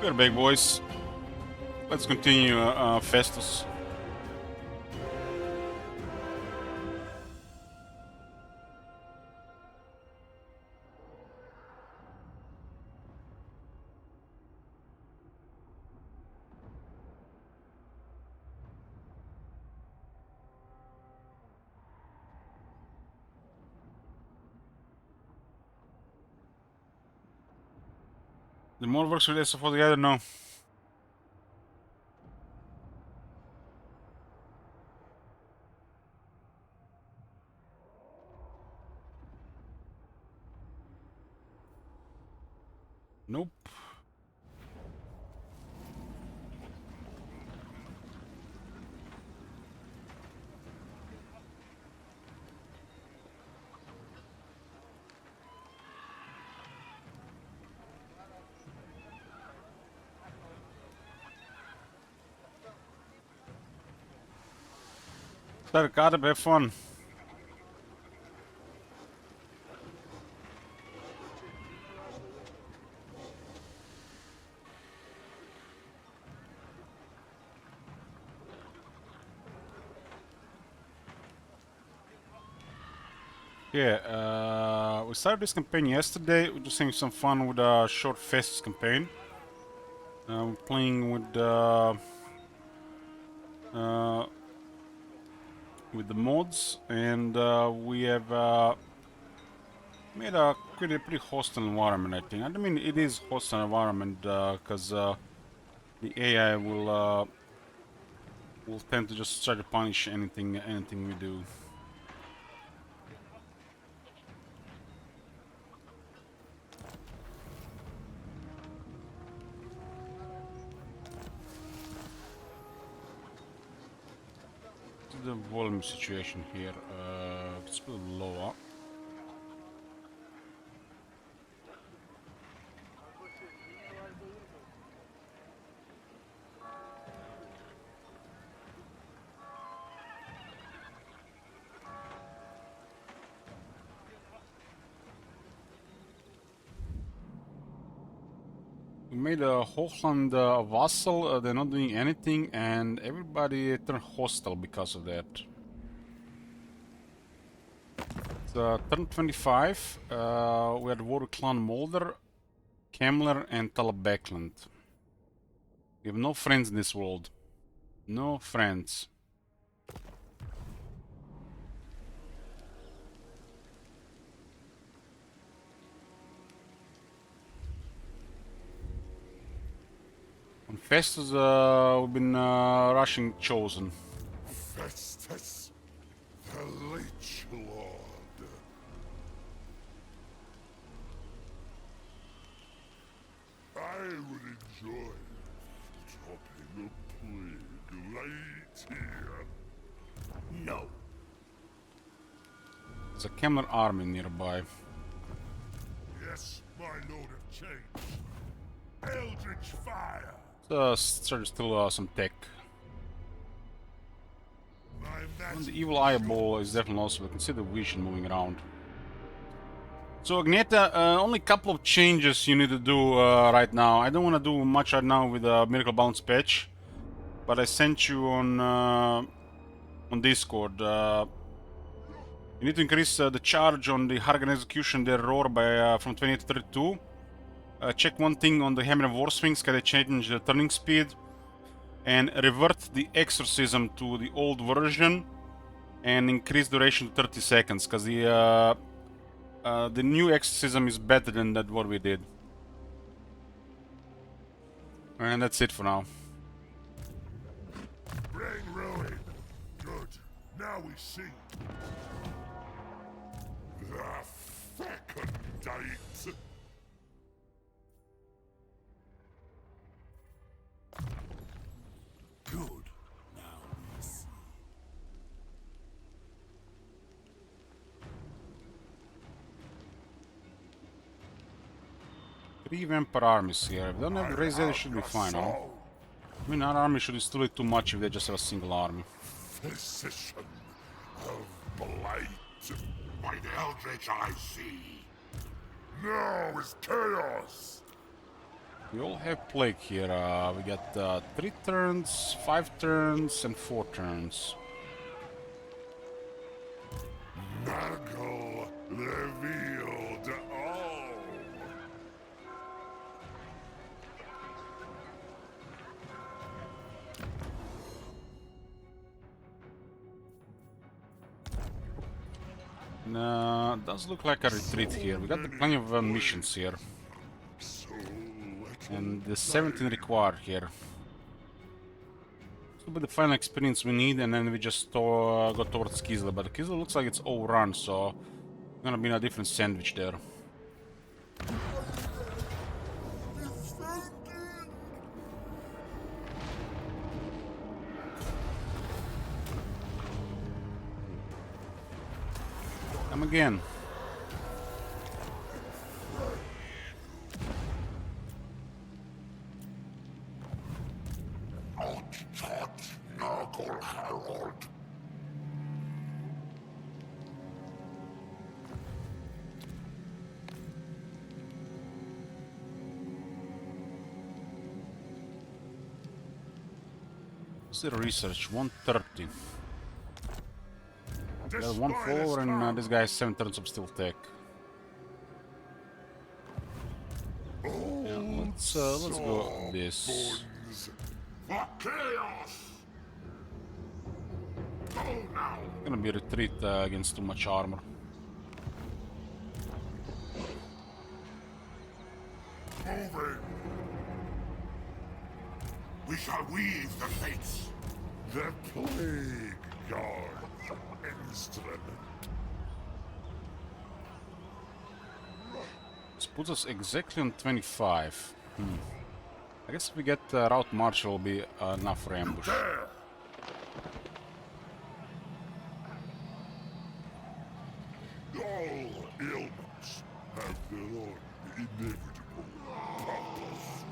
We're back, boys. Let's continue Festus. The more works with SFO together, no. Nope. Start got have fun. Yeah, we started this campaign yesterday. We're just having some fun with a short Festus campaign. We're playing with the mods, and we have made a pretty hostile environment. I think. I mean, it is hostile environment because the AI will tend to just try to punish anything we do. The volume situation here. It's a little lower. We made a Hochland vassal. They're not doing anything, and everybody turned hostile because of that. It's turn 25. We had War Clan Mulder, Kemmler, and Talabekland. We have no friends in this world. No friends. On Festus, we've been rushing Chosen. Festus, the Leech Lord. I would enjoy topping a plague right here. No. There's a Kemmler army nearby. Yes, my Lord of Change. Eldritch Fire. Still some tech. And the evil eyeball is definitely also. We can see the vision moving around. So Agneta, only a couple of changes you need to do right now. I don't want to do much right now with the Miracle Bounce patch, but I sent you on Discord. You need to increase the charge on the Hargan Execution, their roar by from 28 to 32. Check one thing on the Hammer of War Swings, can they change the turning speed? And revert the Exorcism to the old version and increase duration to 30 seconds, because the new Exorcism is better than that what we did. And that's it for now. Brain ruin. Good. Now we see. The Fecundites. Good. Now we see. 3 Vampire armies here. If they don't have raised it should be fine, huh? I mean, our army should still be too much if they just have a single army. Physician of blight. By the Eldritch I see. Now is chaos. We all have plague here. We got 3 turns, 5 turns, and 4 turns. Nagel revealed all. No, does look like a retreat here. We got plenty of missions here. So And the 17 required here. This will be the final experience we need, and then we just go towards Kislev. But Kislev looks like it's overrun, so gonna be a different sandwich there. Come again. Nagel Herald. What's the research? 130. Got 1 Despoil forward, and Islam. this guy has 7 turns of steel tech. Yeah, let's go this. Bones. For chaos. Go now. Gonna be a retreat against too much armor. Moving. We shall weave the fates. The plague god instrument. This puts us exactly on 25. I guess if we get route march, will be enough for ambush. There. All ailments have their own inevitable purpose.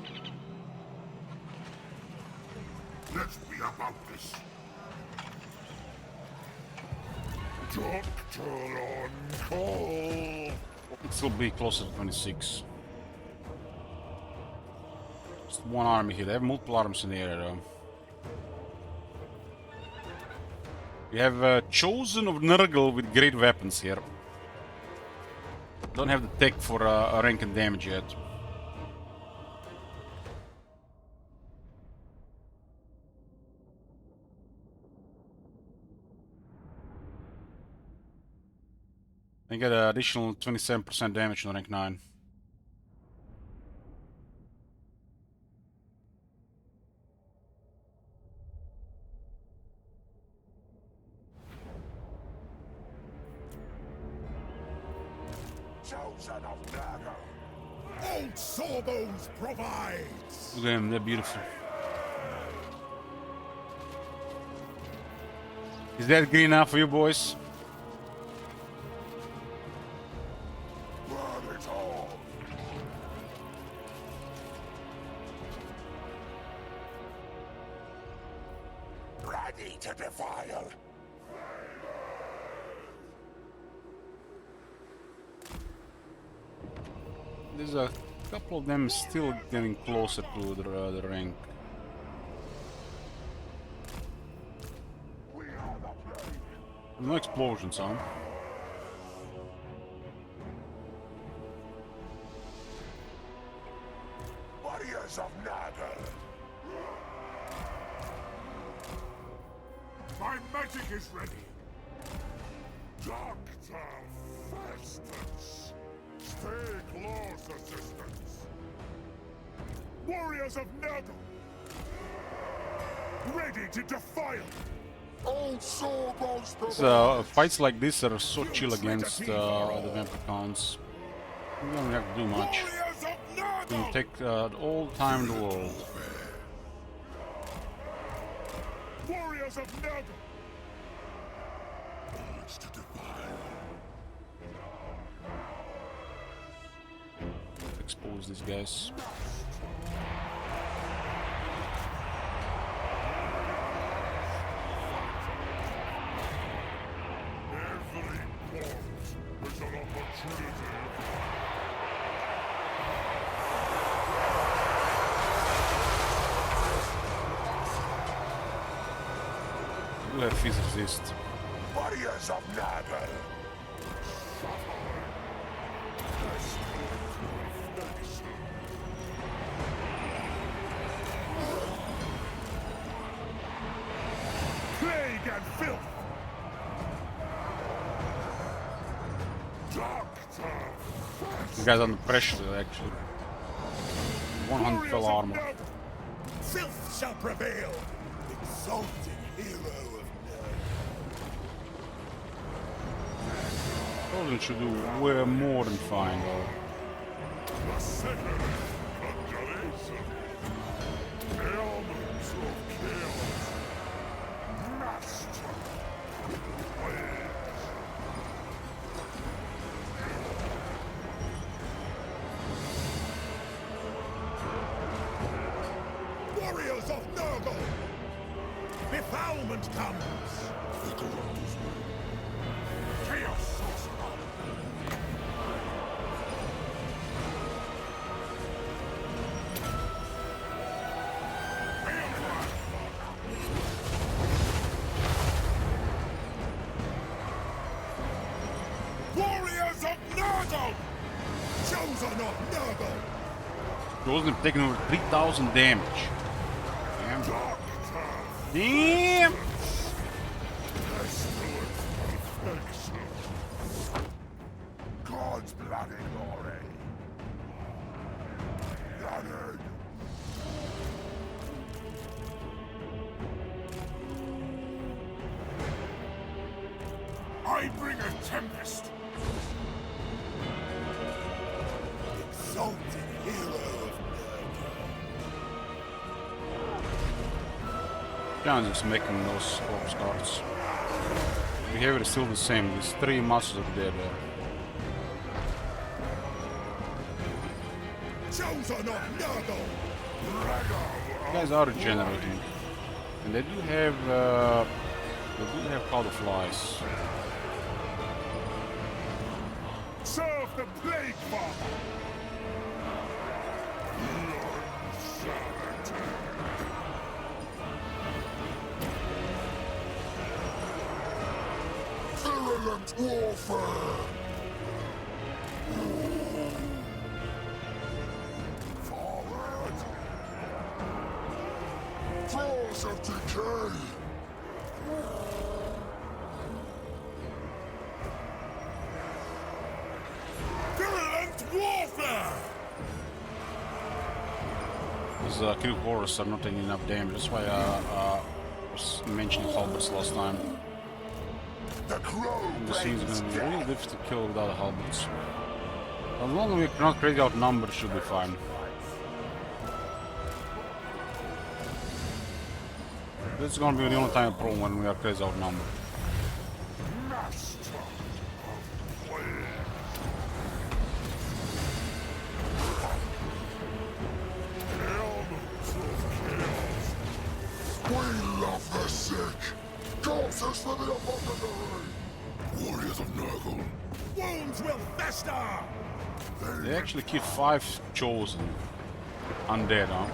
Let's be about this. Doctor on call. It will be closer to 26. Just one army here. They have multiple arms in the area though. We have Chosen of Nurgle with great weapons here. Don't have the tech for rank and damage yet. They get an additional 27% damage on rank 9. Chosen of Nagel. Old Sawbones provides. Look at them, they're beautiful. Is that green enough for you boys? Burn it all. Ready to defile. There's a couple of them still getting closer to the rank. We are the plague. No explosions, huh? Warriors of Nagel. My magic is ready. Doctor Festus. Stay close, assistants. Warriors of Nagel. Ready to defile. Old Sawbones Fights like this are so chill against the Vampircons. We don't have to do much. Warriors of We can Nagel. take all time in the world. Warriors of Nagel. Urge to defile. Expose these guys. Every port is an opportunity. 1 do have fizz resist. Warriors of Nagel! Plague and filth! Doctor! You guys are under pressure actually. 100 fell armor. Filth shall prevail! Exalted hero of Nurgle! Golden should do way more than fine though. The second conjuration. Ailments of chaos. Master. Warriors of Nurgle! Befoulment comes! Chaos sorcerer! Warriors of Nurgle! Chosen of Nurgle! Chosen have taken over 3000 damage. Damn. Doctor! Damn! Pestilence perfection! God's bloody glory! Leonard! I bring a tempest! Exalted hero of Nurgle! John's just making those corpse cards. Behavior is still the same. There's 3 masters of the dead there. Chosen of Nurgle! You guys are regenerating. And they do have Cloud of Flies. Serve the Plague Father! Virulent warfare! Forward! Throes of decay! Virulent warfare! These kill horrors are not taking enough damage. That's why I was mentioning halberds last time. The crow The scene's reigns gonna be dead. really difficult to kill without halberds. As long as we cannot crazy outnumbered, should be fine. This is gonna be the only time problem when we are crazy outnumbered. Master of Plague. Ailments of chaos. We love the sick. Corpses for the abandoned. Warriors of Nurgle. Wounds will fester. They actually killed 5 chosen undead, huh?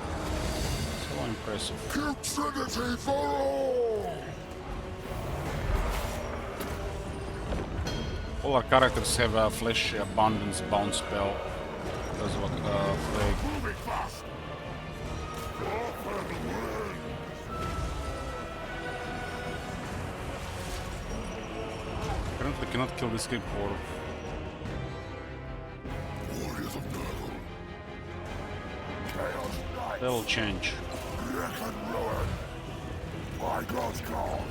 So impressive. Putridity for all. All our characters have a flesh abundance bounce spell because of a plague. Moving fast. Offer the word. Currently cannot kill this creep horde. Warriors of Nurgle. Chaos Knights. That'll change. Wreck and ruin. By God's call.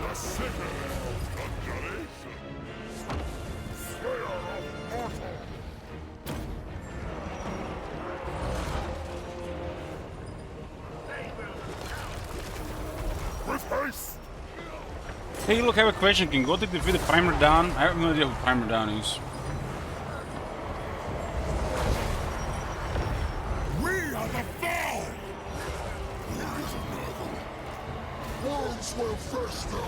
The second conjuration. Slayer of mortal. With haste! Hey, look, I have a question. Can Gothic defeat the Primer down? I have no idea who Primer down is. We are the fall! Warriors of Festa!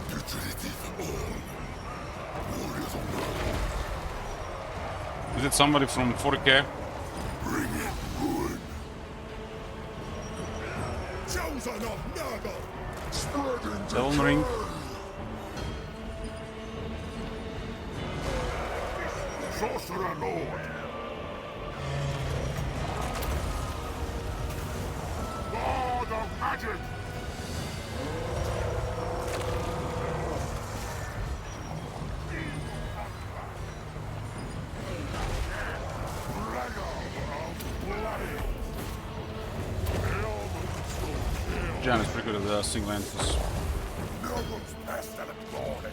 Utility for all. Warriors of Nurgle. Is it somebody from 40k? Bring it, ruin. Chosen of Nurgle. Spreading decay. Elden Ring. Sorcerer Lord. God of magic. Jan is pretty good at the single entries. Nurgle's pestilent glory.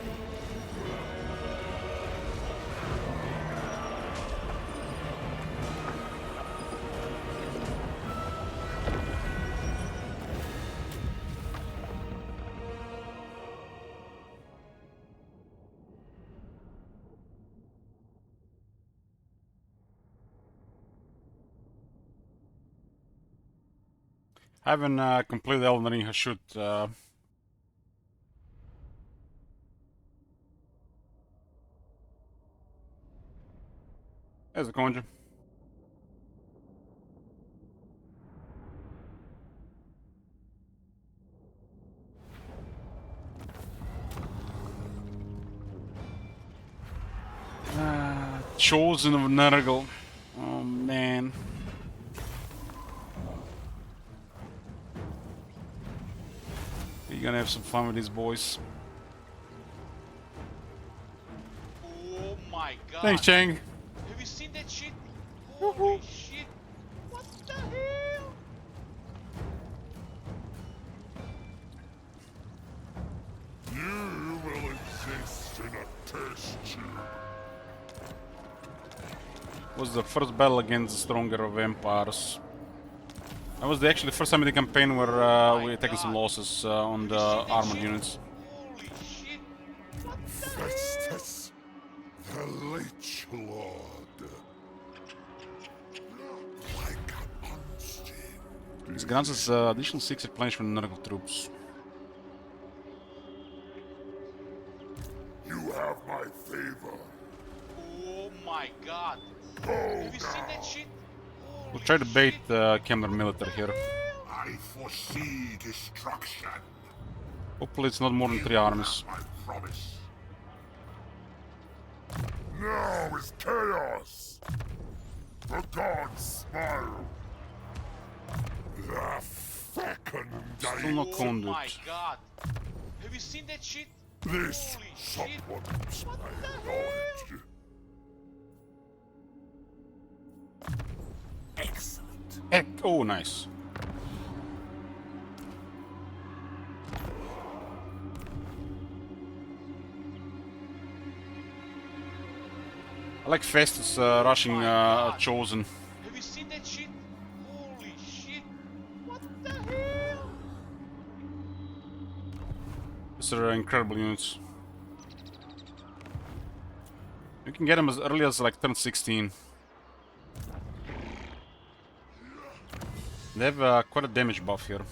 I haven't completed Elden Ring. I should. There's a conjure. Chosen of Nurgle. Oh man. You're gonna have some fun with these boys. Oh my god. Thanks, Chang. Have you seen that shit? Holy shit. What the hell? You will exist in a test tube. Was the first battle against the stronger of empires. That was actually the first time in the campaign where we were taking some losses on the armored units. Holy shit. What the hell? Festus, the Lich Lord. Like a monster. This grants us additional 6 replenishment Nurgle troops. You have my favor. Oh my god. Go Have you seen now. that shit? We'll try to bait Kemner military here. I foresee destruction. Hopefully it's not more than 3 armies. My promise. Now is chaos. The gods smile. The Fecundites. Still no Oh conduit. my god. Have you seen that shit? This Holy shit. supplements What my the hell? knowledge. Excellent. Oh, nice. I like Festus rushing Chosen. Have you seen that shit? Holy shit. What the hell? These are incredible units. You can get them as early as like turn 16. They have quite a damage buff here.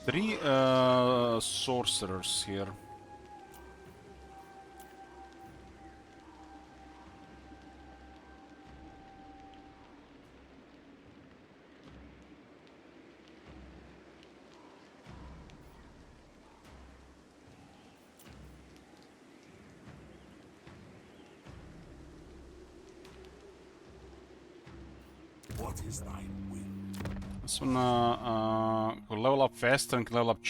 Three sorcerers here. What is thy will? This one will level up faster and can level up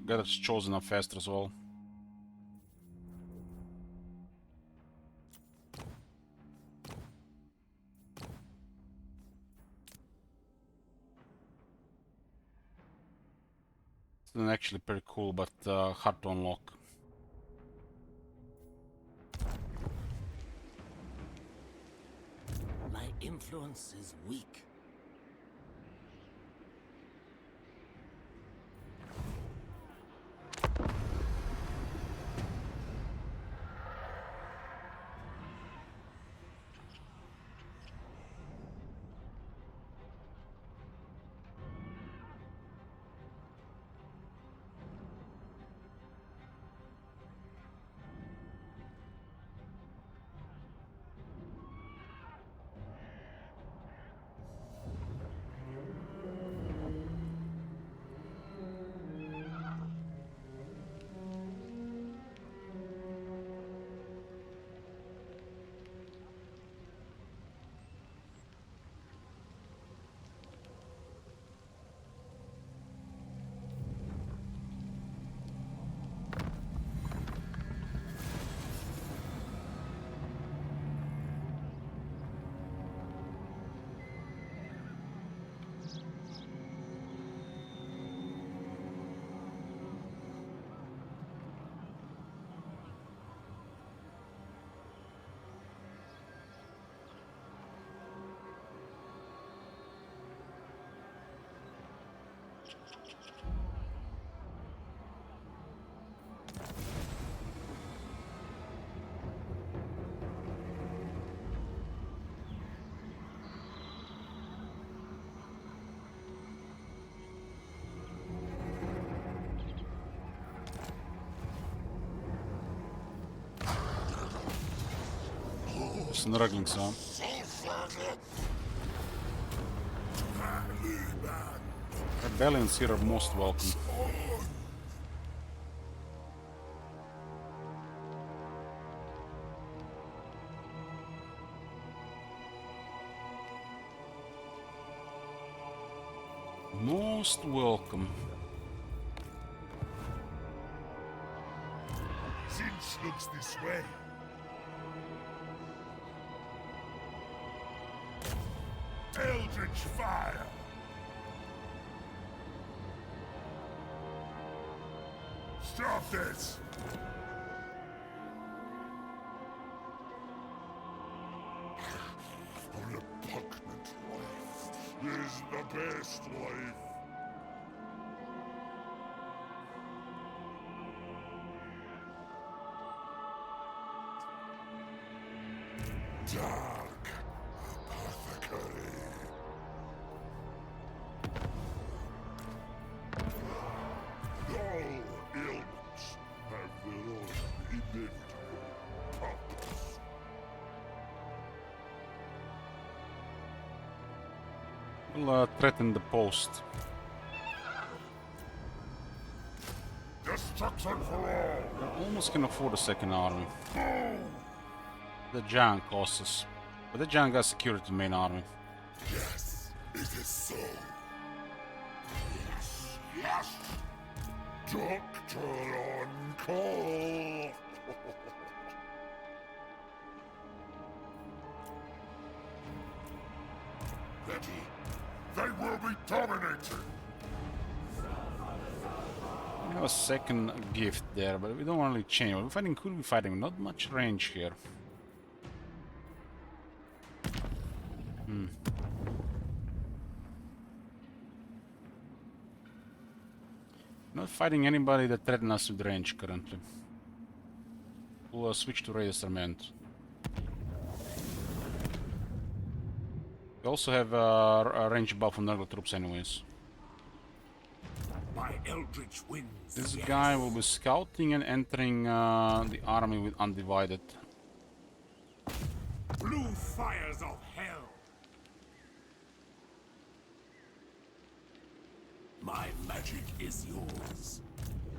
get its chosen up faster as well. It's actually pretty cool, but hard to unlock. My influence is weak. snargling some. Rebellions here are most welcome. Most welcome. Zinch looks this way. Eldritch fire. Stop this. A repugnant life is the best life. Dark apothecary. All ailments have their own inevitable purpose. We'll threaten the post. Destruction for all. We almost can afford a second army. The giant costs us. But the giant got security to the main army. Yes, it is so. Yes, yes. Doctor on call. Ready. They will be dominated. We have a second gift there, but we don't want to really change. We're fighting, could be fighting, not much range here. Not fighting anybody that threatens us with range currently. We'll switch to Radius Armament. We also have a range buff on Nurgle troops anyways. My eldritch winds. This guy will be scouting and entering the army with Undivided. Blue fires of hell. My magic is yours.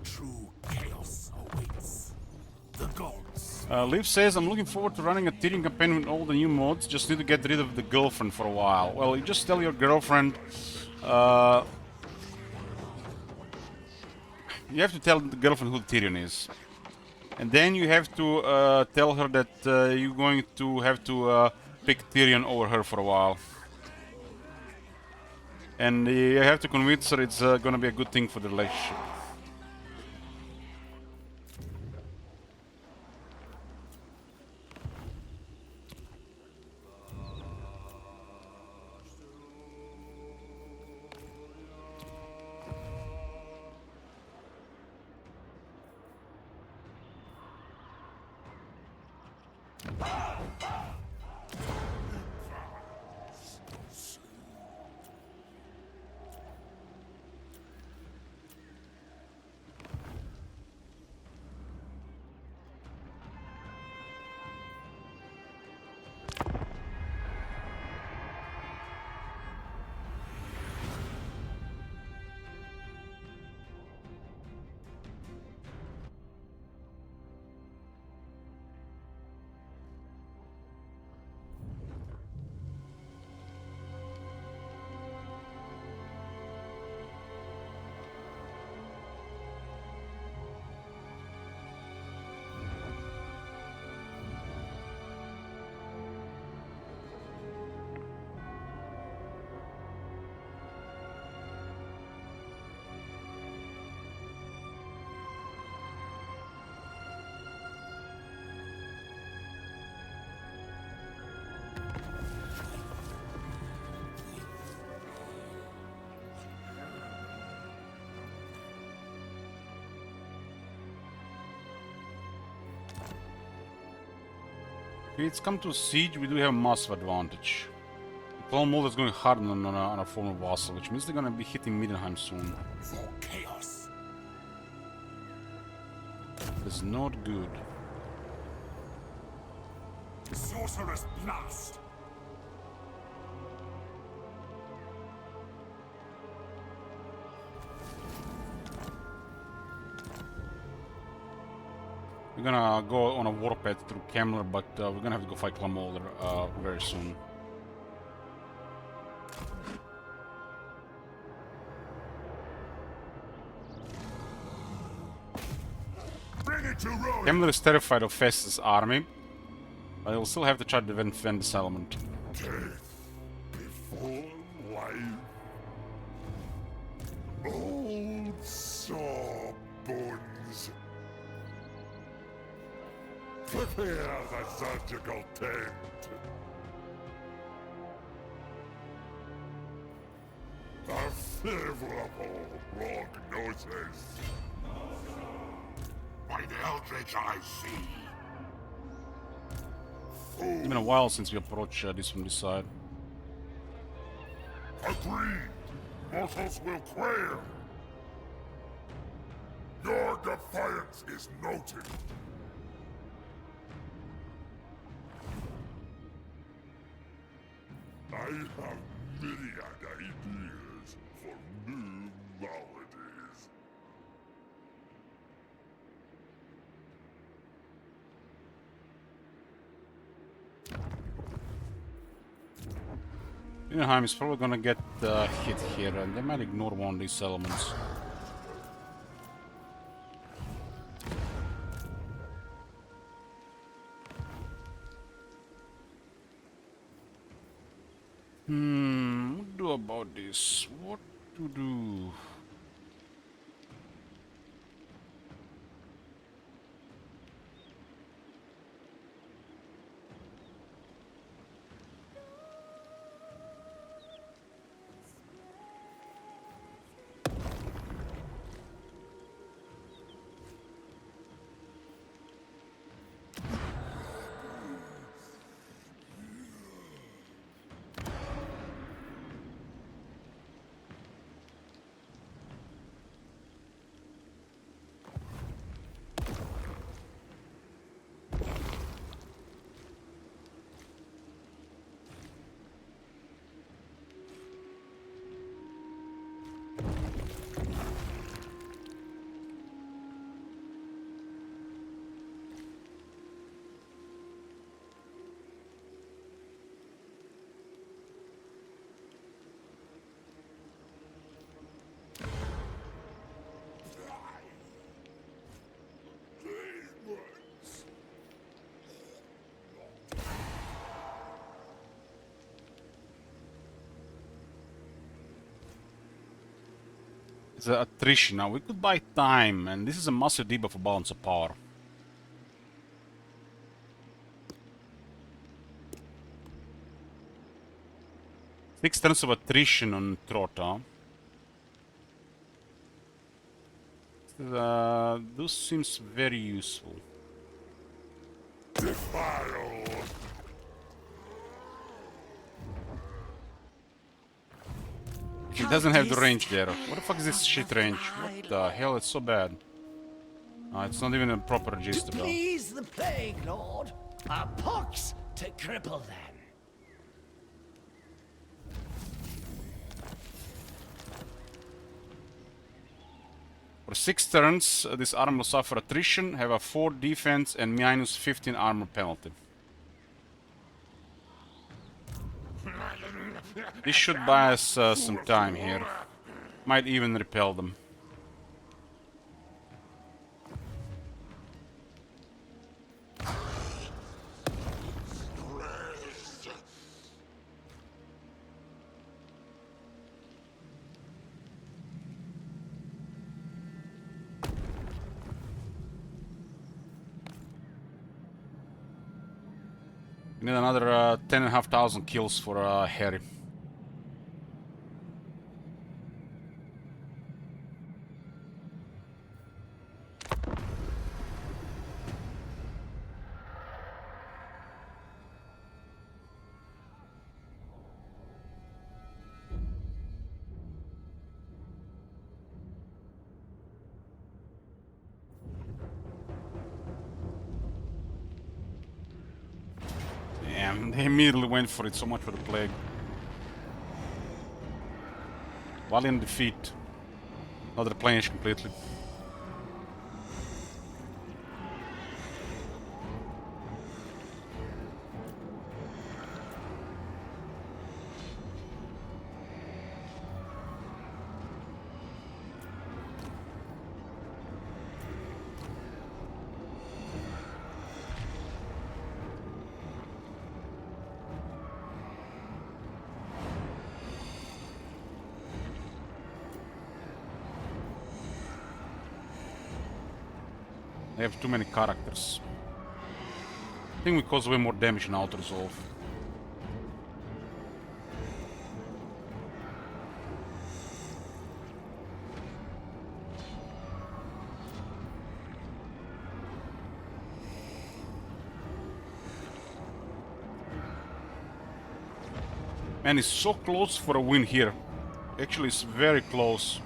True chaos awaits. The gods. Liv says, I'm looking forward to running a Tyrion campaign with all the new mods, just need to get rid of the girlfriend for a while. Well, you just tell your girlfriend... you have to tell the girlfriend who Tyrion is. And then you have to tell her that you're going to have to pick Tyrion over her for a while. And you have to convince her it's gonna be a good thing for the relationship. If it's come to siege, we do have a massive advantage. The Clone Mold is going hard on a former vassal, which means they're gonna be hitting Middenheim soon. For chaos. It's not good. Sorcerous blast. We're gonna go on a warpath through Kemler, but we're gonna have to go fight Klamolder very soon. Bring it to Rory! Kemler is terrified of Festus' army, but he'll still have to try to defend the settlement. Death before life. Old sawbones. Prepare the surgical tent. A favorable prognosis. By the eldritch I see. It's been a while since we approached this from this side. Agreed. Mortals will quail. Your defiance is noted. I have myriad ideas for new maladies. Inheim is probably gonna get hit here, and they might ignore one of these elements. What to do about this? What to do? It's a attrition now. We could buy time, and this is a massive debuff for balance of power. Six turns of attrition on Trota. This seems very useful. Defile. He doesn't have the range there. What the fuck is this shit range? What the hell? It's so bad. It's not even a proper To register bell. please the Plague Lord, a pox to cripple them. For 6 turns, this armor will suffer attrition, have a 4 defense and minus 15 armor penalty. This should buy us some time here. Might even repel them. We need another 10,500 kills for Harry. They immediately went for it, so much for the plague. Valiant defeat. Not replenished completely. They have too many characters. I think we cause way more damage in auto resolve. Man, it's so close for a win here. Actually, it's very close.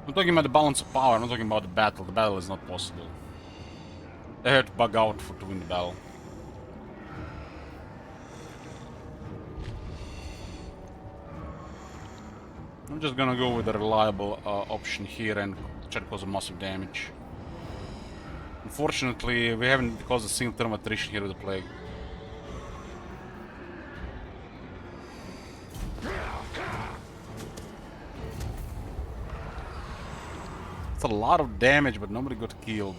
I'm talking about the balance of power, I'm not talking about the battle. The battle is not possible. They had to bug out to win the battle. I'm just gonna go with a reliable option here and try to cause a massive damage. Unfortunately, we haven't caused a single turn of attrition here with the plague. It's a lot of damage, but nobody got killed.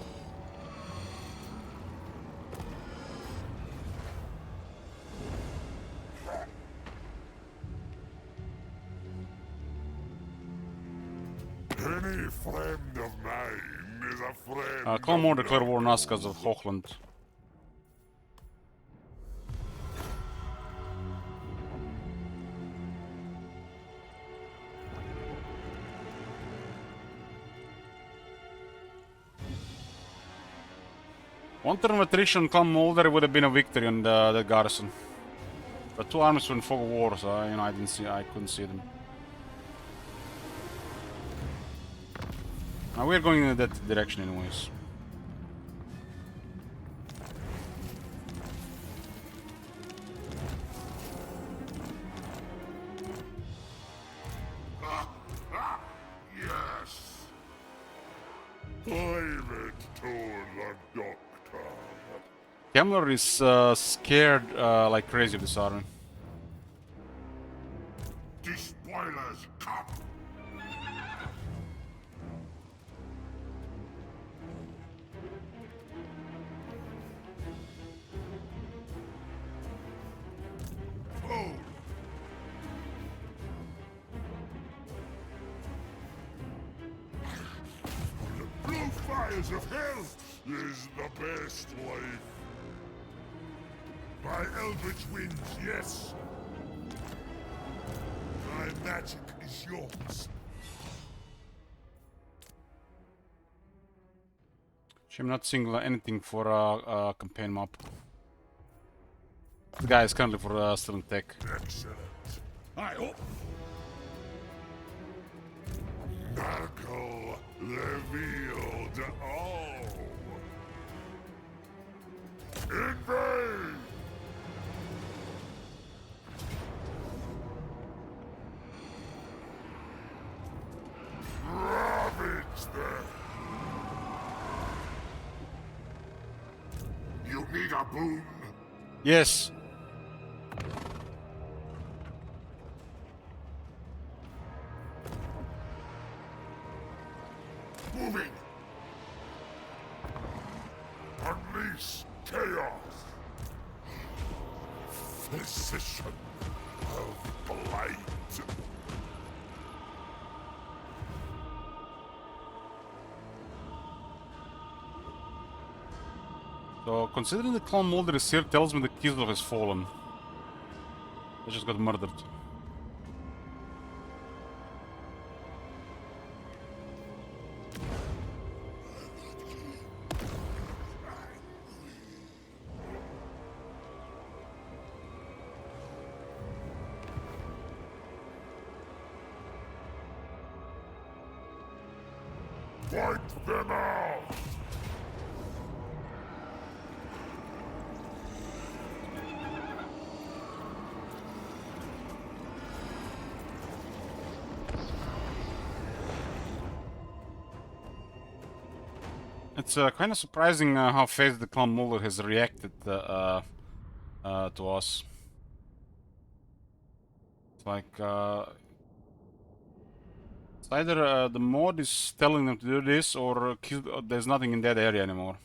Any friend of mine is a friend. Clone War declared war on us because of Hochland. One turn of attrition on Clone Molder would have been a victory on the garrison. But two armies were in fog of war, so you know I couldn't see them. Now we're going in that direction anyways. Yes. Leave it to the doctor. Kemler is scared like crazy of this army. Despoilers come. Oh. The blue fires of hell is the best life. My eldritch winds, yes. My magic is yours. I'm not seeing anything for a campaign map. The guy is currently for still in tech. Excellent. I hope. Nargle revealed all. Invade! Ravage them! You need a boon? Yes. Moving! Unleash chaos! Physician of blight! So, considering the Clone Molder is here, tells me the Kislev has fallen. They just got murdered. Wipe them out! It's kind of surprising how fast the Clown Molar has reacted to us. It's like it's either the mod is telling them to do this, or there's nothing in that area anymore.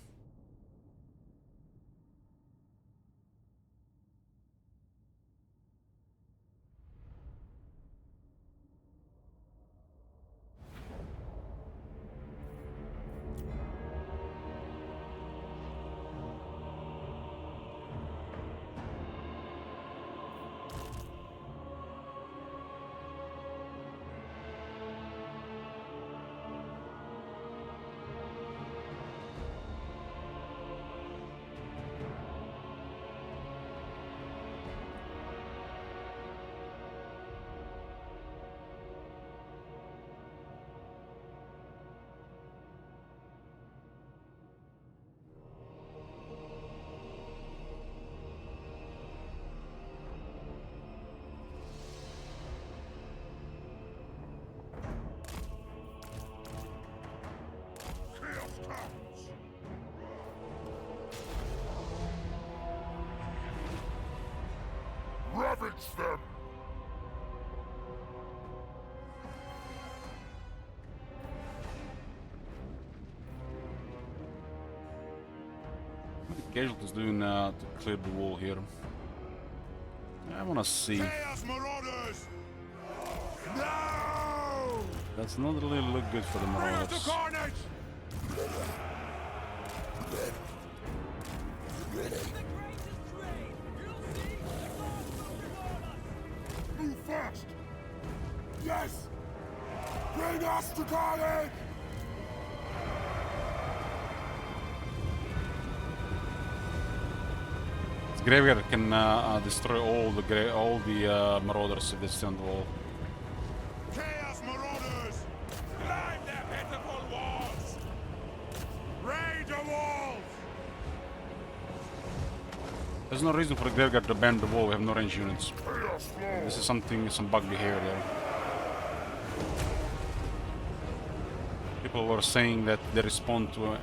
Chaos comes! Ravage them! What are the casualties doing to clear the wall here? I wanna see. Chaos Marauders! No! That's not really look good for the Bring us Marauders. to carnage! Move fast! Yes! Bring us to carnage! This graveyard can destroy all the Marauders if they stay on the wall. Chaos Marauders! Climb their pitiful walls! Raid the walls! There's no reason for the graveyard to bend the wall. We have no range units. Chaos Flow! This is some bug behavior there. People were saying that they respond to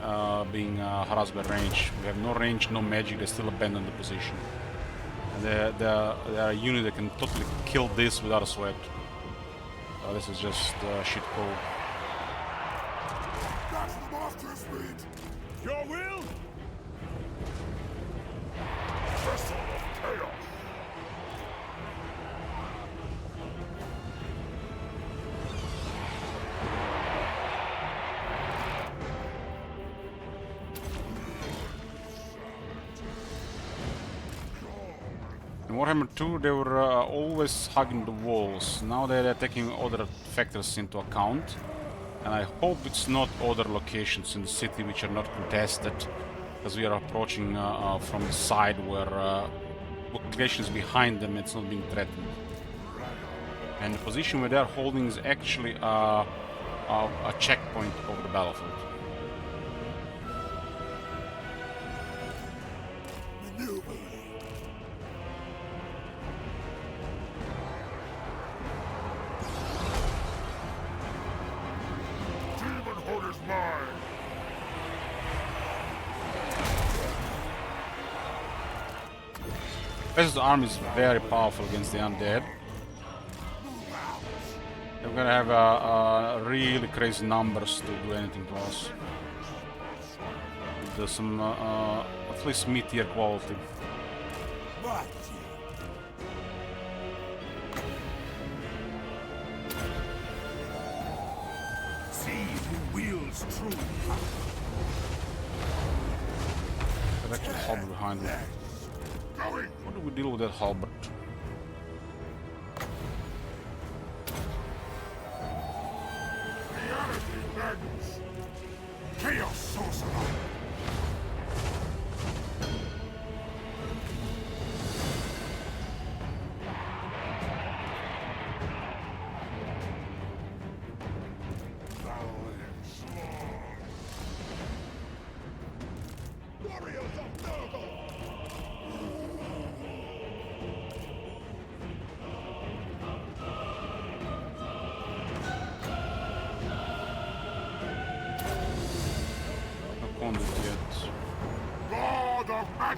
being harassed by range. We have no range, no magic, they still abandon the position. And they are a unit that can totally kill this without a sweat. This is just shit code. That's the master's speed! Your will? Vessel of chaos! In Warhammer 2, they were always hugging the walls. Now they're taking other factors into account. And I hope it's not other locations in the city which are not contested, because we are approaching from the side where locations behind them it's not being threatened. And the position where they're holding is actually a checkpoint over the battlefield. Demon Horde is mine! This army is very powerful against the undead. They're gonna have really crazy numbers to do anything to us. There's some at least mid-tier quality. See who wields true power. There's actually a halberd behind me. Going! How do we deal with that halberd? Reality bends! Chaos Sorcerer! Valiant Slaw!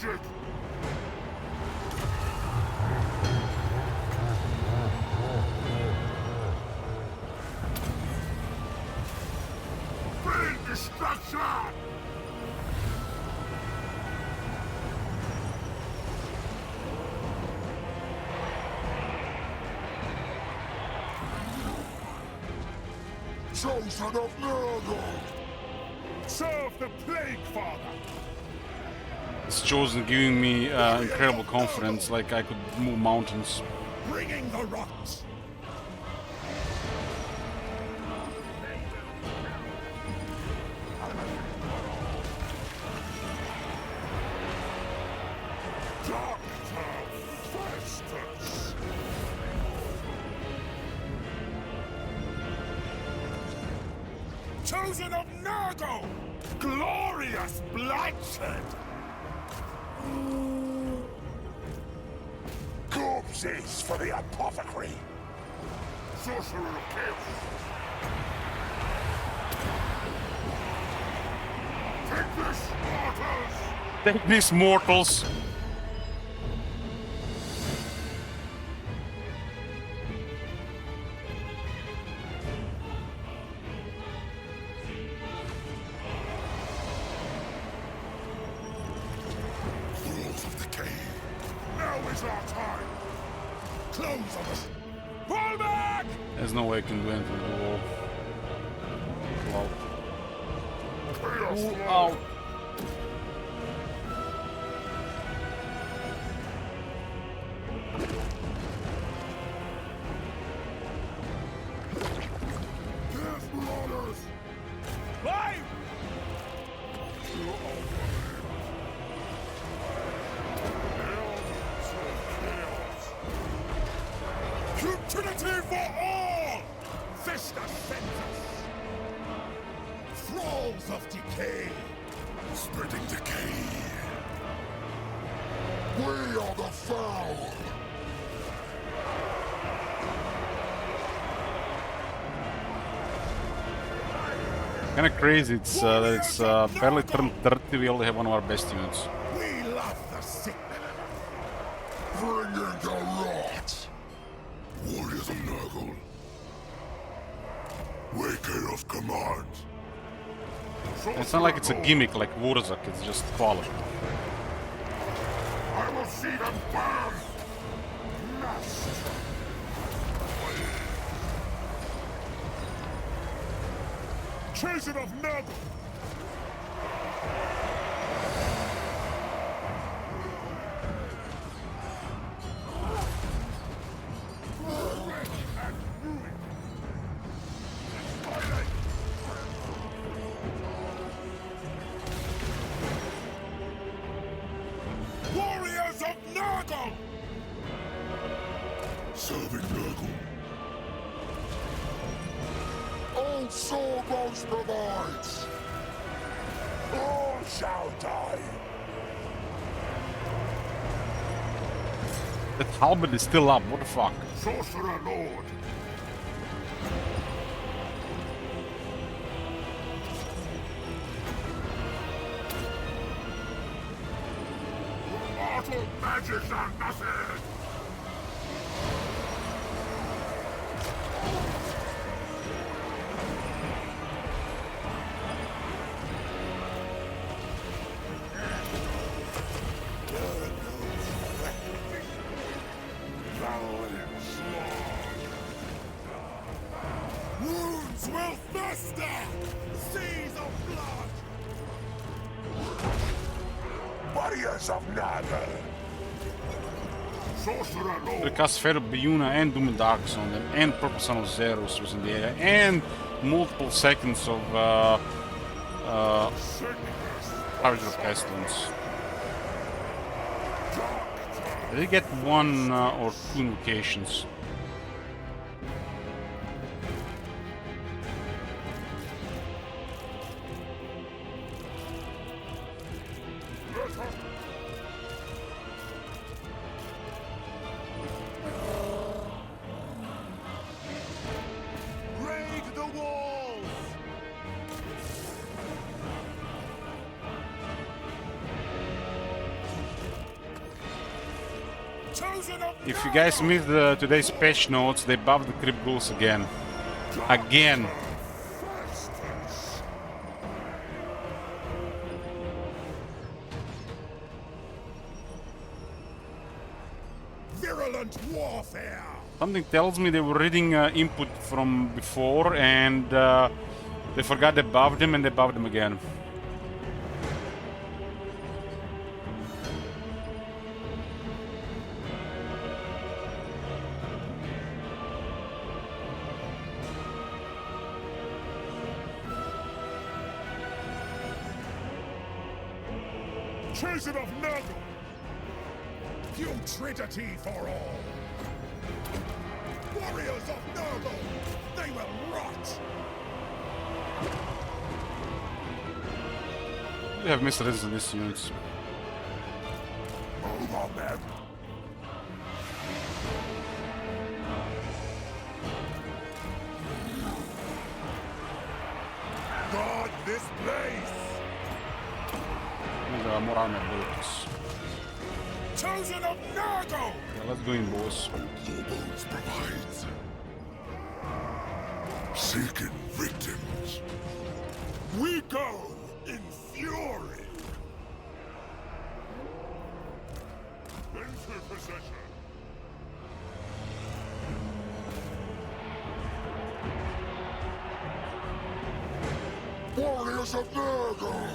magic! Big destruction! Chosen of Nurgle! Serve the Plague Father! It's chosen, giving me incredible confidence, like I could move mountains. Bringing the rocks! Doctor Festus! Chosen of Nurgle! Glorious bloodshed! Corpses for the apothecary! Sorcerer of Chaos! Take this, mortals! Take these mortals! Fools of decay! Now is our time! Close on us! Pull back! There's no way I can do anything with the wall. Chaos Wow. Lord! Ow. Death Marauders! Live! Futility for all! Vista Sensus! Thralls of decay! Spreading decay! We are the foul! Kinda crazy, it's barely turned 30, we only have one of our best units. We love the sick! Bringing the rot! Warriors of Nurgle! Waker of command! It's not like it's a gimmick like Wurzak, it's just quality. I will see them burn! Master! Chosen of Nurgle! Warriors of Nurgle! Serving Nurgle. Old Sawbones provides! All shall die! That halberd is still up, what the fuck? Sorcerer Lord! Mortal magics are nothing! Wounds will fester! Seas of blood! Warriors of Naga! Sorcerer We Lord! cast Fear of Biuna and Doom and Darkness on them, and Purple Son of Zerus was in the area, and multiple seconds of Harvester of Pestilence. Did they get one or two invocations? Raid the walls! Chosen of If you guys missed today's patch notes, they buffed the creep ghouls again. Again. virulent warfare. Something tells me they were reading input from before and they forgot they buffed them and they buffed them again. Chosen of Nurgle. Putridity for all. Warriors of Nurgle. They will rot. We have misreads in these units. Move on them. Guard this place. These are more armored bullets. Chosen of Nurgle. Yeah, let's go in, boys. Your bones provides. Seeking victims. We go in fury. Into possession. Warriors of Nurgle!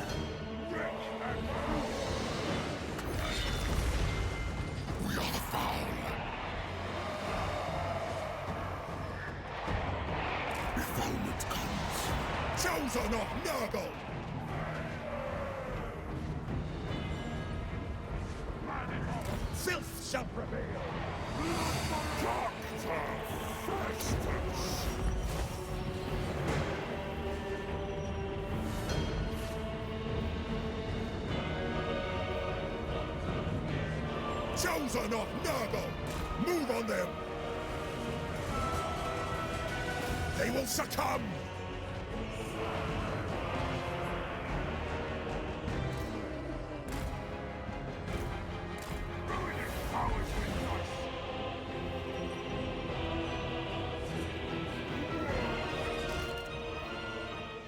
We are the foul. Befoulment comes. Chosen of Nurgle. Filth shall prevail. Doctor Festus. Chosen of Nurgle! Move on them! They will succumb!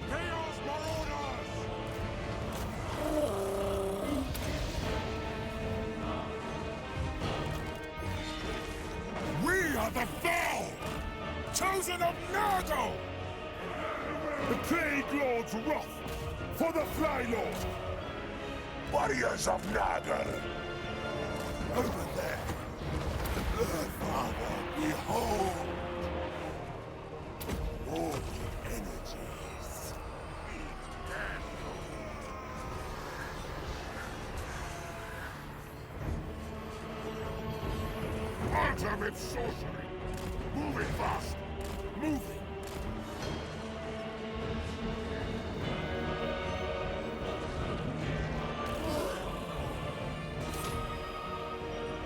Chaos Marauders! We are the Foul! Chosen of Nurgle! The Plague Lord's wrath for the Fly Lord! Warriors of Nurgle! Over there! Father, behold! All the energies! Ultimate sorcery! Moving fast! Moving!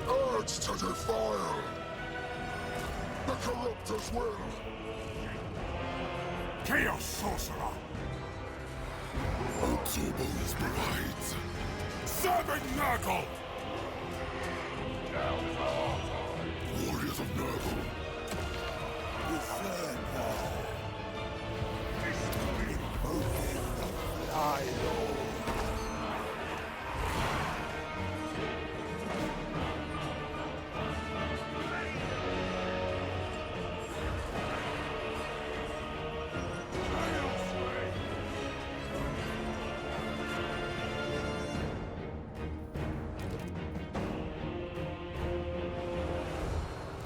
Urge to defile. The corruptor's will. Chaos Sorcerer! Oxobones provides. Serving Nurgle! Warriors of Nurgle. Discern now. Invoking the Fly Lord.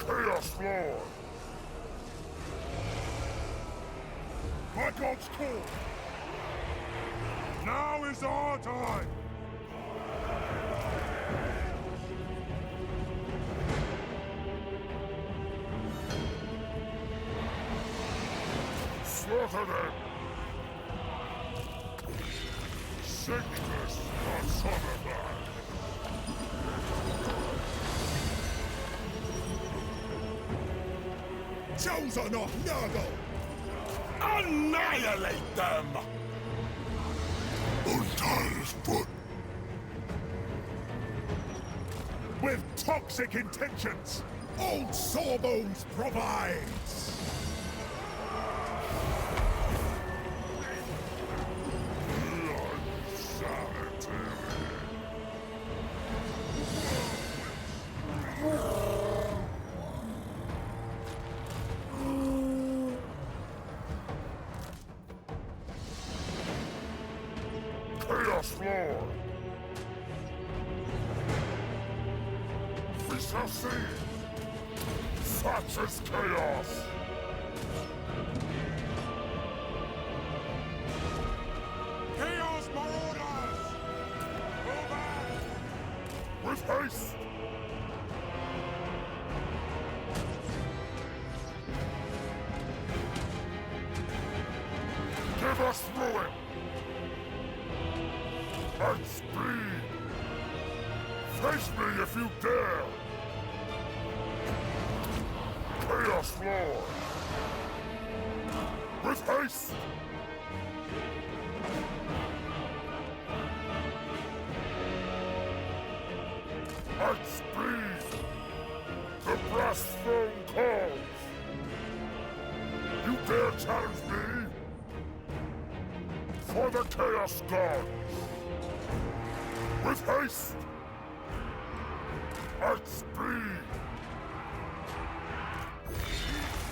Chaos Lord. By God's call! Now is our time! Slaughter them. Sickness personified. Chosen of Nurgle! Annihilate them! Untie his foot. with toxic intentions. Old Sawbones provides. Chaos Lord! We shall see! Such is chaos! Chaos Marauders! Over! With haste! Give us ruin! And speed! Face me if you dare! Chaos Lord! With haste! And speed! The brass phone calls! You dare challenge me? For the Chaos Gods! With haste! And speed!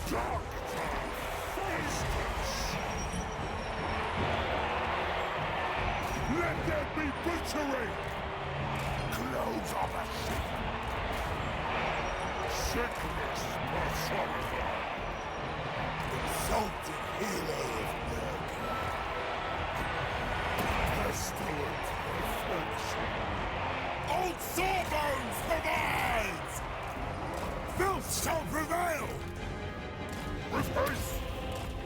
Doctor Faustus! Let there be butchery! Close of a sickness personified! Exalted hero of Nurgle! Pestilent affliction! Old Sawbones provides! Filth shall prevail! With haste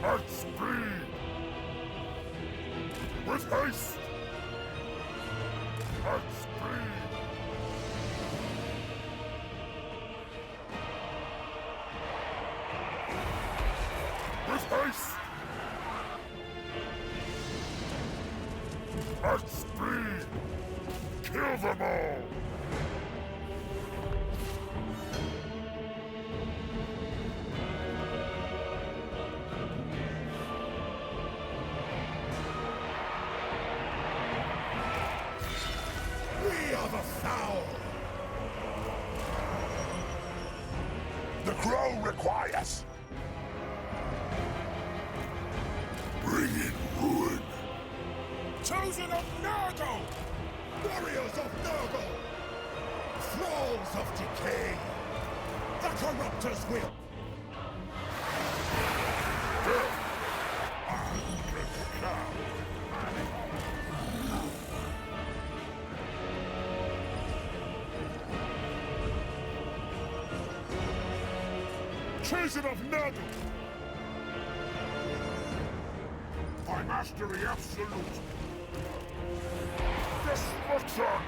and speed! With haste and speed! With haste and speed! Kill them all! We are the foul! The crow requires! Bring in ruin! Chosen of Nurgle! Warriors of Nurgle! Thralls of decay! The Corruptor's will! Chosen of Nurgle! By mastery absolute! Destruction!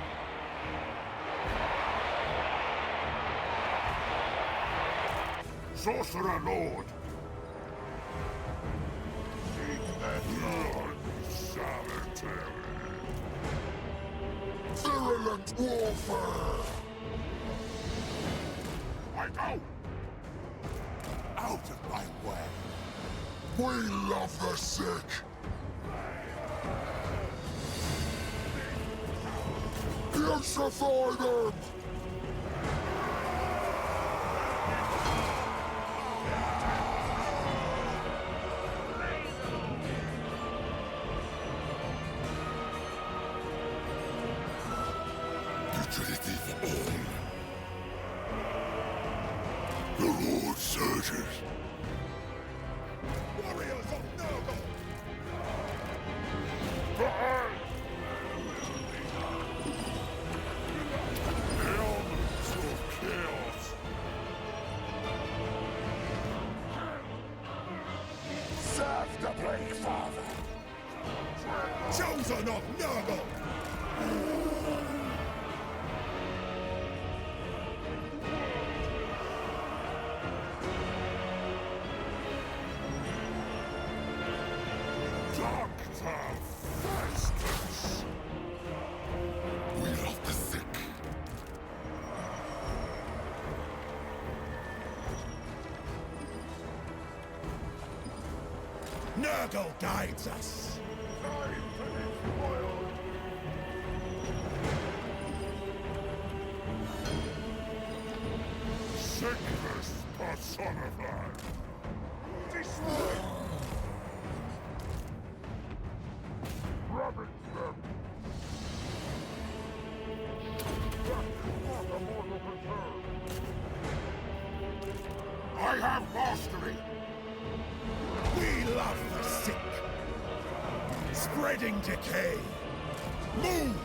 Sorcerer Lord! Seek that Lord solitary! Virulent warfare! I go! Out of my way! We love the sick! Crucify them! Utility for all. The Lord surges. Warriors of Nurgle! Behind! Elements of chaos. Serve the Plague Father. Chosen of Nurgle! Doctor Faustus. We love the sick. Nurgle guides us. Sickness personified. Destroy. Ravage them. I have mastery. We love the sick. Spreading decay. Move!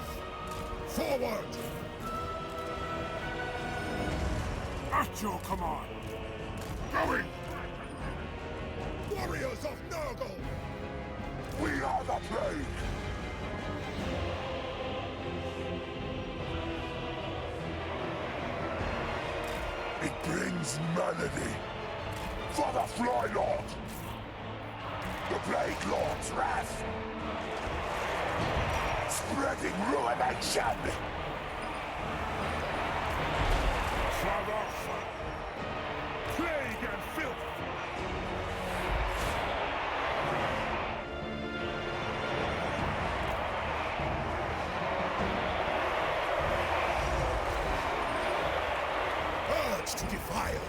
Forward! At your command. Going. Warriors of Nurgle! We are the plague. It brings melody for the Fly Lord. The Plague Lord's wrath. Spreading ruination. Traverse. Plague and filth! Urge to defile!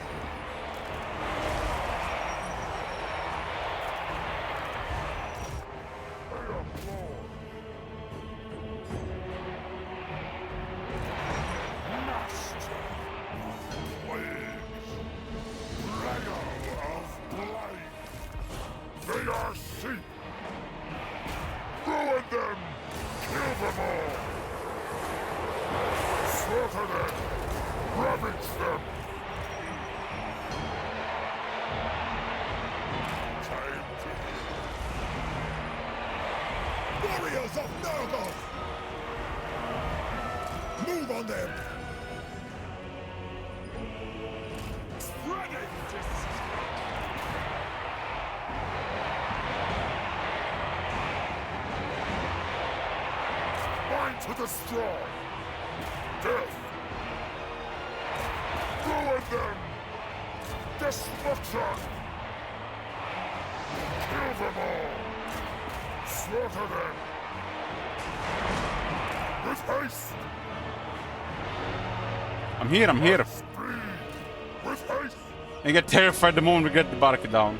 They are sheep! Ruin them! Kill them all! Slaughter them! Ravage them! Time to Warriors of Nurgle! Move on them! Spreading Mind to destroy! Death! Ruin them! Destruction! Kill them all! Slaughter them! With haste! I'm here. Speed! With haste! I get terrified the moment we get the barca down.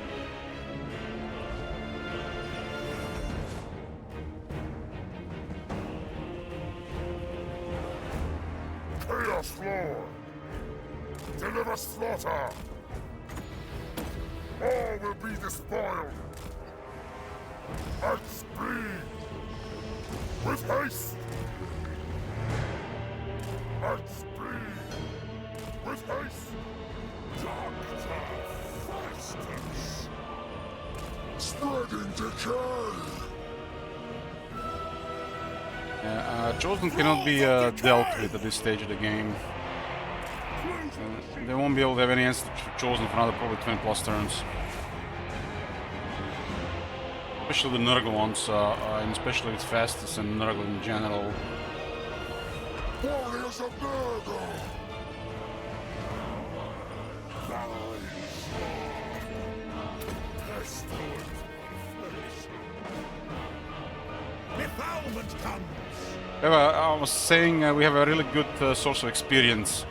Chaos Lord! Deliver slaughter! All will be despoiled! At speed! With haste! At speed! With haste! Doctor Festus! Spreading decay! Chosen cannot be dealt with at this stage of the game. They won't be able to have any answer to Chosen for another probably 20 plus turns. Especially the Nurgle ones, and especially with Festus and Nurgle in general. Warriors of Nurgle! Defilement comes! I was saying we have a really good source of experience.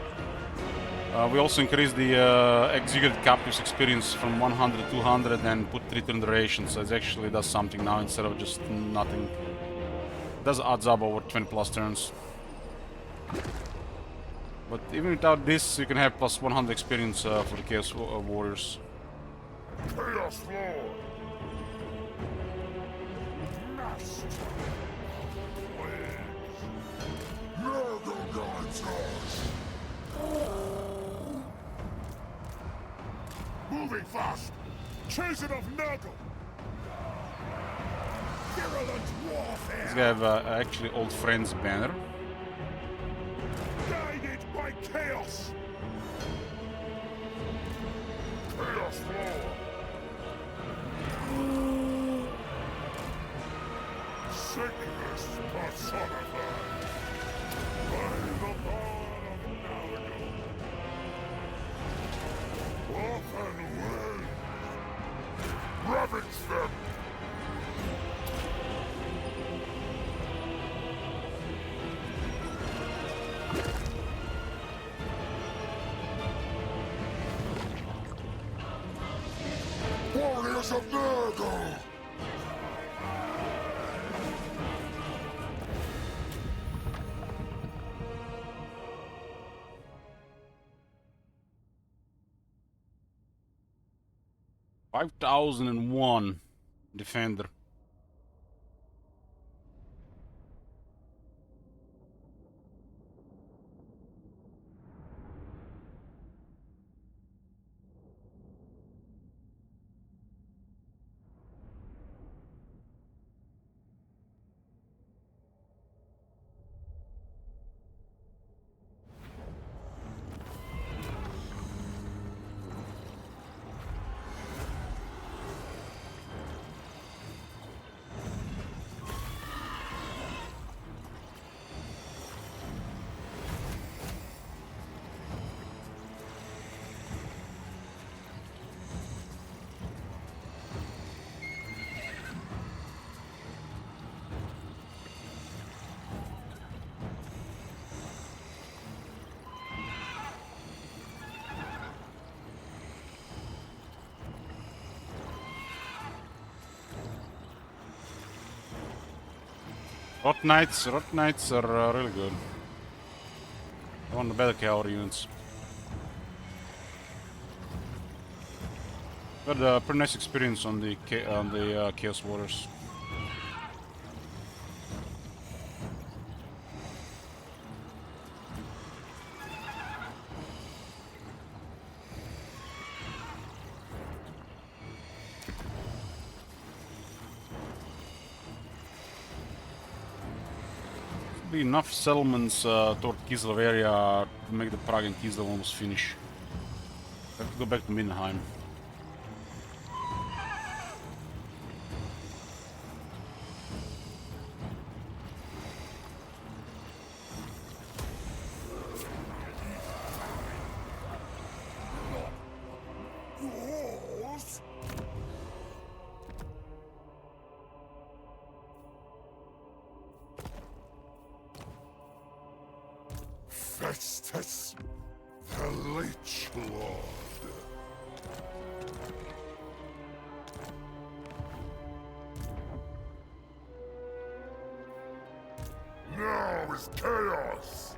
We also increased the executed captives experience from 100 to 200 and put return duration, so it actually does something now instead of just nothing. It does adds up over 20 plus turns. But even without this, you can have plus 100 experience for the Chaos Warriors. Chaos Lord! Master! Nurgle guides us! Moving fast! Chosen of Nurgle! Virulent warfare! These guys have actually old friends banner. Guided by chaos! Chaos Lord! Sickness personified! By the power of Nurgle! Open wind! Ravage them! Warriors of Nurgle! 5001 defender. Rot Knights are really good. One of the better cavalry units. Got a pretty nice experience on the Chaos Warriors. Be enough settlements toward Kislev area to make the Prague and Kislev almost finish. I have to go back to Mindenheim. Yours? Festus, the Leech Lord. Now is chaos!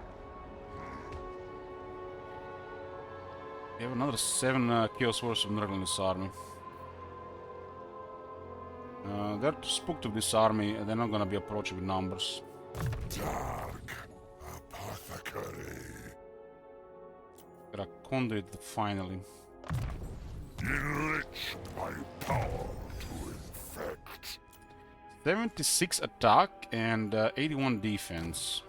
We have another 7 Chaos Warriors of Nurgle in this army. They're too spooked of this army, and they're not gonna be approaching with numbers. Dark Apothecary. Got a conduit finally. Enriched by power to infect. 76 attack and 81 defense.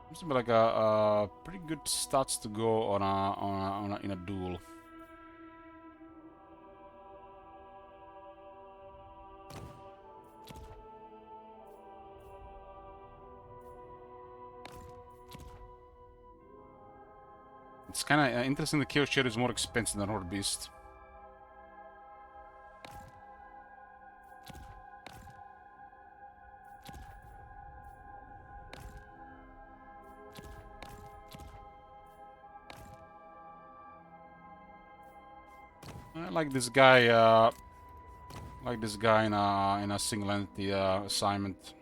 Seems to be like a pretty good stats to go on in a duel. It's kind of interesting. The Chaos Shadow is more expensive than Horde Beast. I like this guy. In a single entity assignment.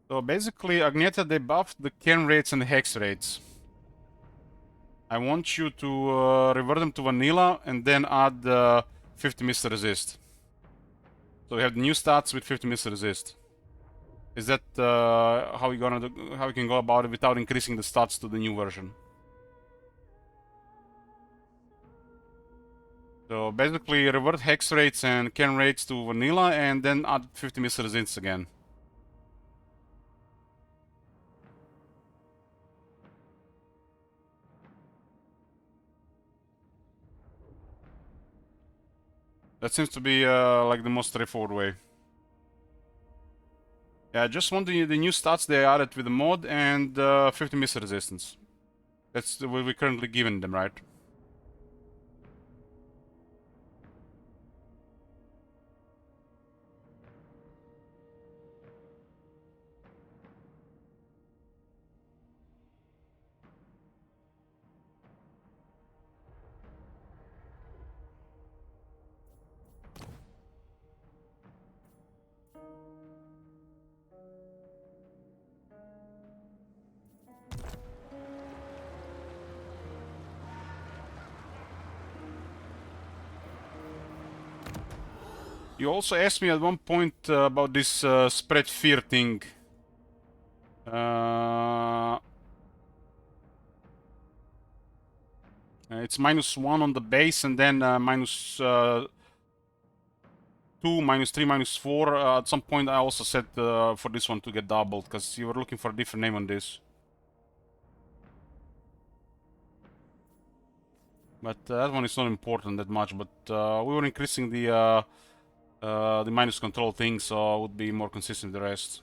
So basically, Agneta, they buffed the Cairn rates and the Hex rates. I want you to revert them to vanilla and then add 50 missile resist. So we have the new stats with 50 missile resist. Is that how we can go about it without increasing the stats to the new version? So basically, revert Hex rates and Cairn rates to vanilla and then add 50 missile resist again. That seems to be like the most straightforward way. Yeah, I just want the new stats they added with the mod and 50 missile resistance. That's what we're currently giving them, right? You also asked me at one point about this spread fear thing. It's -1 on the base and then -2, -3, -4. At some point I also said for this one to get doubled, because you were looking for a different name on this. But that one is not important that much, but we were increasing the minus control thing, so it would be more consistent with the rest.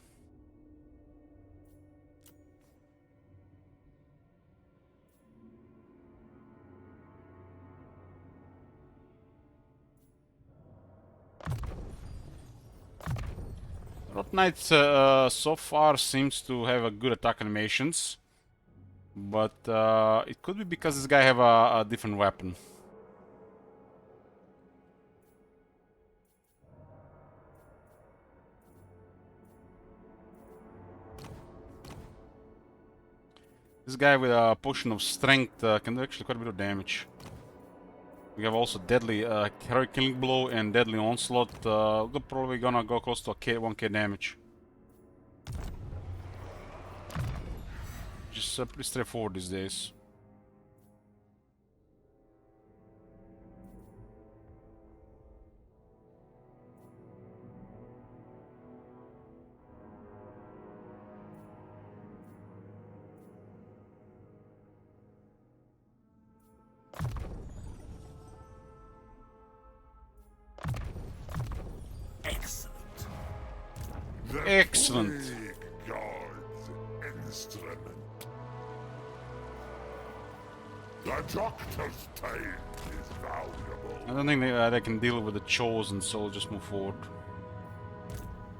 Rot Knight so far seems to have a good attack animations, but it could be because this guy have a different weapon. This guy with a potion of strength can do actually quite a bit of damage. We have also deadly heroic killing blow and deadly onslaught. We're probably gonna go close to a 1k damage. Just pretty straightforward these days. Excellent. Excellent. Plague God's instrument. The doctor's time is valuable. I don't think they can deal with the chosen, so we'll just move forward.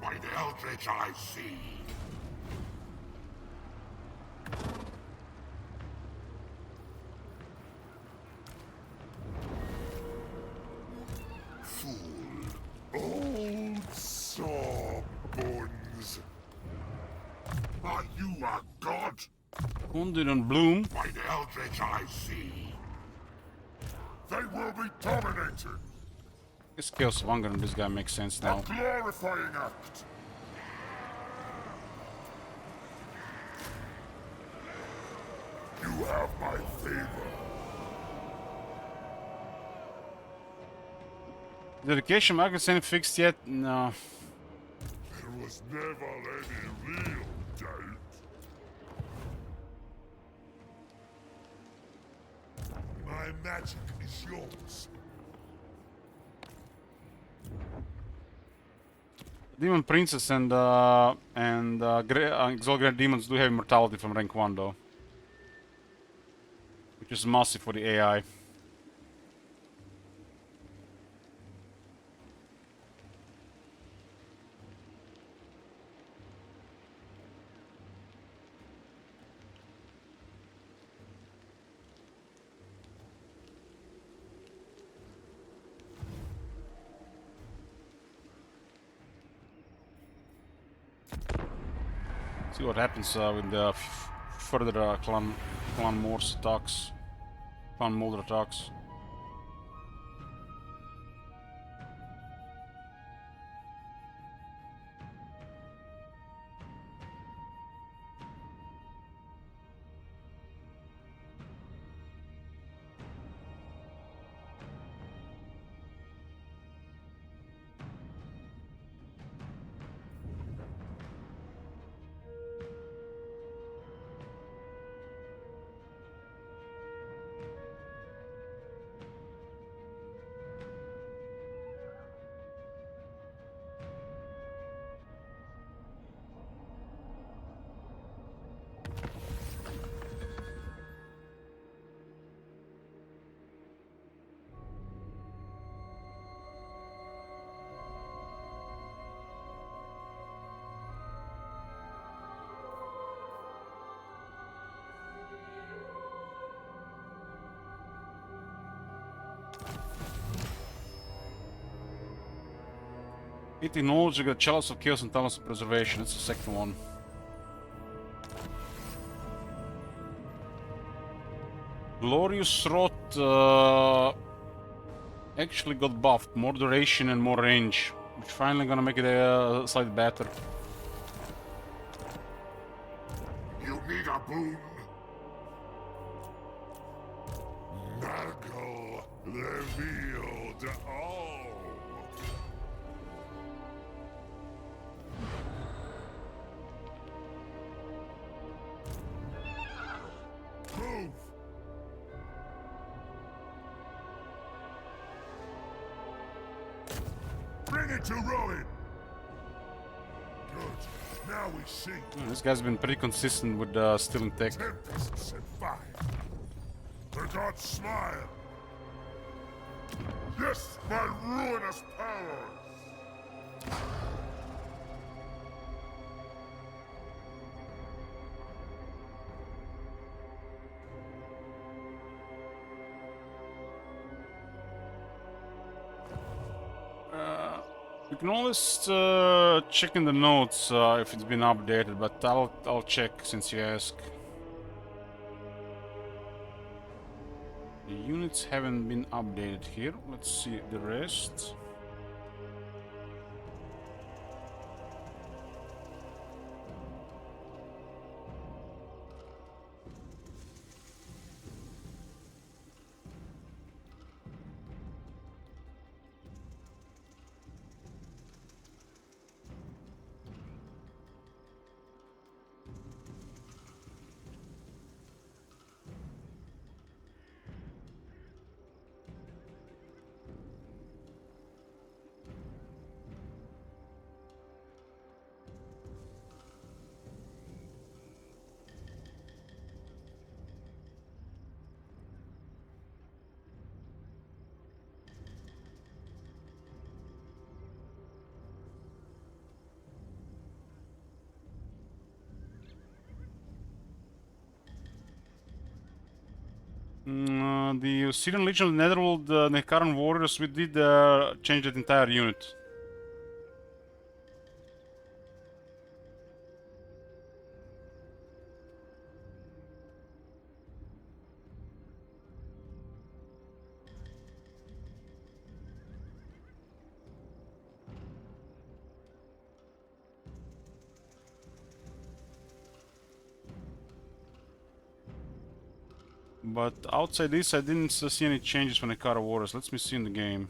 By the eldritch I see. Fool. Old sawbones. Are you a god? Wounded and Bloom. By the eldritch I see. They will be dominated. This Chaos Vanger and this guy makes sense A now. glorifying act. You have my favor. Dedication markets ain't fixed yet? No. There was never any real doubt. My magic is yours. Demon Princess and Exalted Demons do have immortality from rank 1 though. Which is massive for the AI. See what happens with the further Clan Morse attacks. Clan Molder attacks. It acknowledges you got Chalice of Chaos and Talents of Preservation. That's the second one. Glorious Rot actually got buffed. More duration and more range. Which finally gonna make it a slightly better. You need a boon? Nurgle revealed all. Move! Bring it to ruin! Good. Now we see. This guy's been pretty consistent with stealing tech. Tempests and fire. The gods smile. Yes, my ruinous powers. You can always check in the notes if it's been updated, but I'll check since you ask. The units haven't been updated here. Let's see the rest. The Syrian Legion of the Netherworld, the current warriors, we did change that entire unit. But outside this, I didn't see any changes when I caught warriors. Let me see in the game.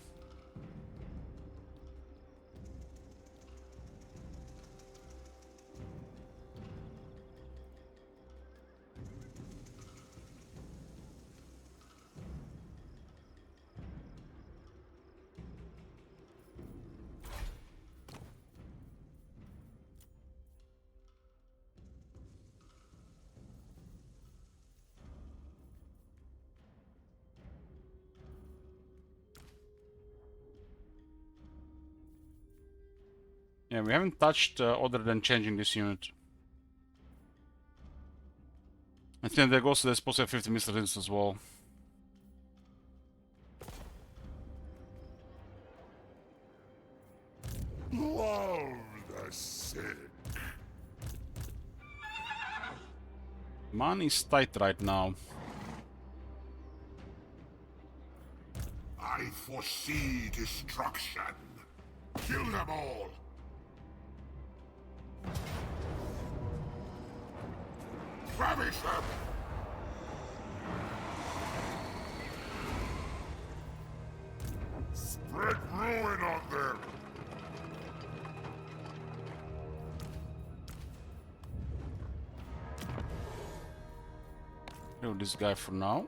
Yeah, we haven't touched other than changing this unit. I think there goes they're supposed to have 50 missile resistance as well. Love the sick. Money's tight right now. I foresee destruction. Kill them all. Ravish them. Spread ruin on them. Kill this guy for now.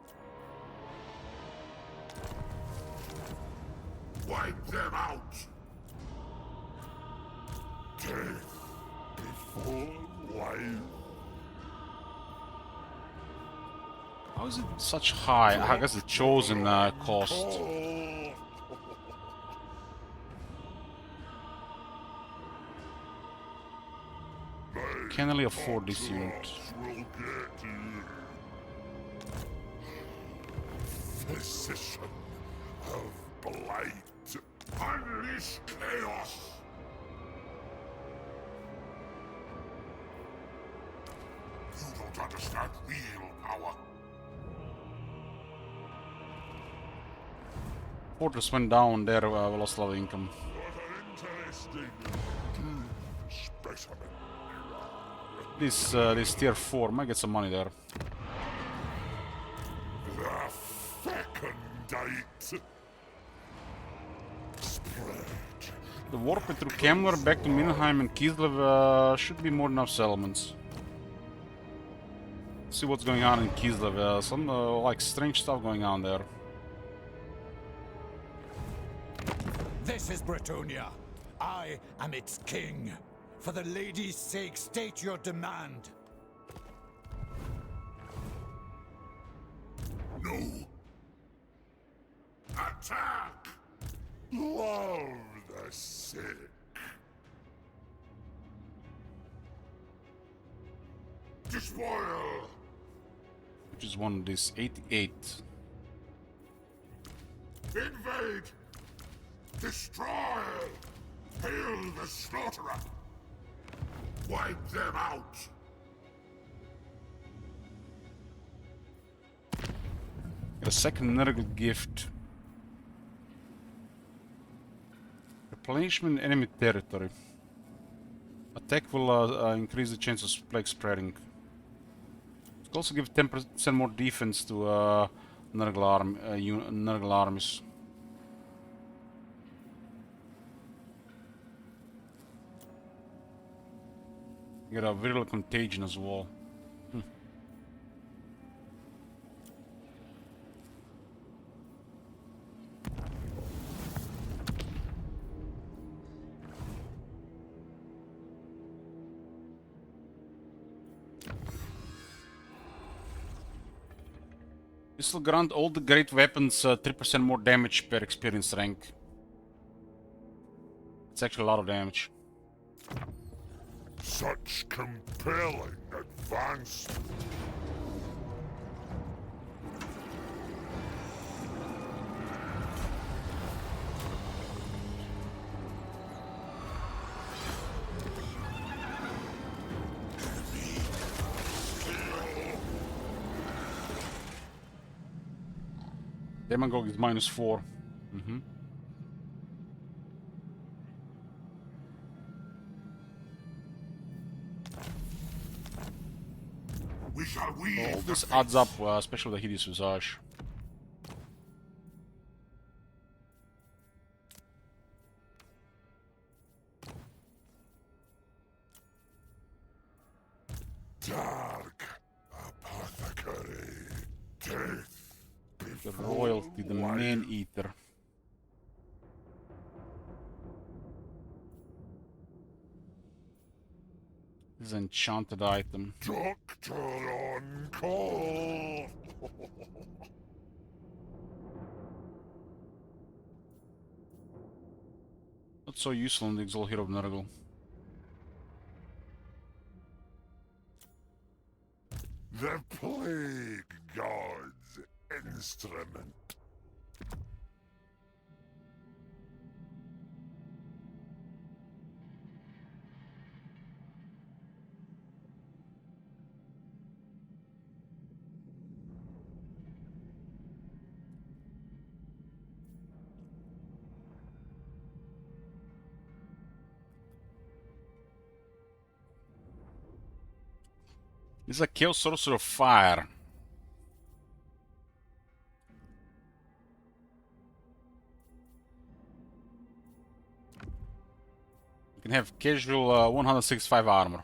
Wipe them out. Death before life. How is it such high? I guess the chosen cost. Can't really afford this unit. Physician of blight. Unleash chaos. You don't understand real power. Fortress went down there, we lost a lot of income. What are Interesting. Specimen. This tier 4 might get some money there. The Fecundite. Spread. The warp through Kemmler back to Minheim and Kislev should be more than enough settlements. See what's going on in Kislev. Some like strange stuff going on there. This is Bretonia. I am its king. For the lady's sake, state your demand. No. Attack! Love the sick. Despoil! Which is one of these 88. Invade! Destroy! Hail the slaughterer! Wipe them out! Get a second Nurgle gift. Replenishment enemy territory. Attack will increase the chance of plague spreading. It will also give 10% more defense to Nurgle armies. Get a viral contagion as well. This will grant all the great weapons 3% more damage per experience rank. It's actually a lot of damage. Such compelling advancement. Demagog is -4. We shall weave All the this fates. adds up, especially the Hideous Visage. Dark apothecary. Death. The royalty, the man-eater. This is an enchanted item. Doctor on call. Not so useful in the Exalt Hero of Nurgle. The plague god's instrument. This is a Chaos Sorcerer of Fire. You can have casual 165 armor.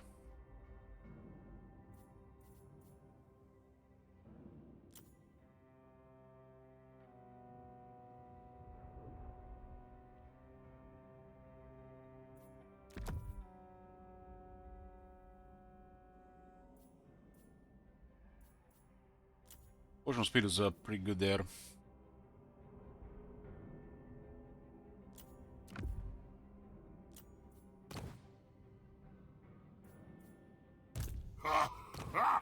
Potion speed is pretty good there. Ha ha!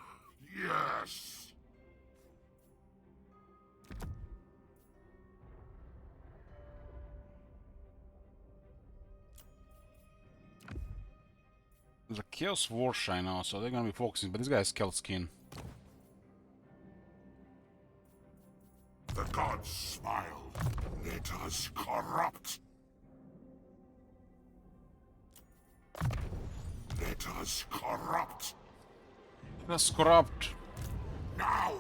Yes! There's a Chaos Warshine now, so they're gonna be focusing, but this guy has Skelt Skin. The gods smile. Let us corrupt. traitors corrupt. That's corrupt. Now!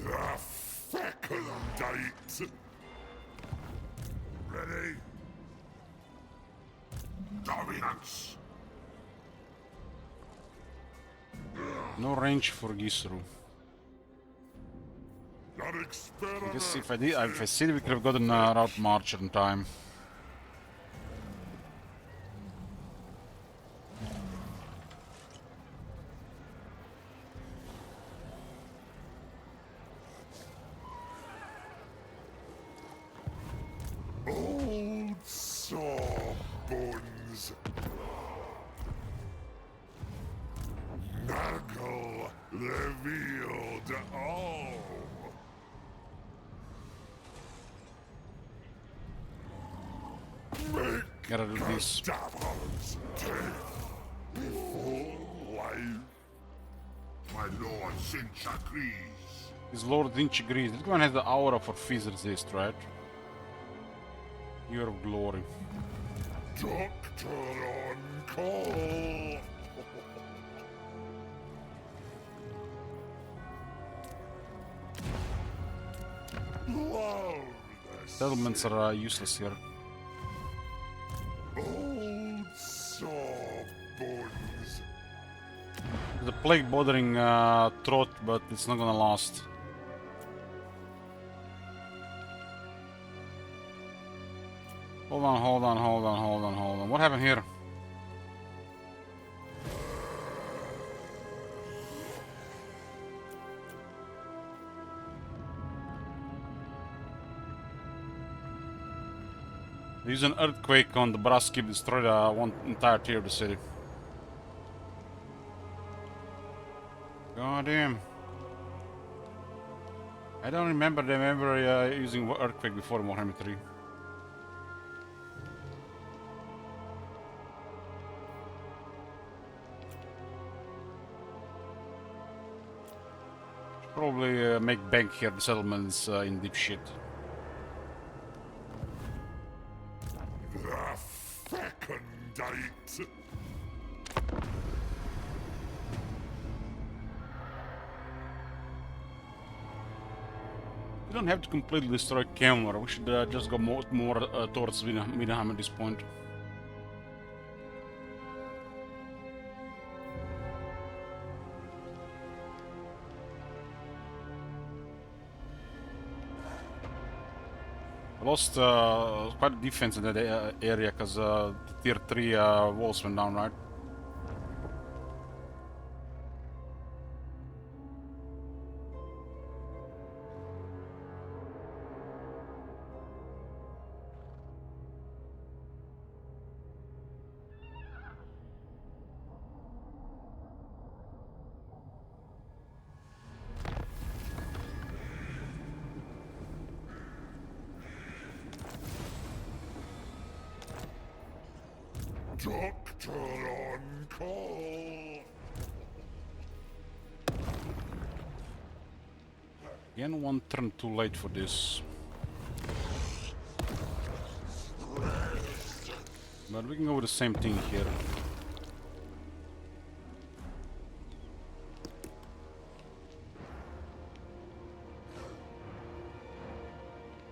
The Fecundites! Ready? Dominance! No range for Gisru. That I experiment! guess if I said we could have gotten a route marcher in time. Old sawbones! Nurgle revealed all! Make Gotta do this. devils take full life! My lord Sinch agrees. His Lord Lynch agrees. This one has the aura for fizz resist, right? Year of Glory. Doctor on call! Love the Settlements are useless here. old sawbones. There's a plague bothering Trot, but it's not gonna last. Hold on, hold on, hold on, hold on, hold on. What happened here? They used an earthquake on the brass keep, destroyed one entire tier of the city. God damn. I don't remember them ever using earthquake before in Warhammer 3. Probably make bank here, the settlements in deep shit. The Fecundite. We don't have to completely destroy Kemler. We should just go more towards Midham at this point. I lost quite a defense in that area because the tier 3 walls went down, right? Doctor on call. Again, one turn too late for this. But we can go with the same thing here.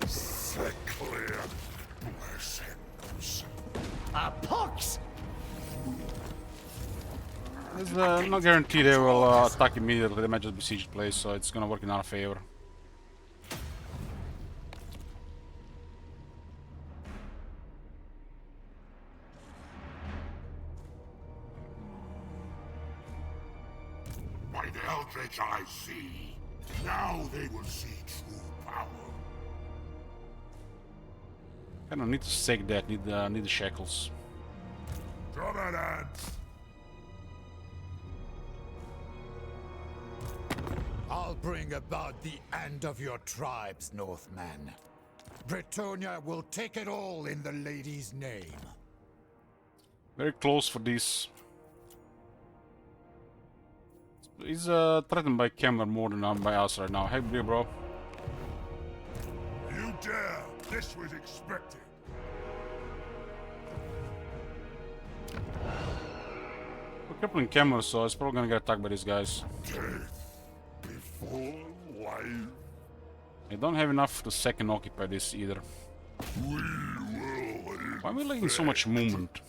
Sickly blessings. A pox! There's no guarantee they will attack immediately. They might just besiege the place, so it's gonna work in our favor. By the eldritch I see, now they will see true power. I don't need to stake that. Need the shackles. Dominance! I'll bring about the end of your tribes, Northmen. Bretonia will take it all in the lady's name. Very close for this. He's threatened by Kemmer more than by us right now. Hey, bro. You dare! This was expected. crippling camera, so it's probably gonna get attacked by these guys. Death before life. I don't have enough to second occupy this either. We will. Why are we lacking so much movement?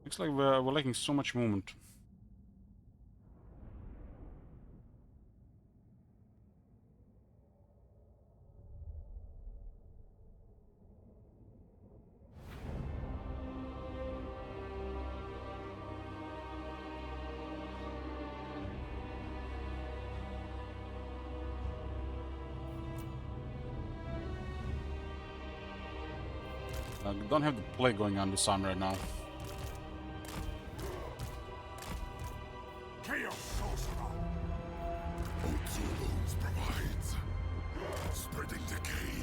Looks like we're lacking so much movement. I don't have the play going on this time right now. Chaos Sorcerer! Otulones provides. Spreading decay.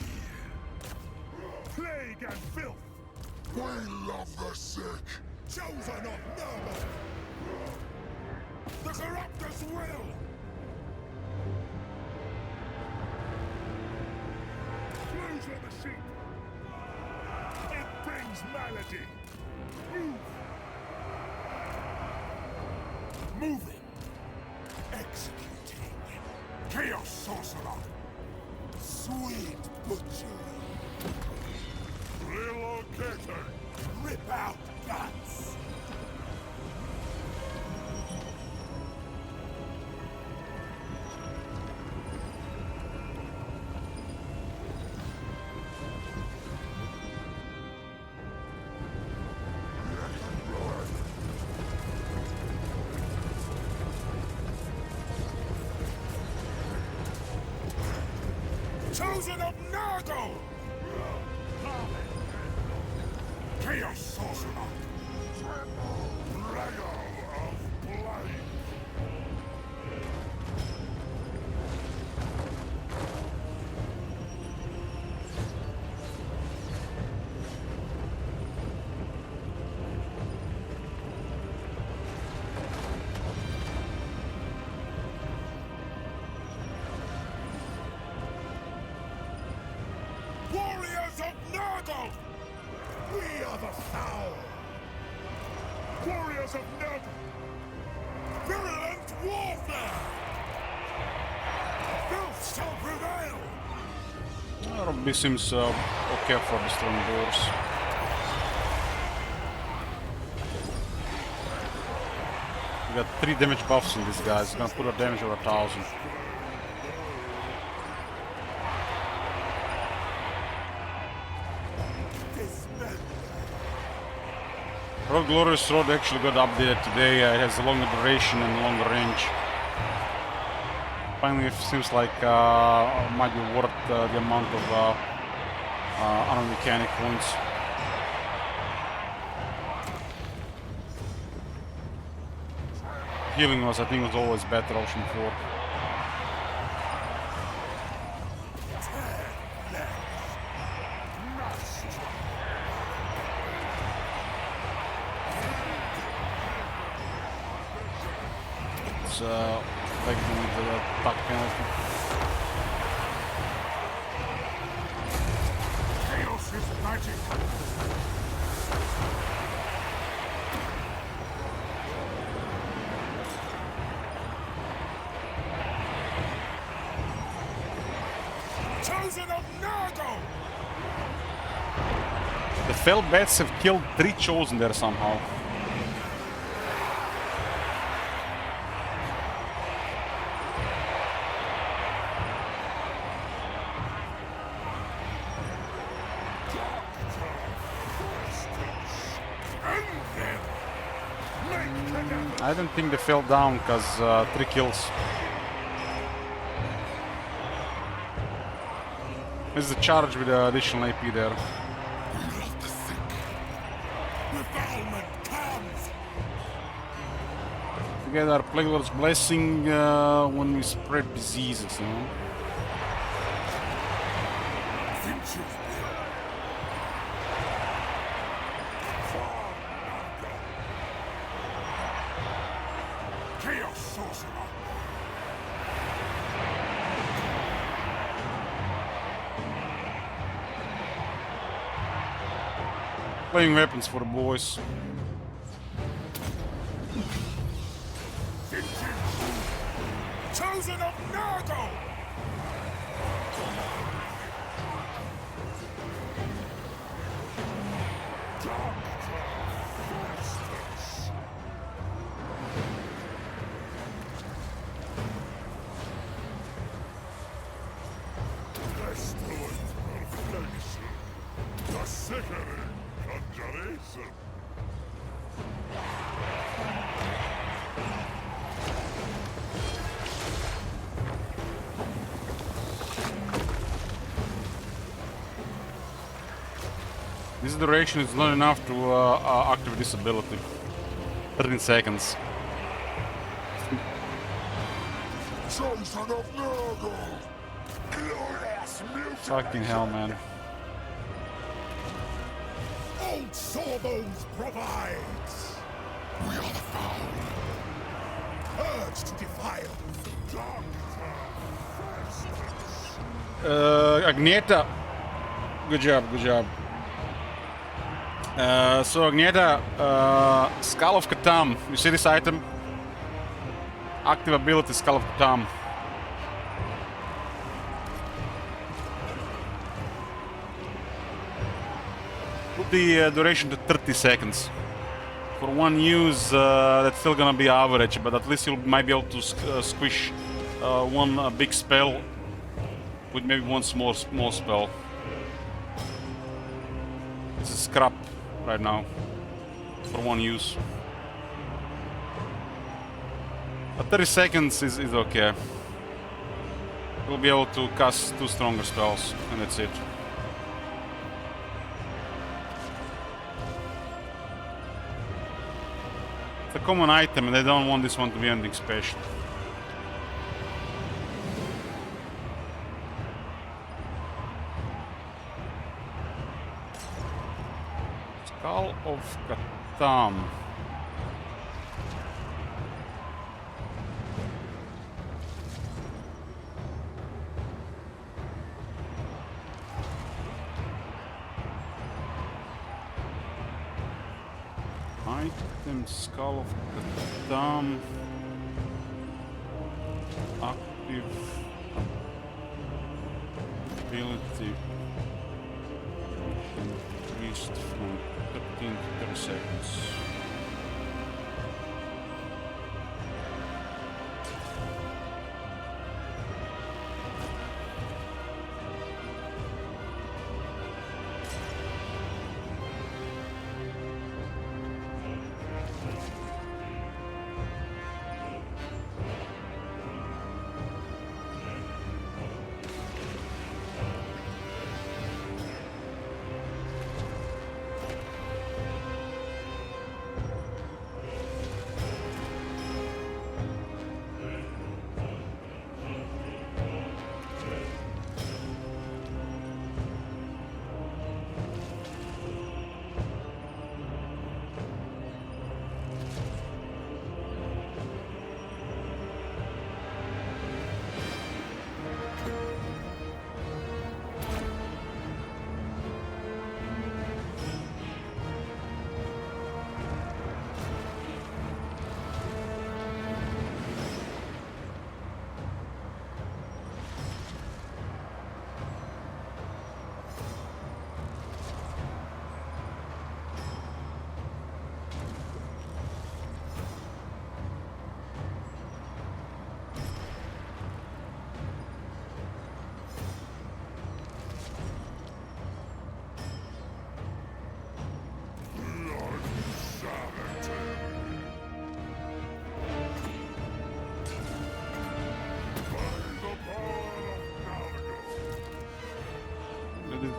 Plague and filth! We love the sick. Chosen of Nurgle! The Corruptor's will! Close the sheep! It brings malady! Move! Moving! Executing! Chaos Sorcerer! Sweet butchery. Relocating! Rip out guts! Chosen of Nurgle! Chaos Sorcerer! Dragon of Blight. Warriors of Nurgle! We are the foul! Warriors of Nurgle! Virulent warfare! Filth shall prevail! Robby seems okay for destroying doors. We got 3 damage buffs in this guy. He's gonna put our damage over 1000. Road Glorious Road actually got updated today. It has a longer duration and longer range. Finally, it seems like might be worth the amount of armor mechanic points. Healing was, I think, was always better option for. It's like the attack penalty. Chaos is magic! Chosen of Nurgle! The failed bats have killed 3 chosen there somehow. I don't think they fell down because 3 kills. There's the charge with the additional AP there. We love the sick. Defilement comes! We get our Plague Lord's Blessing when we spread diseases, you know? sorcerer. Playing weapons for the boys. Chosen of Nurgle! This duration is not enough to activate this ability. 13 seconds. Chosen of Nurgle! Glorious mutant! Fucking hell, man. Old Sawbones provides! We are the foul! Urge to defile! Agneta. Good job, good job. So Agneta, Skull of Katam. You see this item? Active ability, Skull of Katam. Put the duration to 30 seconds. For one use, that's still gonna be average, but at least you might be able to squish one big spell with maybe one small spell. This is scrap right now for one use. But 30 seconds is okay. We'll be able to cast 2 stronger spells, and that's it. It's a common item, and I don't want this one to be anything special. Skull of Katam. Item Skull of Katam. Active ability increased from 13 to 30 seconds.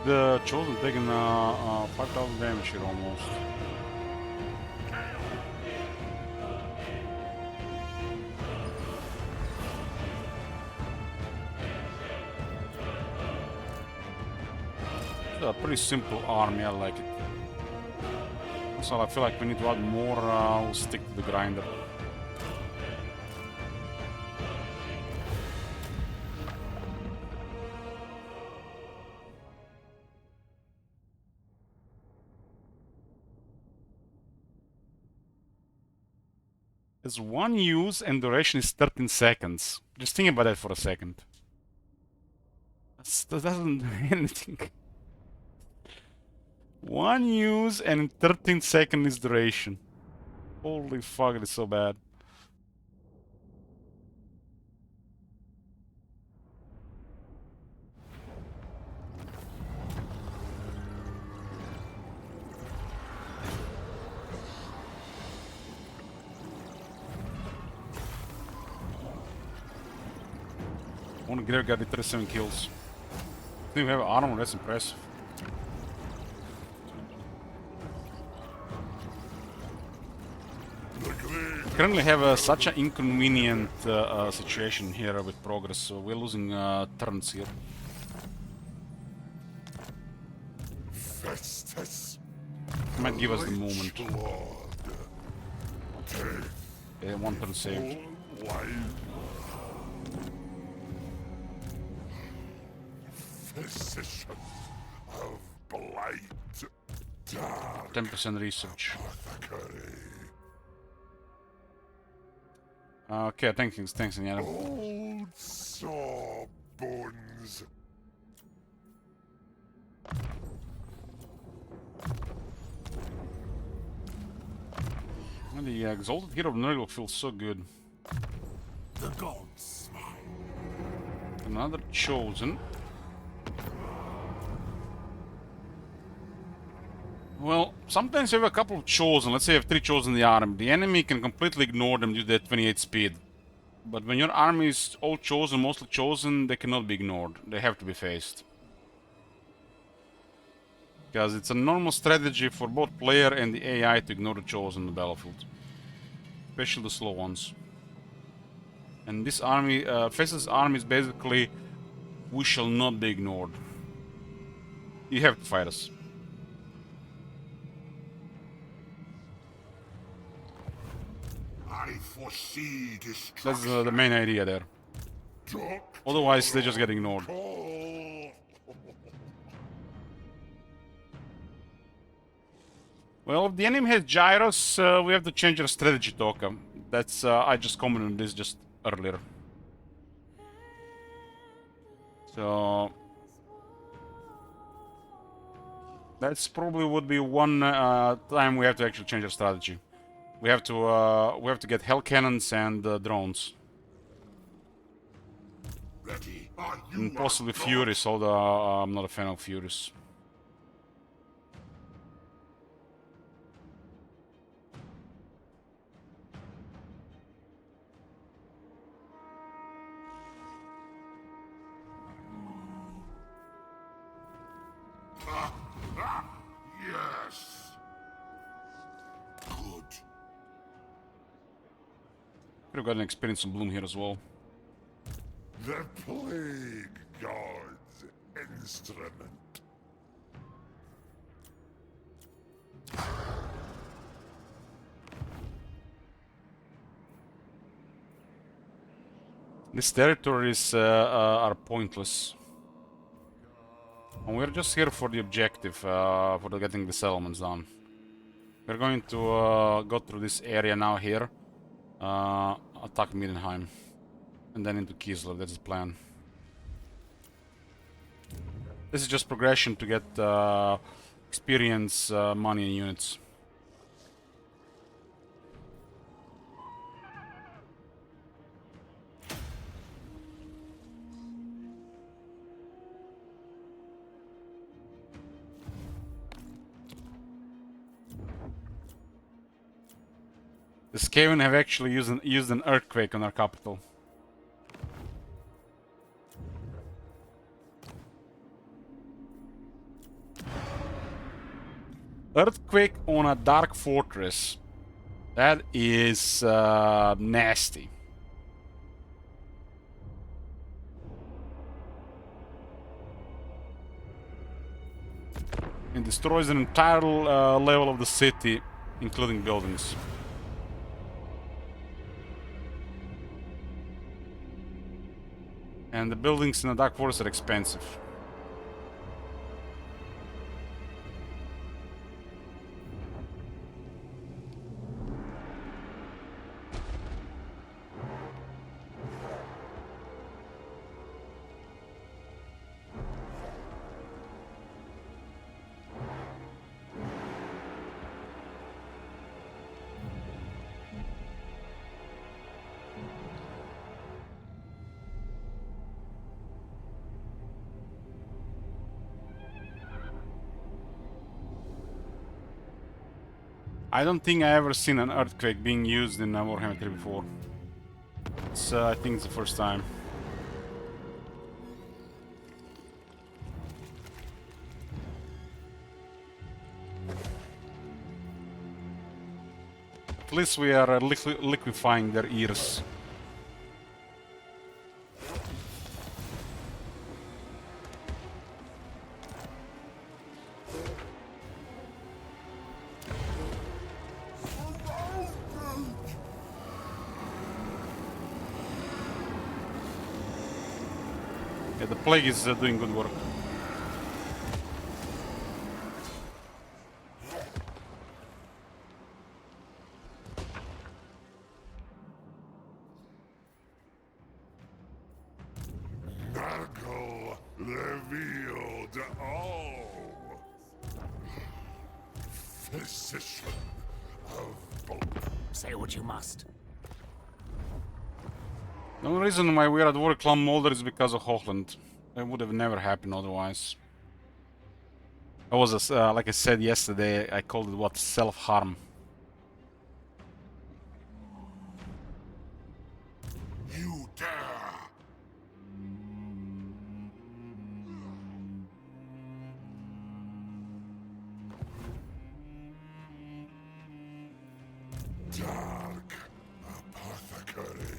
The Chosen taking 5,000 damage here almost. It's a pretty simple army, I like it. So I feel like we need to add more, we'll stick to the grinder. There's one use and duration is 13 seconds. Just think about that for a second. That doesn't do anything. One use and 13 seconds is duration. Holy fuck, it's so bad. One gear got 37 kills. I think we have armor, that's impressive. Currently have such an inconvenient situation here with progress, so we're losing turns here. Festus. Might give us the moment. Blood. Yeah, one turn saved. Physician of blight. 10% research. Apothecary. Okay, thanks, Indiana. Old saw bones. And the exalted hero of Nurgle feels so good. The gods smile. Another chosen. Well, sometimes you have a couple of chosen. Let's say you have 3 chosen in the army. The enemy can completely ignore them due to their 28 speed. But when your army is all chosen, mostly chosen, they cannot be ignored. They have to be faced. Because it's a normal strategy for both player and the AI to ignore the chosen on the battlefield. Especially the slow ones. And this army, Festus' army is basically, we shall not be ignored. You have to fight us. I foresee destruction. That's the main idea there. Otherwise, they just get ignored. Well, if the enemy has gyros, we have to change our strategy, Toka. That's, I just commented on this just earlier. So... that's probably would be one time we have to actually change our strategy. We have to get hell cannons and drones. Ready. Are you And possibly a god? Furies, although I'm not a fan of Furies. Yes. Good. We've got an experience in Bloom here as well. The plague god's instrument. These territories are pointless. And we're just here for the objective, for getting the settlements done. We're going to go through this area now here. Attack Middenheim. And then into Kislev, that's the plan. This is just progression to get experience, money and units. The Skaven have actually used an earthquake on our capital. Earthquake on a dark fortress. That is nasty. It destroys an entire level of the city, including buildings. And the buildings in the Dark Forest are expensive. I don't think I ever seen an earthquake being used in Warhammer 3 before. It's, I think it's the first time. At least we are liquefying their ears. Yeah, the plague is doing good work. Nurgle revealed all. Physician of both. Say what you must. The only reason why we're at war Clan Molder is because of Hochland. It would have never happened otherwise. I was, like I said yesterday, I called it what? Self-harm. You dare! Dark apothecary.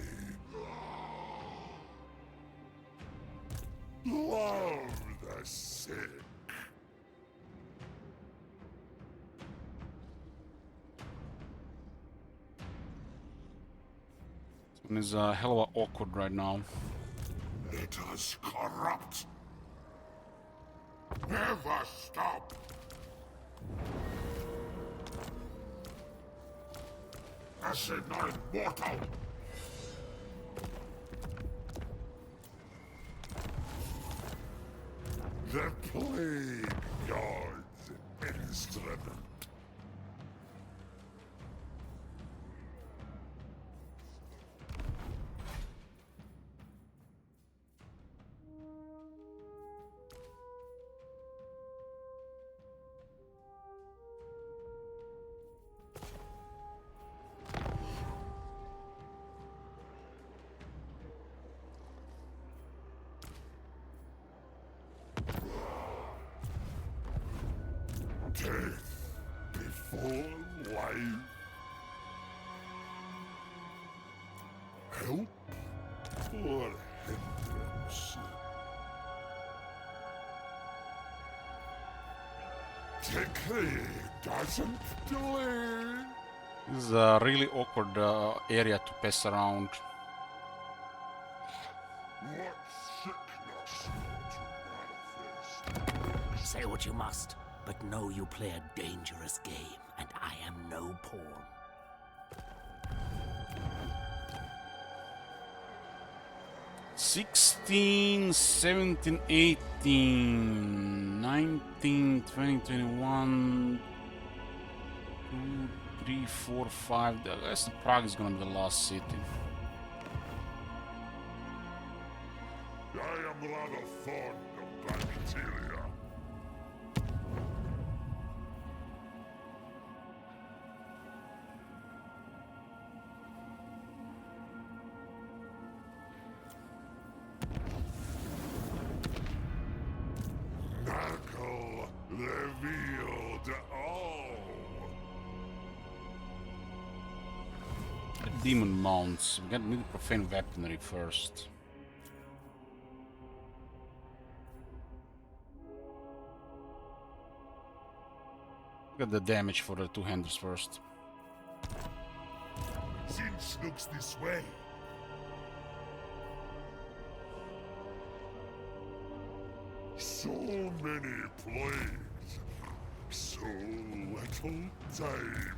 Love the sick. This one is a hell of a awkward right now. Let us corrupt. Never stop. Acid not immortal. The plague god's instrument. Death before life. Help or hindrance? Decay doesn't delay. This is a really awkward area to pass around. What sickness to manifest? Say what you must, but know you play a dangerous game, and I am no pawn. 16, 17, 18, 19, 20, 21, 2, 3, 4, 5. I guess Prague is gonna be the last city. I am rather fond of bacteria. Nurgle revealed all. Demon mounts. We need profane weaponry first. Get the damage for the two-handers first. Since looks this way. So many plagues, so little time.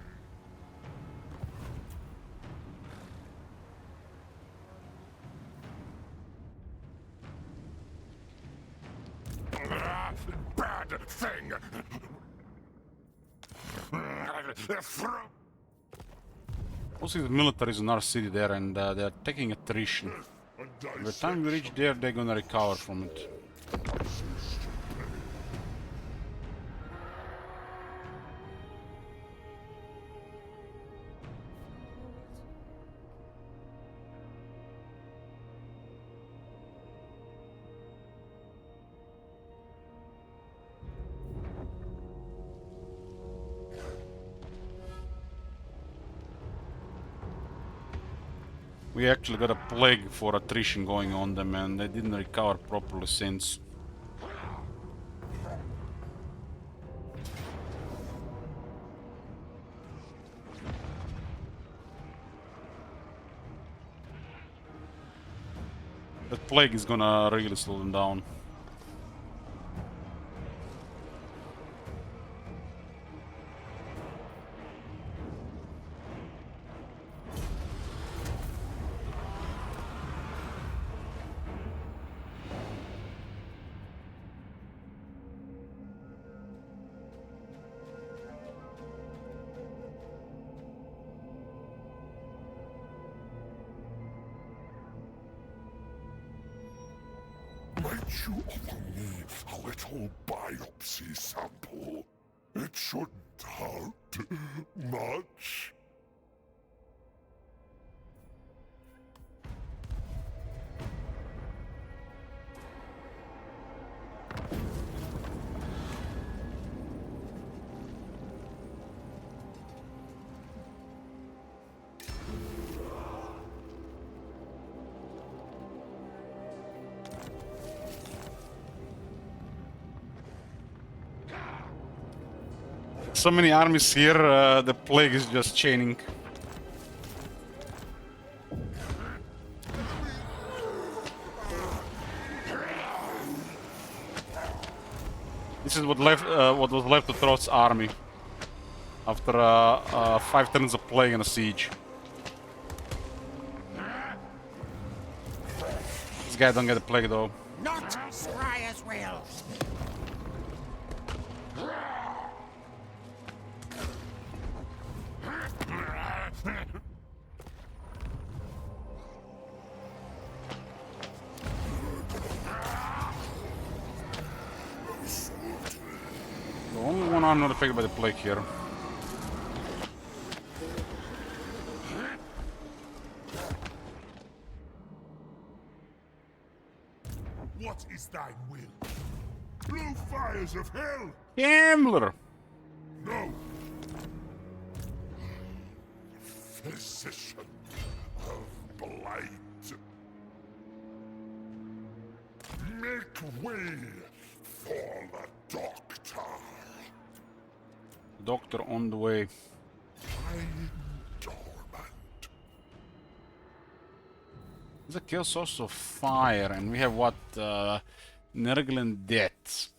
Bad thing. Also, the military is in our city there, and they're taking attrition. By the time we reach there, they're gonna recover from it. We actually got a plague for attrition going on them, and they didn't recover properly since. That plague is gonna really slow them down. Might you offer me a little biopsy sample? It shouldn't hurt much. So many armies here, the plague is just chaining. This is what was left of Throth's army after 5 turns of plague and a siege. This guy don't get a plague though. Not Squire's will. The only one arm not affected by the plague here. What is thine will? Blue fires of hell? Gambler! No! Physician of blight. Make way for the doctor. Doctor on the way. I'm dormant. There's a kill source of fire, and we have what? Nerglen death.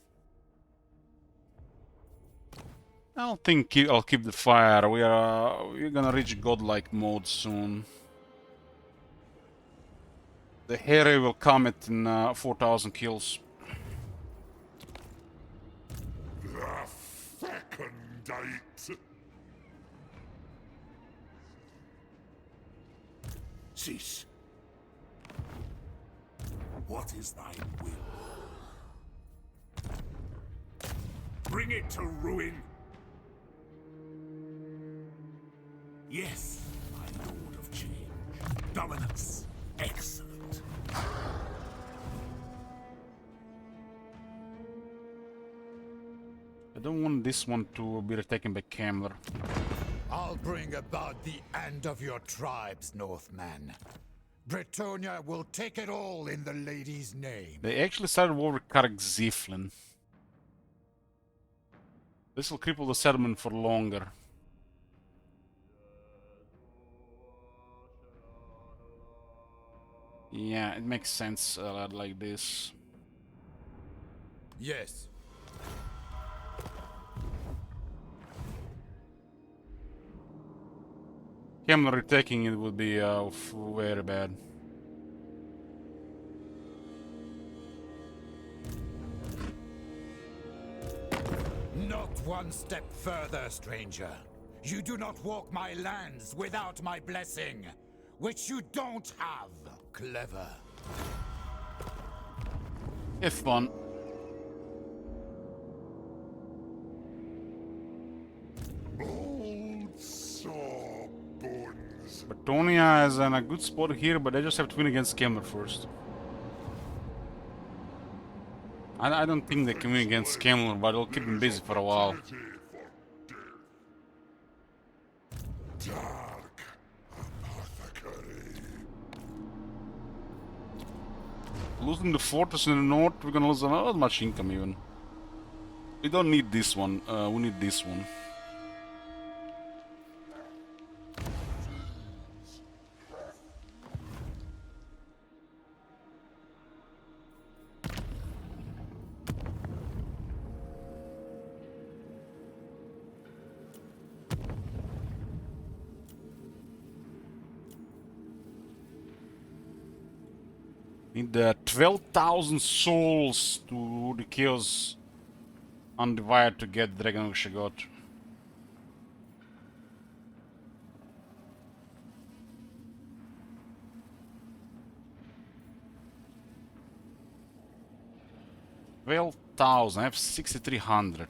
I don't think I'll keep the fire. We're gonna reach godlike mode soon. The hero will come at in 4,000 kills. The Fecundite. Cease. What is thy will? Bring it to ruin. Yes, my lord of change. Dominance. Excellent. I don't want this one to be retaken by Camler. I'll bring about the end of your tribes, Northman. Bretonia will take it all in the lady's name. They actually started war with Karg Ziflin. This will cripple the settlement for longer. Yeah, it makes sense like this. Yes. Camler retaking it would be very bad. Not one step further, stranger. You do not walk my lands without my blessing, which you don't have. Clever. If fun. Old saw bones. Bretonia is in a good spot here, but they just have to win against Camler first. I don't think they can win against Camler, but it'll keep them busy for a while. Dark apothecary. Losing the fortress in the north, we're gonna lose not much income even. We don't need this one, we need this one. Need 12,000 souls to the Chaos Undivided to get Dragon of Shagot. I have 6,300.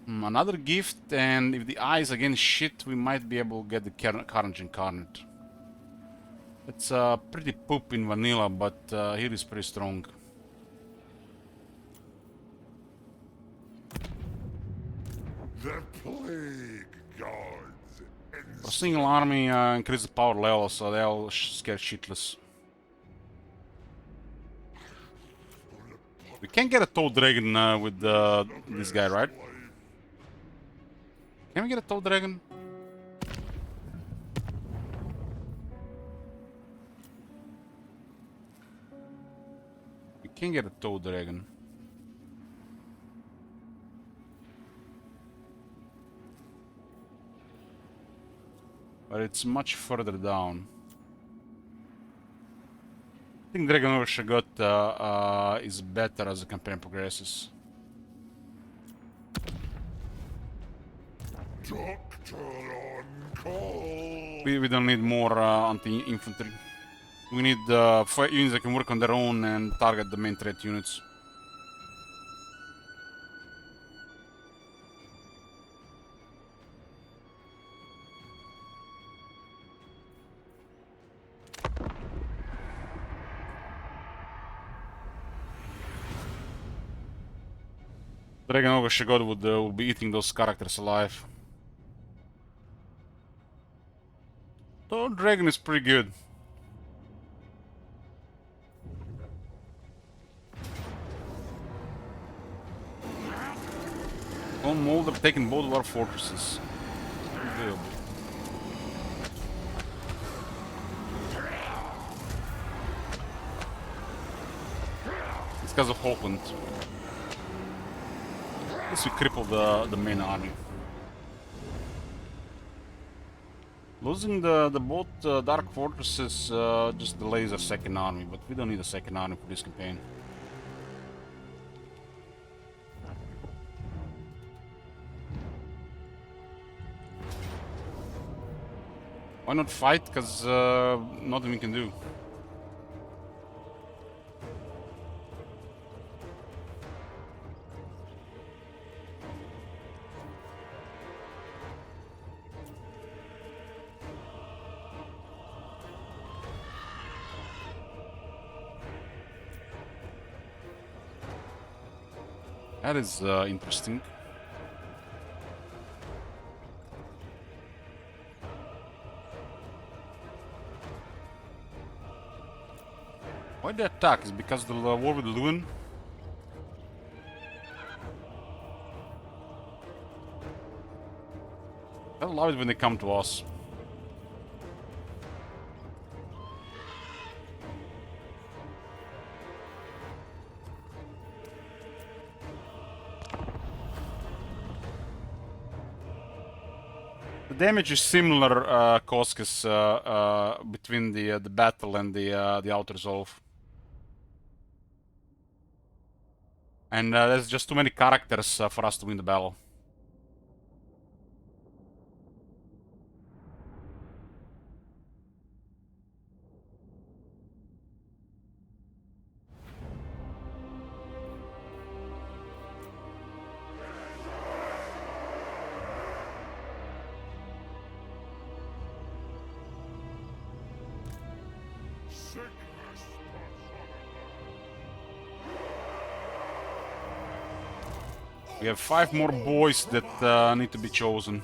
Another gift, and if the eyes again shit, we might be able to get the Carnage Incarnate. It's pretty poop in vanilla, but here is pretty strong. The plague gods. For a single army, increase the power level, so they'll scare shitless. We can't get a Toad Dragon with this guy, right? Can we get a Toad Dragon? We can get a Toad Dragon. But it's much further down. I think Dragon over Shagot is better as the campaign progresses. Doctor on call. We don't need more anti-infantry. We need units that can work on their own and target the main threat units. Dragon over Shagot would be eating those characters alive. Though Dragon is pretty good. One Mold have taken both of our fortresses. Unbelievable. It's because of Hopeland. At least we crippled the main army. Losing the both Dark Fortresses just delays a second army, but we don't need a second army for this campaign. Why not fight? Because nothing we can do. That is interesting. Why the attack? Is it because of the war with Lewin? I love it when they come to us. The damage is similar, Koskis, between the battle and the outer resolve. And there's just too many characters for us to win the battle. We have 5 more boys that need to be chosen.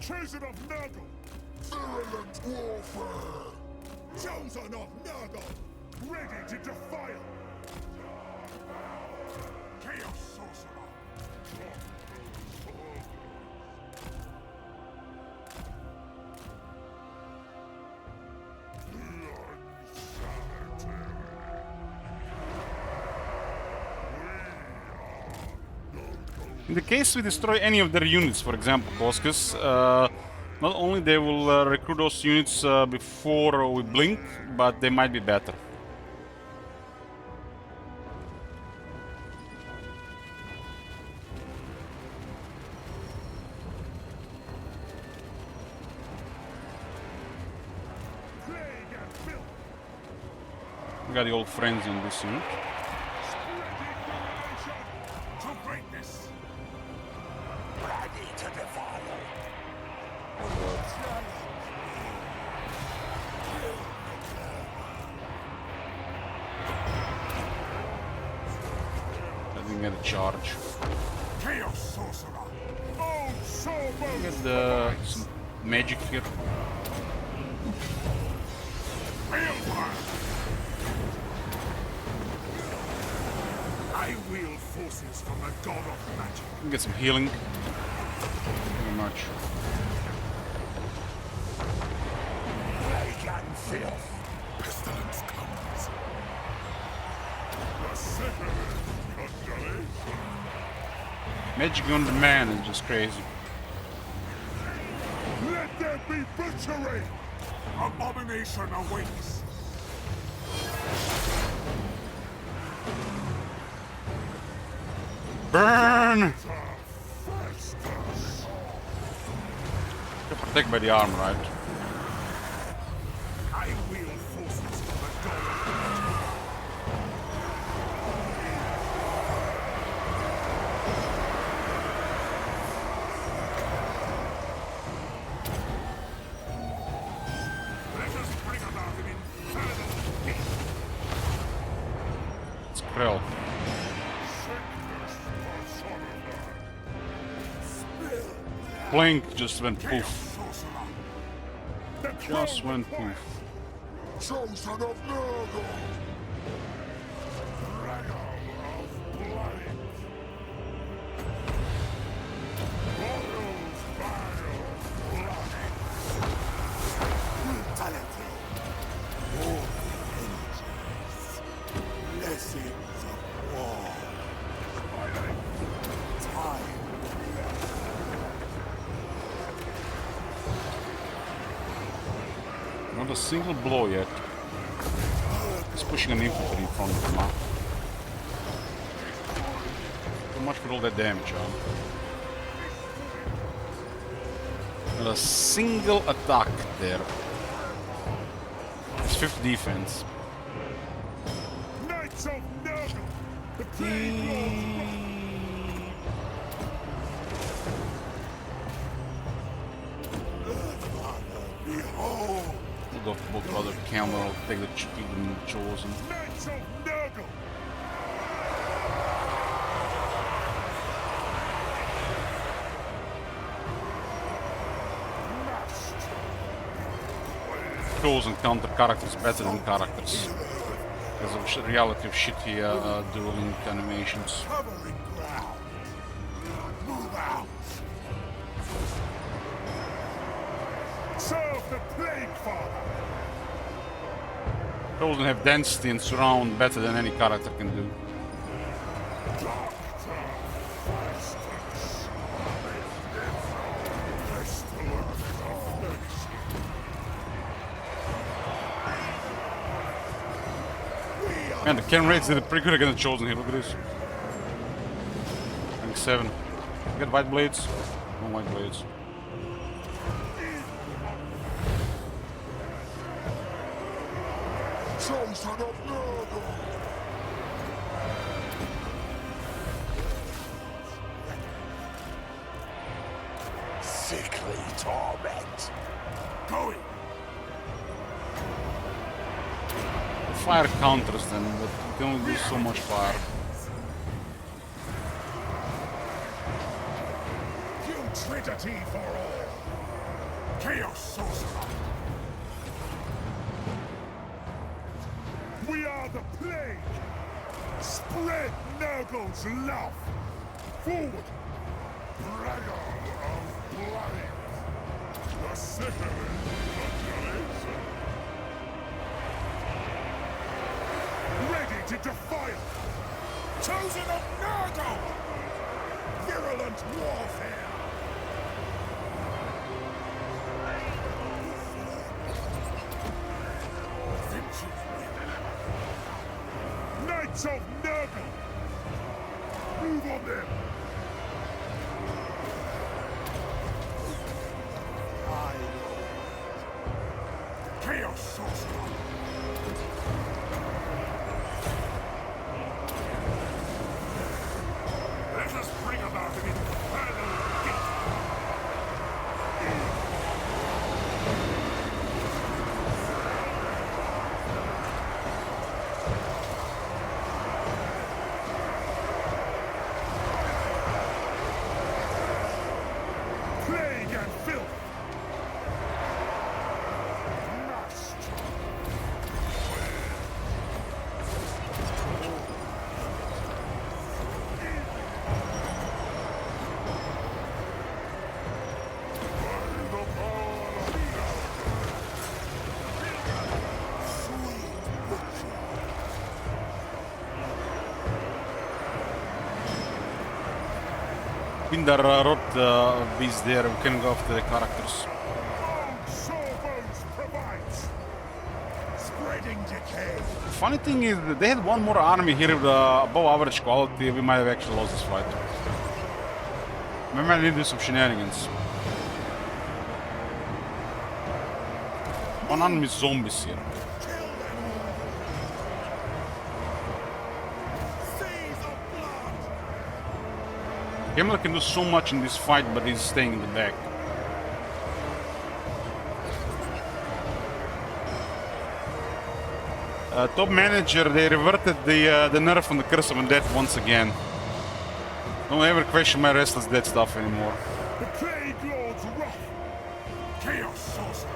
Chosen of Nurgle! Virulent warfare! Chosen of Nurgle! Ready to defy it! Chaos Sorcerer! In the case we destroy any of their units, for example, Koskas, not only they will recruit those units before we blink, but they might be better. Plague and filth! We got the old friends in this unit. To greatness! Ready to devour! I didn't get a charge. Chaos Sorcerer! Oh, so Get some magic here. I wield forces from the god of magic. Get some healing. Very much. Plague and filth! Pestilence comes. The second constellation. Magic on demand is just crazy. Let there be butchery! Abomination awaits. Burn! Festus. You're protected by the arm, right? I wield forces from the god of Let us bring about an infernal peace. It's Krell. Sickness personified. Blink just went Chaos poof. Sorcerer. The Just crown went of fire. poof. Chosen of Nurgle! Dragon of blood. Royals vile blood. Brutality. War energies. Blessings of war. Time. Not a single blow yet. He's pushing an infantry in front of him, huh? So much for all that damage, huh? Not a single attack there. It's 50 defense. Knights of Nurgle. The plague lords. Behold. We'll go for both other camera, I'll take the chosen. Knights of Nurgle! Chosen counter characters better than characters. Because of the reality of shit he doing animations. Covering ground! Move out! Serve the Plague Father! Chosen have density and surround better than any character can do. Doctor Festus! Pestilence affliction! We are Man, the cannon rates did pretty good against the Chosen here, look at this. Rank 7. Get white blades? No white blades. Chosen of Nurgle! Sickly torment! going! Fire counters them, but you can only do so much fire. Putridity for all! Chaos Sorcerer! We are the plague! Spread Nurgle's love! Forward! Dragon of Blood! The sickle ready to defy it! Chosen of Nurgle! Virulent warfare! Knights of Nurgle! Move on them! Chaos Sorcerer! Let us bring about an infernal gift! Plague and filth! Master! In the road is there, we can go after the characters. Sawbones provides! Spreading decay! Funny thing is, that they had one more army here with above average quality, we might have actually lost this fight. We might need to do some shenanigans. One army is zombies here. Himmler can do so much in this fight, but he's staying in the back. Top manager, they reverted the nerf on the Curse of Undead once again. Don't ever question my restless dead stuff anymore. The Plague Lord's wrath! Chaos Sorcerer!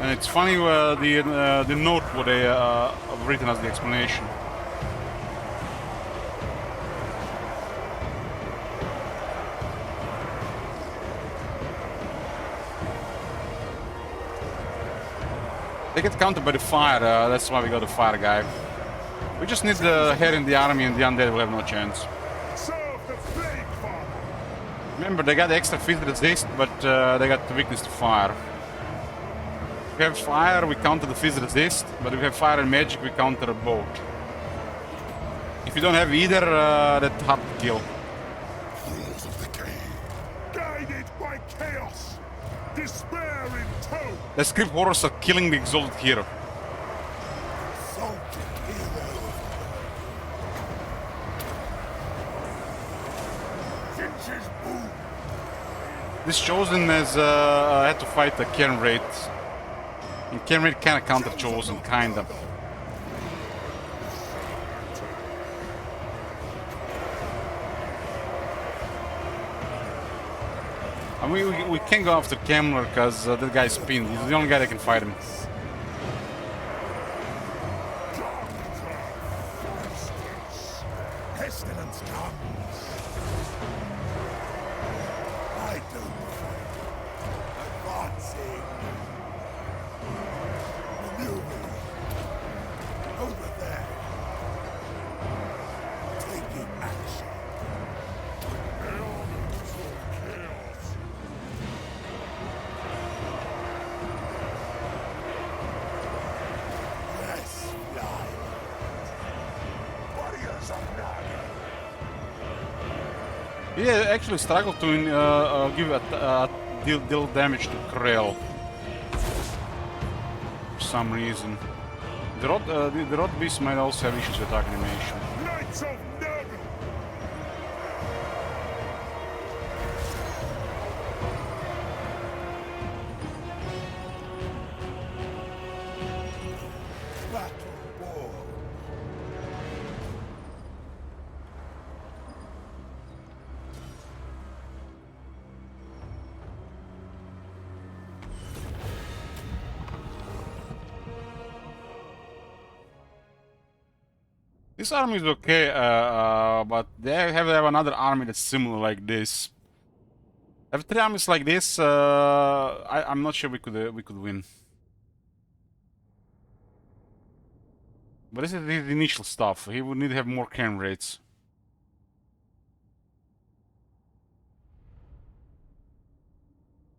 And it's funny the note what they have written as the explanation. They get countered by the fire, that's why we got the fire guy. We just need the hair in the army and the undead will have no chance. Serve the Plague Father! Remember, they got extra field resist, but they got the weakness to fire. If we have fire, we counter the fizz resist, but if we have fire and magic, we counter both. If you don't have either, that's hard to kill. Rules of the cave! Guided by chaos! Despair in tow! The script horrors are killing the exalted hero. Exalted hero! Finch's boom! This Chosen has had to fight the Cairn Raid. And Cairn Raid kinda counter Chosen, kinda. I mean, we can't go after Kemmler because that guy's pinned. He's the only guy that can fight him. Pestilence comes! I don't fight. Advancing! Maneuvering! Over there! Taking action! Elements of chaos! Yes, fly! Warriors of Nurgle! He actually struggled to deal damage to Krell. For some reason. The Rod Beast might also have issues with attack animation. Knights of Nurgle! Battle Ball! This army is okay, but they have another army that's similar like this. Have 3 armies like this, I'm not sure we could win. But this is his initial stuff. He would need to have more cannon rates.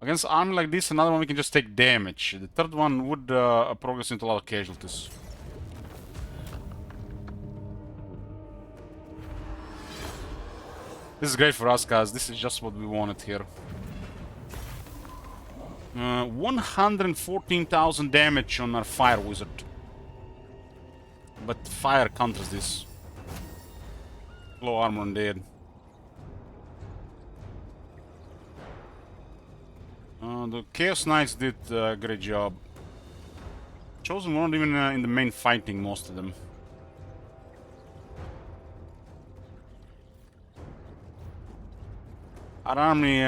Against army like this, another one we can just take damage. The third one would progress into a lot of casualties. This is great for us, guys. This is just what we wanted here. 114,000 damage on our fire wizard. But fire counters this. Low armor and dead. The Chaos Knights did a great job. Chosen weren't even in the main fighting, most of them. Our army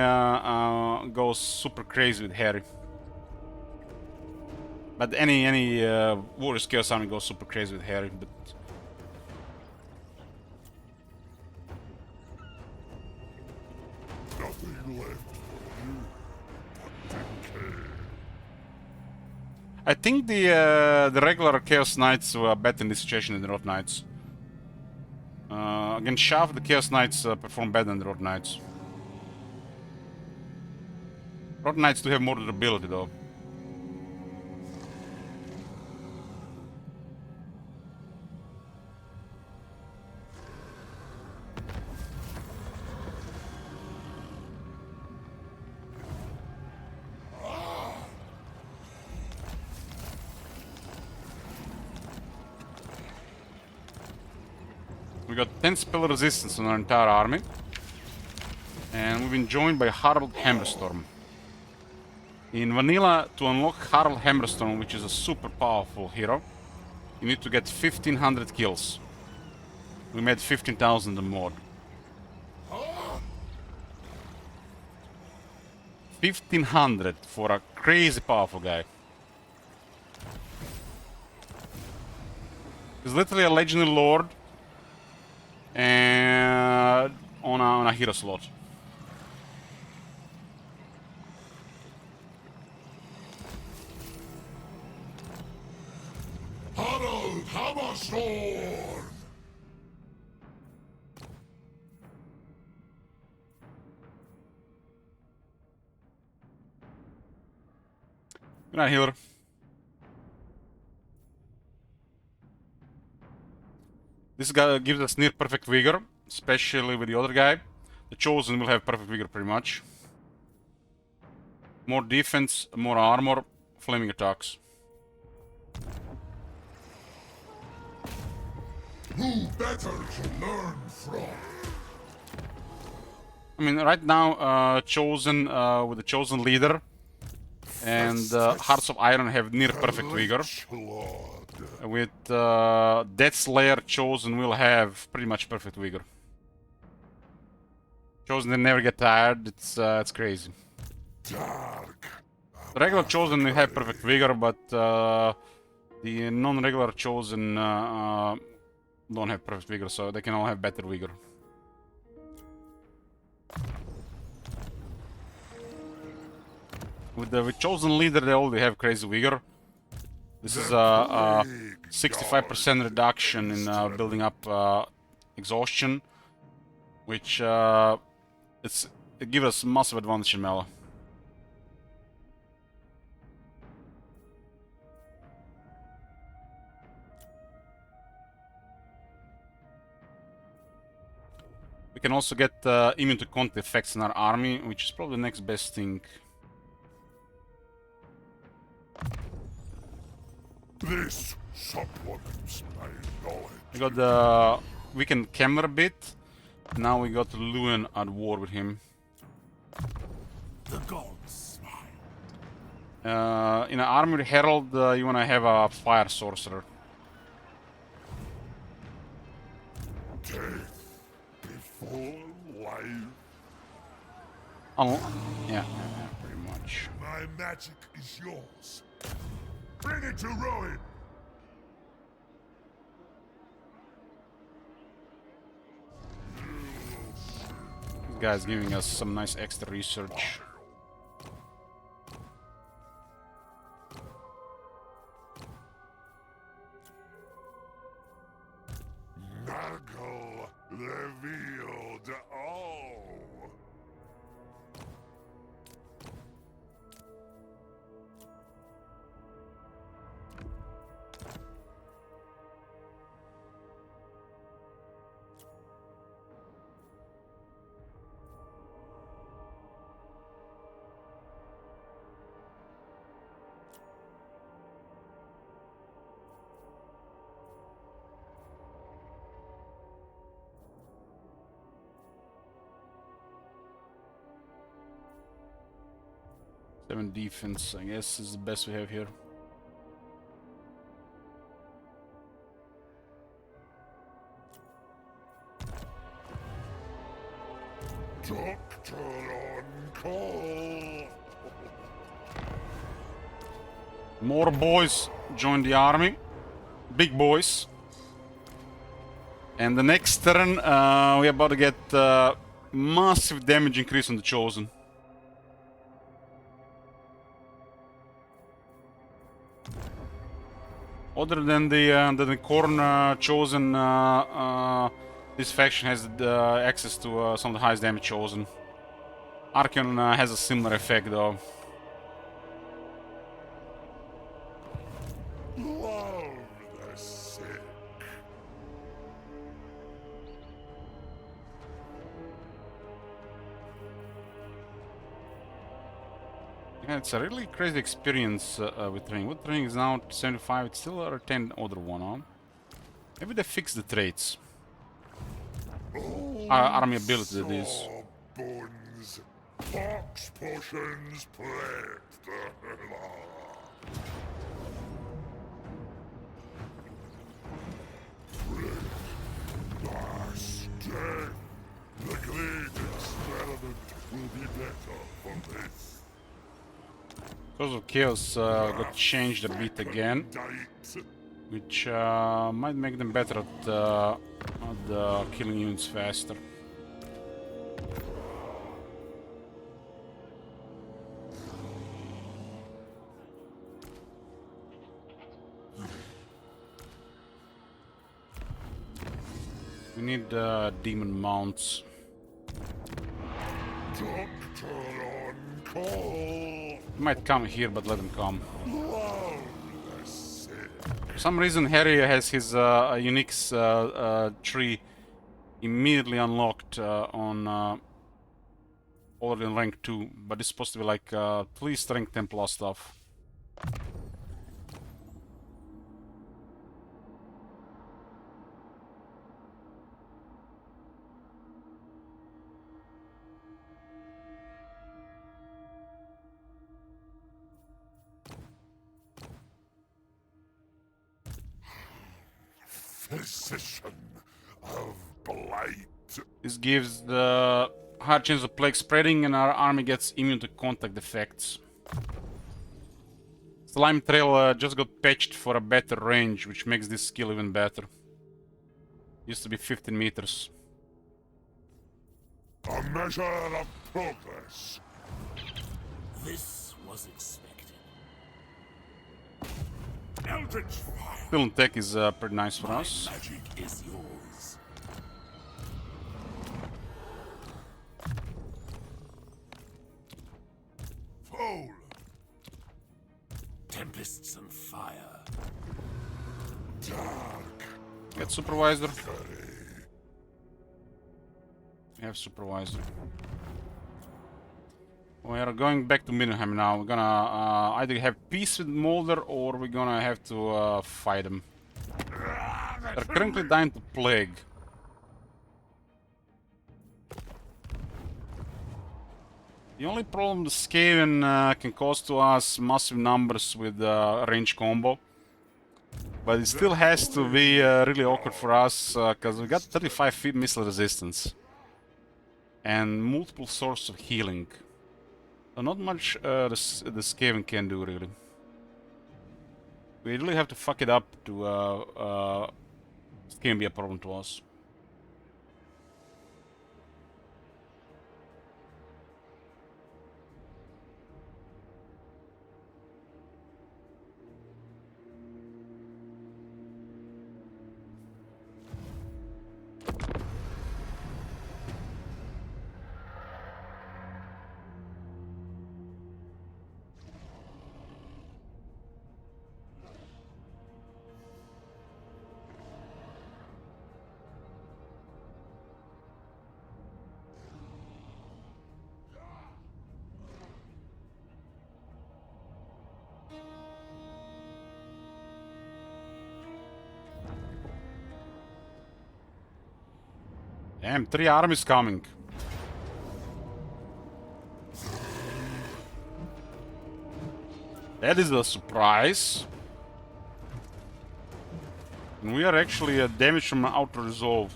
goes super crazy with Harry. But any Warriors Chaos army goes super crazy with Harry. But Nothing left for you but decay. I think the regular Chaos Knights were better in this situation than the Road Knights. Against Shaft, the Chaos Knights perform better than the Road Knights. Road Knights do have more durability though. We got 10 spell resistance on our entire army. And we've been joined by Harald Hammerstorm. In vanilla, to unlock Harald Hammerstorm, which is a super powerful hero, you need to get 1500 kills. We made 15,000 in mod. 1500 for a crazy powerful guy. He's literally a legendary lord and on a hero slot. Harald Hammerstorm! Good night, healer. This guy gives us near perfect vigor, especially with the other guy. The Chosen will have perfect vigor pretty much. More defense, more armor, flaming attacks. Who better to learn from? I mean, right now, Chosen with the Chosen leader and Hearts of Iron have near perfect vigor. Blood. With Death Slayer, Chosen will have pretty much perfect vigor. Chosen they never get tired. It's crazy. Dark. The regular Chosen will have perfect vigor, but the non-regular Chosen don't have perfect vigor, so they can all have better vigor. With Chosen leader, they already have crazy vigor. This is a 65% reduction in building up exhaustion, which it gives us massive advantage in melee. We can also get immune to contact effects in our army, which is probably the next best thing. This supplements my knowledge. We got the weakened Kemler a bit. Now we got Lewin at war with him. The gods smile. In an army with Herald, you wanna have a fire sorcerer. Death before life. Oh, yeah, pretty much. My magic is yours. Bring it to ruin. guy's giving us some nice extra research. Nurgle revealed all. Seven defense, I guess, is the best we have here. Doctor on call. More boys join the army. Big boys. And the next turn, we're about to get massive damage increase on the Chosen. Other than the Corn Chosen, this faction has access to some of the highest damage Chosen. Archeon has a similar effect though. Love the sick. Yeah, it's a really crazy experience with training. What training is now 75? It's still a 10 other one, huh? Maybe they fix the traits. Army ability, that is. Saw bones. Pox potions plagued the Death. The great experiment will be better for this. Because of Chaos got changed a bit again, Fecundites. which might make them better at killing units faster. We need demon mounts. Doctor on call. Might come here, but let them come. Love the sick. For some reason, Harry has his unique tree immediately unlocked on already in rank 2, but it's supposed to be like 3 strength 10 plus stuff. Physician of blight. This gives the higher chance of plague spreading, and our army gets immune to contact effects. Slime Trail just got patched for a better range, which makes this skill even better. Used to be 15 meters. A measure of progress. This was expected. Eldritch fire. Still in tech is pretty nice for us. Magic is yours. Foul. Tempests and fire. Dark. Get supervisor. Curry. We have supervisor. We are going back to Middenheim now. We're gonna either have peace with Molder or we're gonna have to fight them. They're currently dying to plague. The only problem the Skaven can cause to us massive numbers with range combo. But it still has to be really awkward for us because we got 35 feet missile resistance. And multiple sources of healing. So not much the Skaven can do, really. We really have to fuck it up to Skaven be a problem to us. Damn, 3 armies coming. That is a surprise. And we are actually damaged from outer resolve.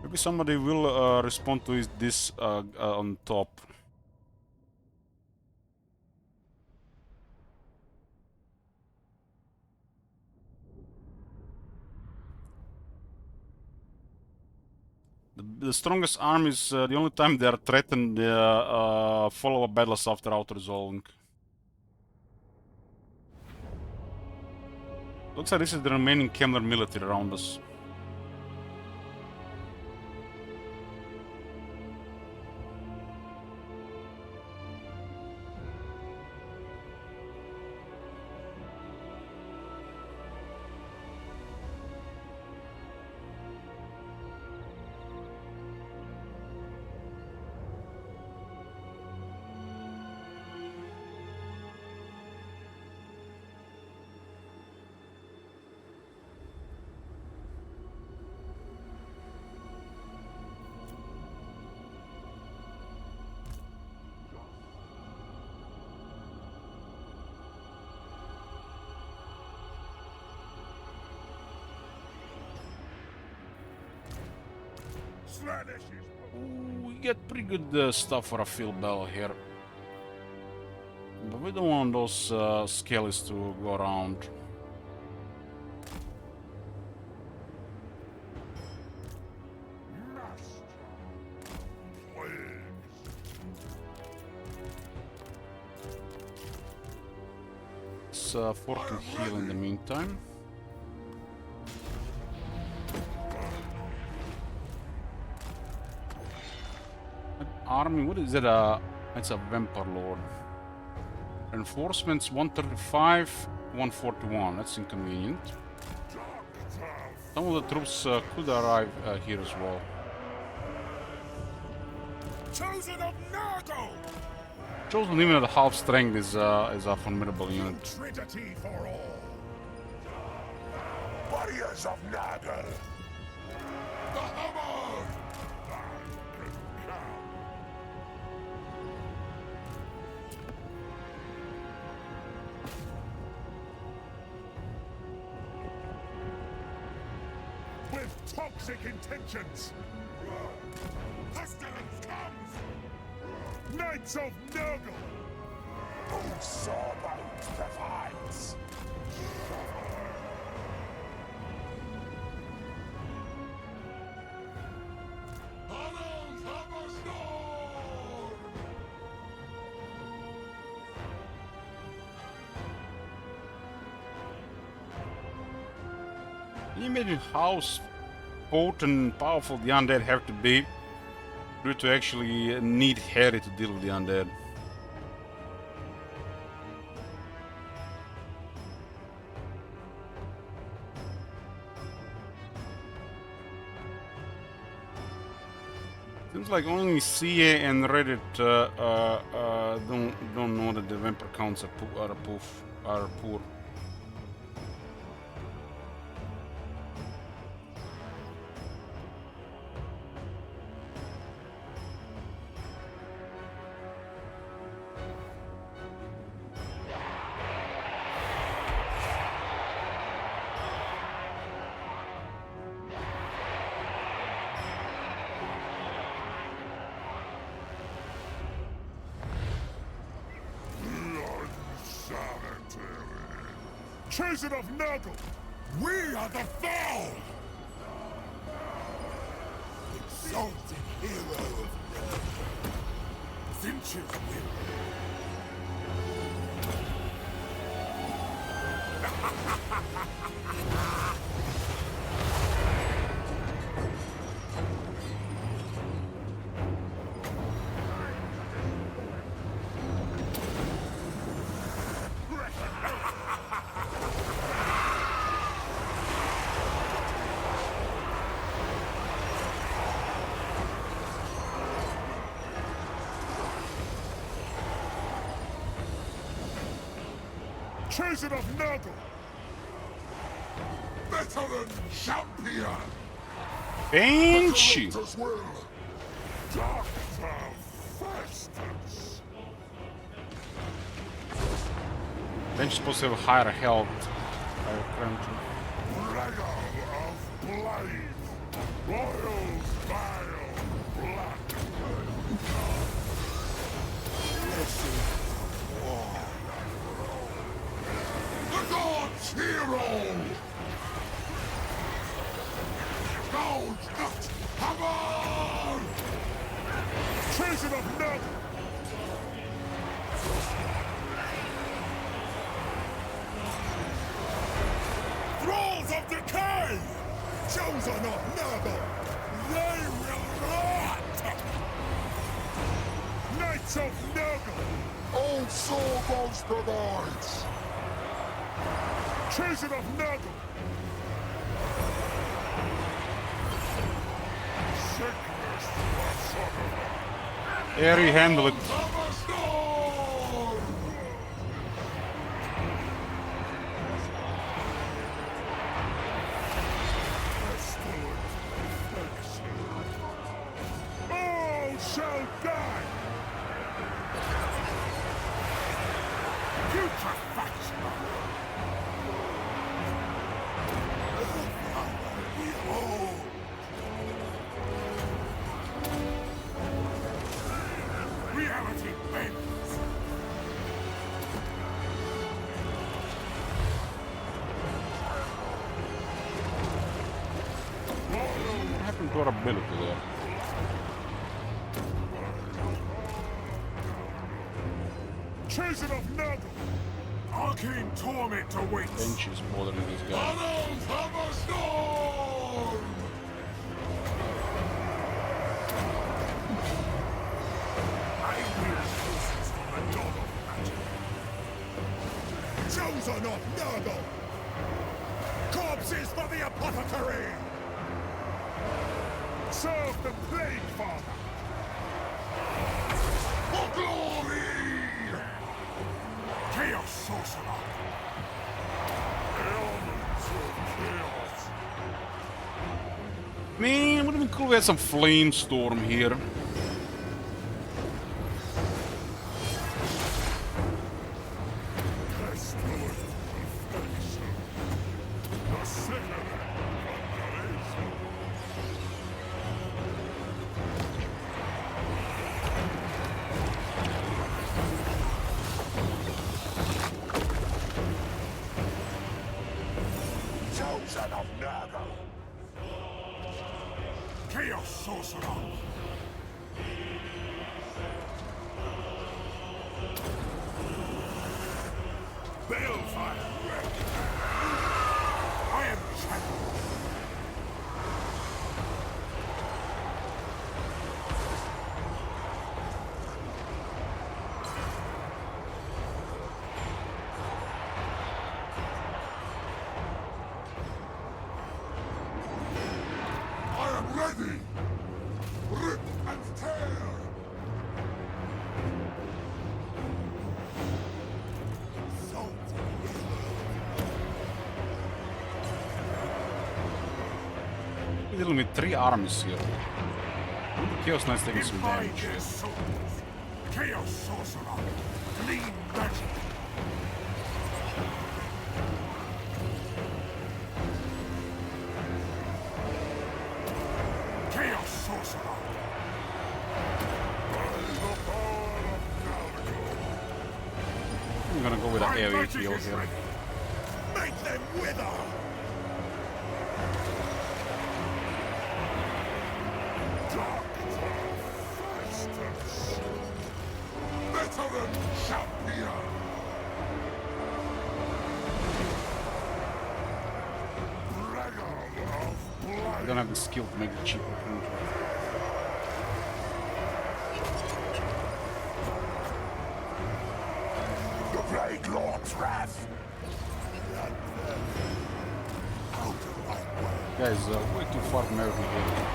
Maybe somebody will respond to this on top. The strongest armies, the only time they are threatened, follow-up battles after outer resolving. Looks like this is the remaining Kemler military around us. Ooh, we get pretty good stuff for a field battle here. But we don't want those skellies to go around. Let's fork and heal in the meantime. Army, what is it? It's a Vampire Lord. Reinforcements 135, 141. That's inconvenient. Some of the troops could arrive here as well. Chosen of Nurgle! Chosen even at half strength is a formidable unit. Trinity for all! Warriors of Nurgle! The hammer! With toxic intentions! Pestilence comes! Knights of Nurgle! Whose sawbones provides! Can you imagine how potent and powerful the undead have to be for you to actually need Harry to deal with the undead? Seems like only CA and Reddit don't know that the vampire counts are poor. Chosen of Nurgle! We are the Foul! Exalted hero of Nurgle! Finch's will! Chasing of Nurgle! Veteran champion! Banshee! As well! Doctor Festus! Banshee's supposed to have higher health. Higher currently. Regal of Blade! Royal Vile Black! The God's hero! Gouge not! Hammer! Chasing of Nurgle! Thralls of Decay! Chosen of Nurgle! They will rot! Knights of Nurgle! Old Soulbones provides! Chasing of Nurgle! Sickness whatsoever! There you handle it. Hammerstorm! All shall die! Putrefaction! Behold! Reality bends! What happened to our ability there? Chasing of Nurgle! Arcane torment awaits! Banshee's bothering this guy. Tunnels Hammerstorm! I will forces from the dawn of magic! Chosen of Nurgle! Corpses for the apothecary! Serve the Plague Father! For glory! Chaos Sorcerer! Elements of Chaos! Man, would have been cool if we had some flame storm here. Pestilent infection! The second abomination! Chosen of Nurgle! Chaos Sorcerer! Balefire! I am champion! I am ready! Rip and tear! We're dealing with 3 armies here. Chaos Knight's taking some By damage. their souls, Chaos Sorcerer, clean magic. Chaos Sorcerer. By the power of Nurgle. I'm gonna go with an My AoE magic heal is here. ready. Make them wither. Doctor Festus. Veteran champion! Regal of I blood. don't have the skill to make it cheaper. The Plague Lord's wrath. Out of my way. Guys, way too far from everything here.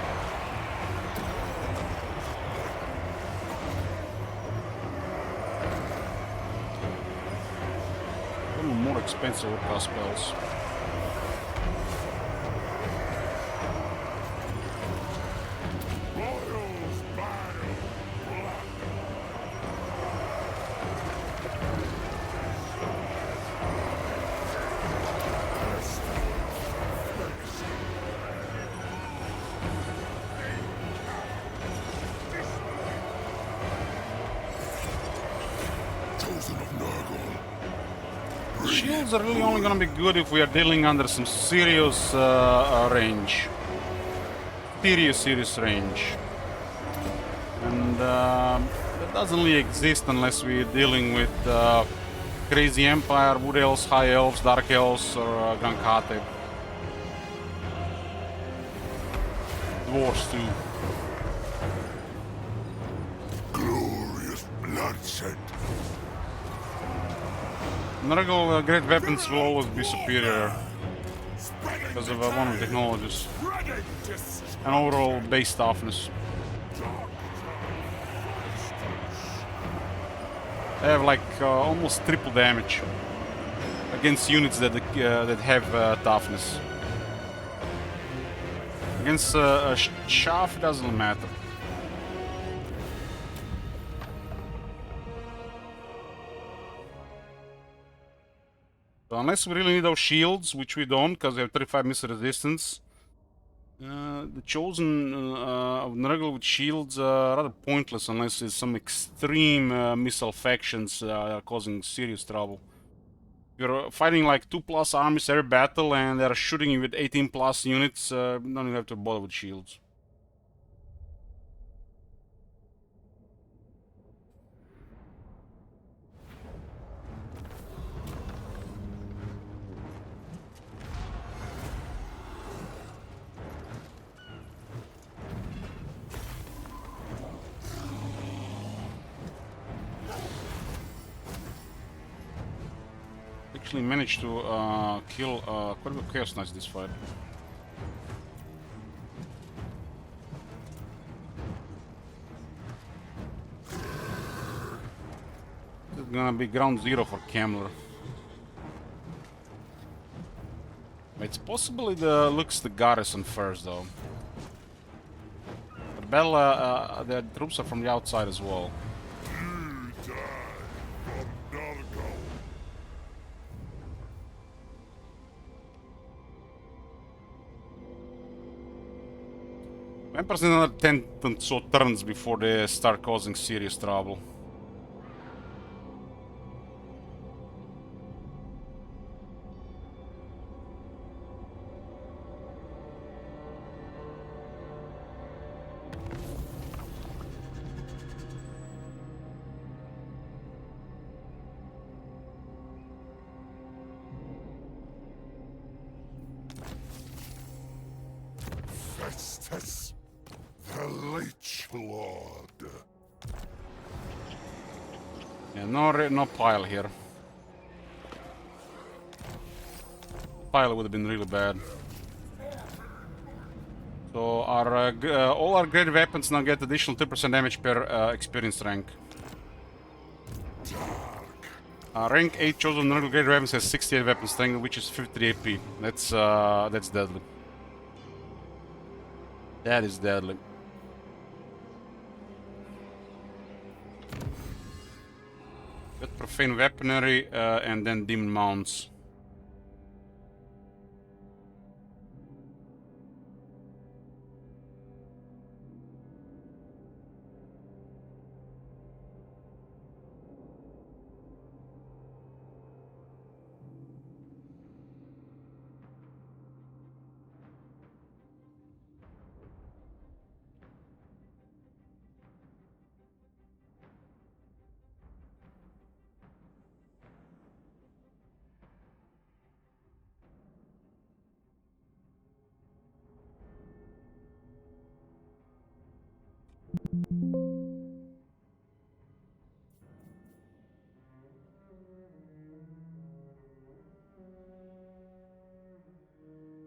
even more expensive overcast spells. Royals battle black. Chosen of Nurgle. Shields are really only gonna be good if we are dealing under some serious range. Serious range. And that doesn't really exist unless we're dealing with Crazy Empire, Wood Elves, High Elves, Dark Elves, or Gankate. Dwarves too. Glorious bloodshed. Nurgle great weapons will always be superior because of one of the technologies and overall base toughness. They have like almost triple damage against units that have toughness. Against a Shaft, it doesn't matter. So unless we really need those shields, which we don't, because they have 35 missile resistance, the chosen of Nurgle with shields are rather pointless unless it's some extreme missile factions causing serious trouble. You're fighting like 2+ armies every battle and they're shooting you with 18+ units, don't even have to bother with shields. Actually managed to kill quite a bit of Chaos Knights this fight. This is gonna be ground zero for Camler. It's possible it looks the garrison first though. But battle, the troops are from the outside as well. You die from Nurgle. Emperors need another 10 or so turns before they start causing serious trouble. Festus, the Leech Lord. Yeah, no pile here. Pile would have been really bad. So our all our great weapons now get additional 2% damage per experience rank. Rank 8 chosen Nurgle great weapons has 68 weapon strength, which is 53 AP. That's deadly. That is deadly. Get profane weaponry and then demon mounts.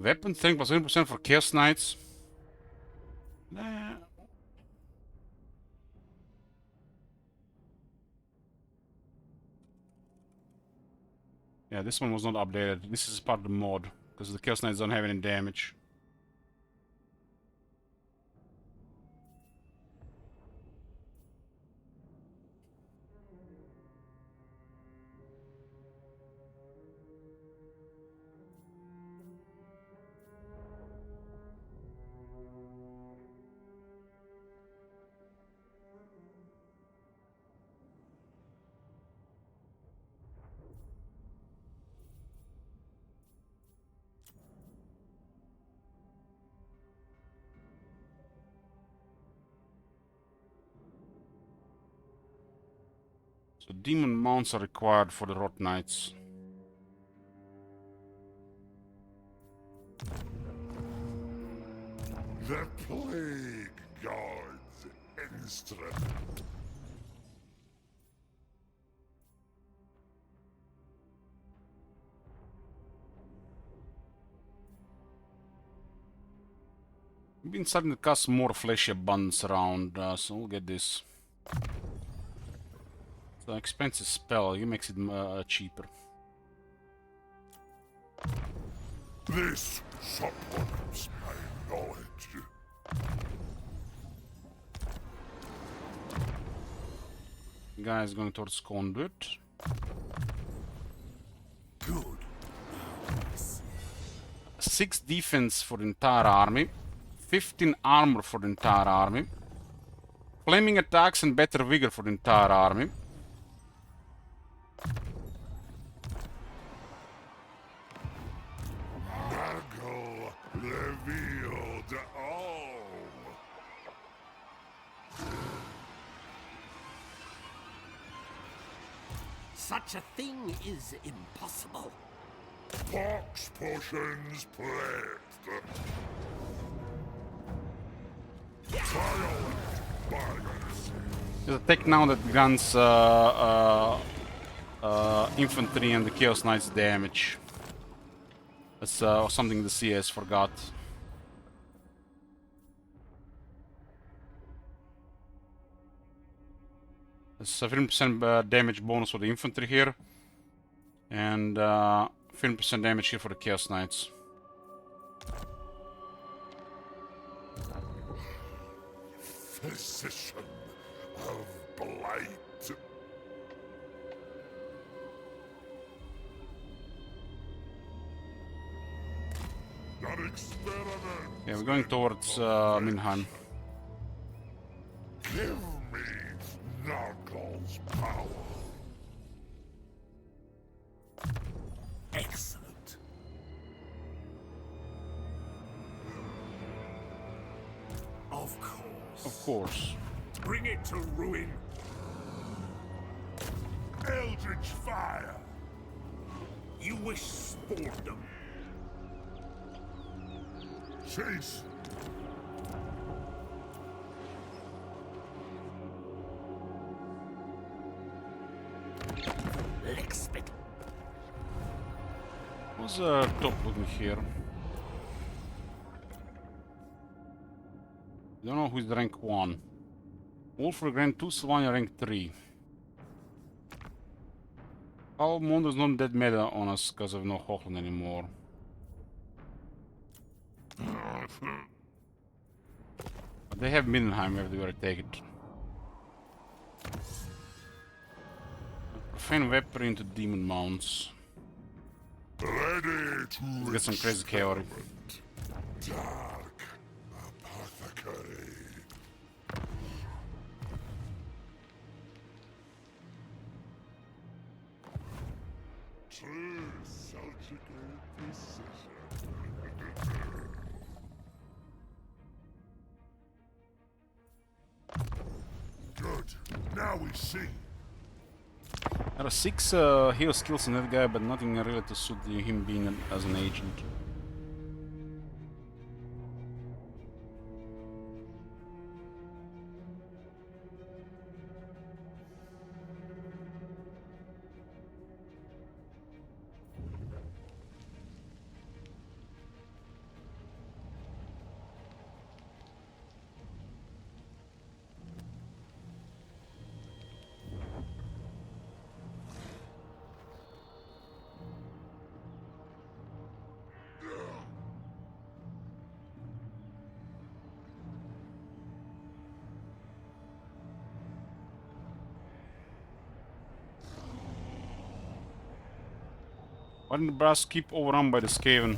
Weapon strength plus 1% for Chaos Knights. Nah. Yeah, this one was not updated. This is part of the mod, because the Chaos Knights don't have any damage. So demon mounts are required for the Rot Knights. The plague guards Enstrom. We've been starting to cast more fleshy abundance around, so we'll get this. It's an expensive spell, it makes it cheaper. This supplements my knowledge. Guys going towards Conduit. Good. 6 defense for the entire army. 15 armor for the entire army. Flaming attacks and better vigor for the entire army. Nagel revealed all. Such a thing is impossible. Pox potions played. Violent bias. There's a tech now that grants infantry and the Chaos Knights damage. That's something the CS forgot. There's a 15% damage bonus for the infantry here. And 15% damage here for the Chaos Knights. Physician of blight. An experiment. Yeah, we're going towards Minheim. Give me Nagel's power. Excellent. Of course. Of course. Bring it to ruin. Eldritch fire. You wish sportdom. Chase. Lickspit. Who's top looking here? Don't know who's rank 1. Wolfrey rank 2, Sylvania rank 3. How Mondo's not that meta on us because of no Hochland anymore. But they have Mindenheim everywhere, I take it. Profane weapon into demon mounts. Ready to Let's get some crazy chaos. Dark apothecary. True surgical precision. Good. Now we see. There are 6 heal skills in that guy, but nothing really to suit him being as an agent. Why didn't the brass keep overrun by the Skaven?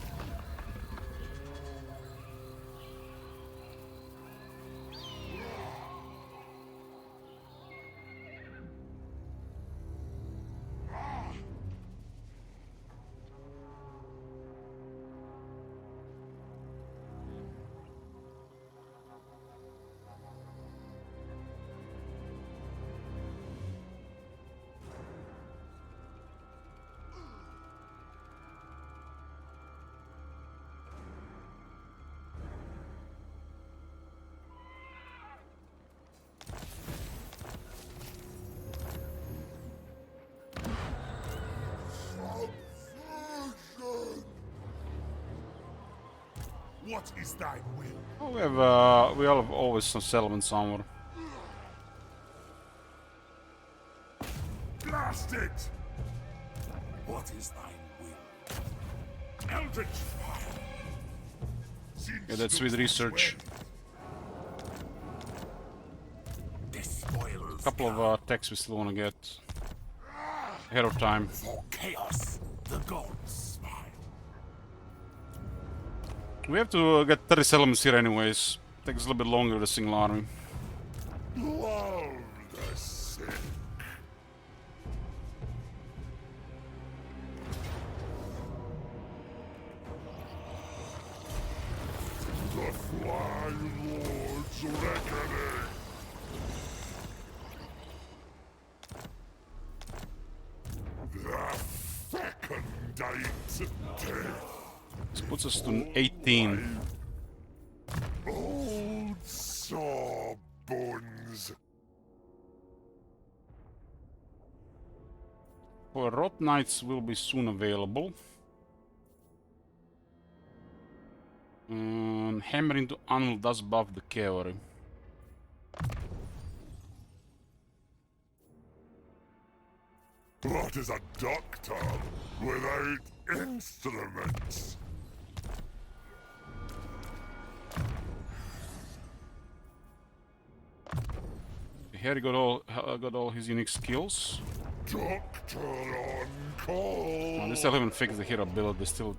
What is thy will? Oh, we all have always some settlement somewhere. Blast it! What is thine will? Eldritch fire! Yeah, that's with research. A couple of techs we still want to get ahead of time. For chaos, the gods smile. We have to get 30 settlements here anyways. Takes a little bit longer with a single army. Love the sick. The Flying Lord's reckoning. The Fecundite death. This puts us to 18. Old sawbones. For Rot Knights will be soon available. Hammer into Anvil does buff the cavalry. What is a doctor without instruments? Here he got all his unique skills. Doctor on call. Well, they still haven't fixed the hero build. They still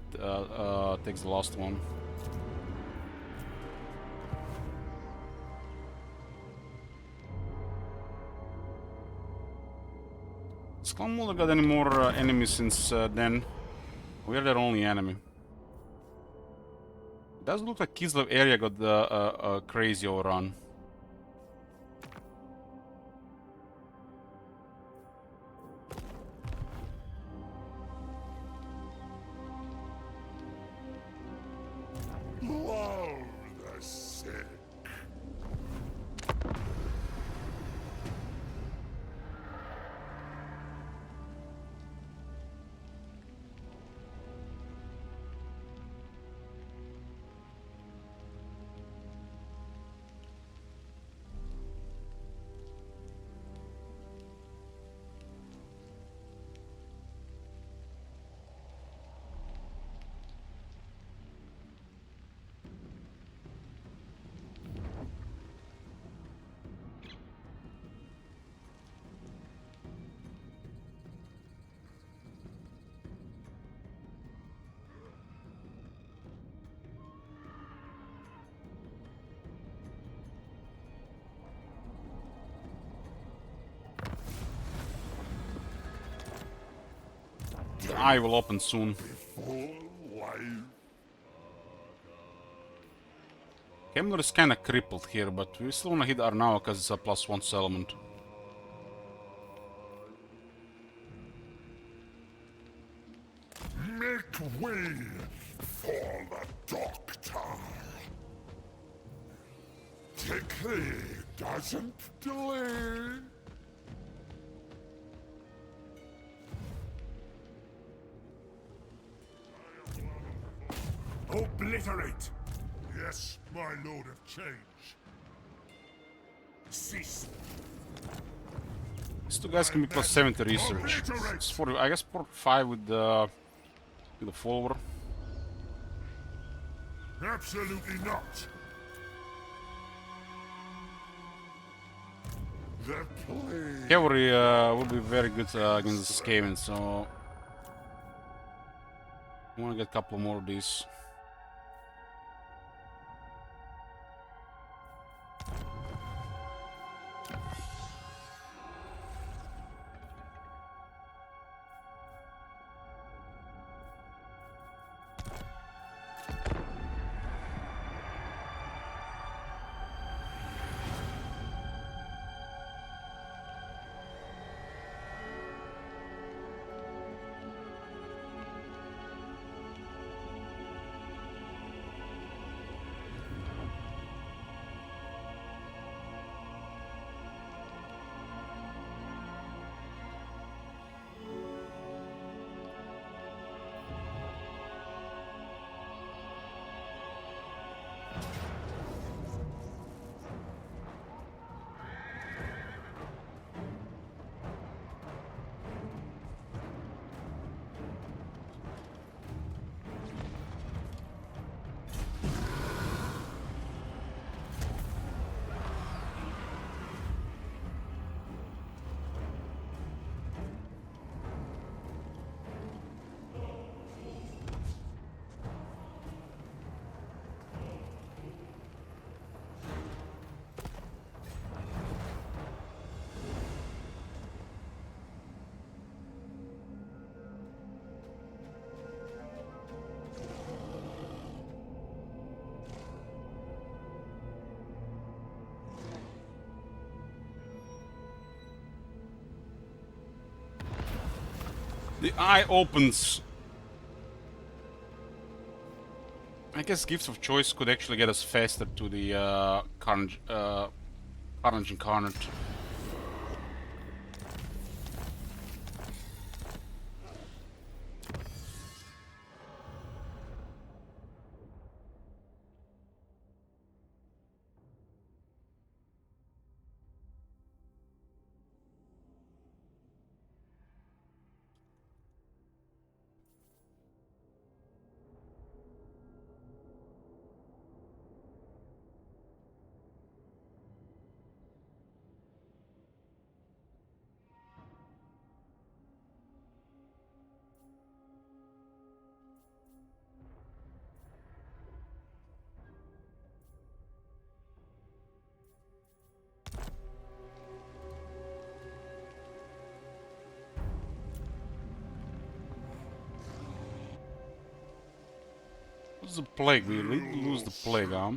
takes the last one. Has Clan Mulder got any more enemies since then? We are their only enemy. It does look like Kislev area got a crazy overrun. Love the sick. The eye will open soon. Full life. Kemler is kinda crippled here, but we still wanna hit Arnau because it's a +1 settlement. Make way for the doctor. Decree doesn't delay. Obliterate! Yes, my lord of change. Cease. These two guys can be +70 research. It's 40, I guess 45 with the follower. Absolutely not. The plague. Cavalry will be very good against the Skaven, so I want to get a couple more of these. The eye opens. I guess Gifts of Choice could actually get us faster to the Carnage Incarnate. What's the plague? We lose the plague, huh?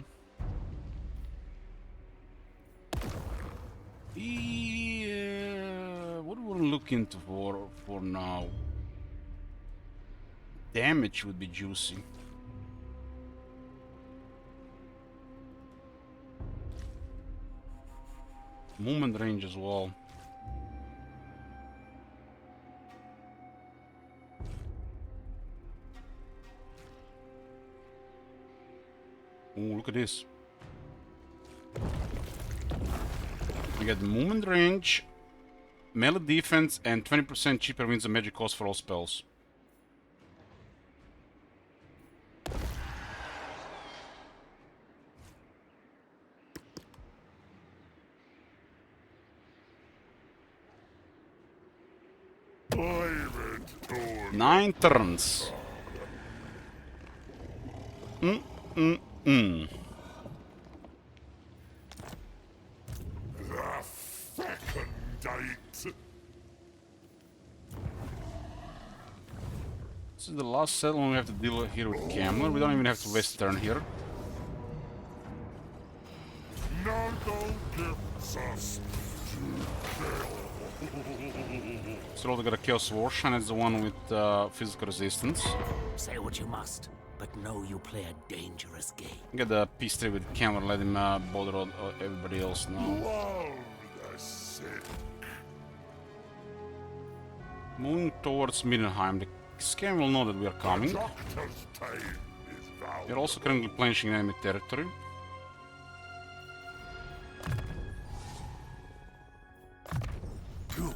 Yeah, what do we look into for now? Damage would be juicy. Movement range as well. Ooh, look at this. We get movement range, melee defense, and 20% cheaper wins the magic cost for all spells. Blame it to 9 turns. the Fecundite. This is the last settlement we have to deal with here with Camler. We don't even have to waste a turn here. Noble gifts us to kill. So we got a Chaos Wash, and it's the one with physical resistance. Say what you must, but know you play a dangerous game. Get the peace tree with Camler, let him bother everybody else now. Love the sick. Moving towards Middenheim, the scam will know that we are coming. Doctor's tale is We are valid. also currently plenishing enemy territory. Good.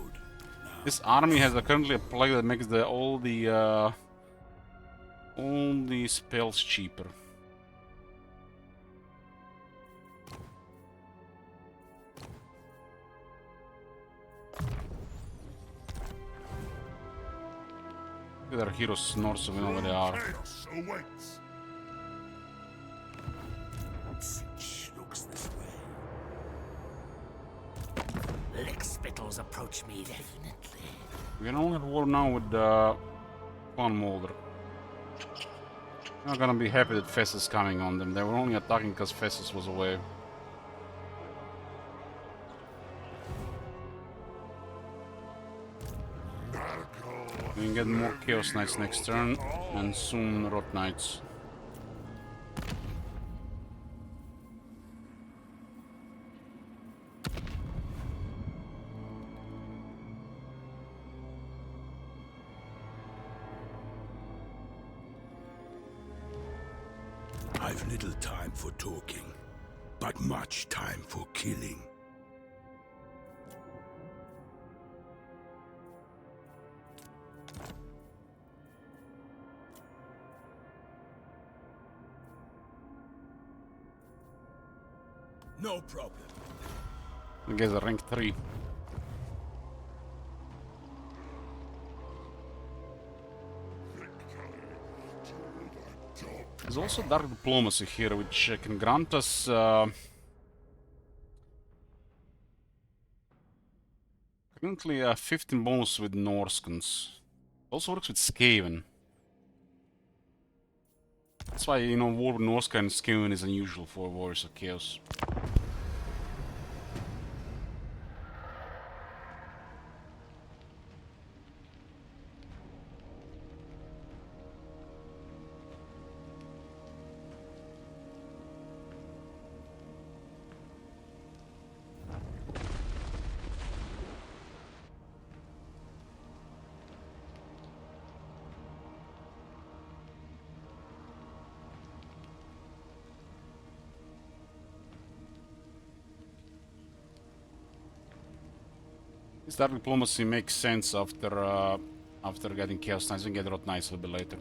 This army has currently a plague that makes all the spells cheaper. The other heroes north, so we know where they are. Chaos awaits. Shh, looks this way. Lick spittles approach me definitely. We're only at war now with Clan Molder. They're not gonna be happy that Fess is coming on them. They were only attacking because Fessus was away. We can get more Chaos Knights next turn, and soon Rot Knights. I've little time for talking, but much time for killing. No problem. I guess a rank 3. There's also Dark Diplomacy here, which can grant us currently a 15 bonus with Norskans. Also works with Skaven. That's why, you know, war with Norska and Skaven is unusual for Warriors of Chaos. This Dark Diplomacy makes sense after getting Chaos Knights and get Rot Knights a little bit later.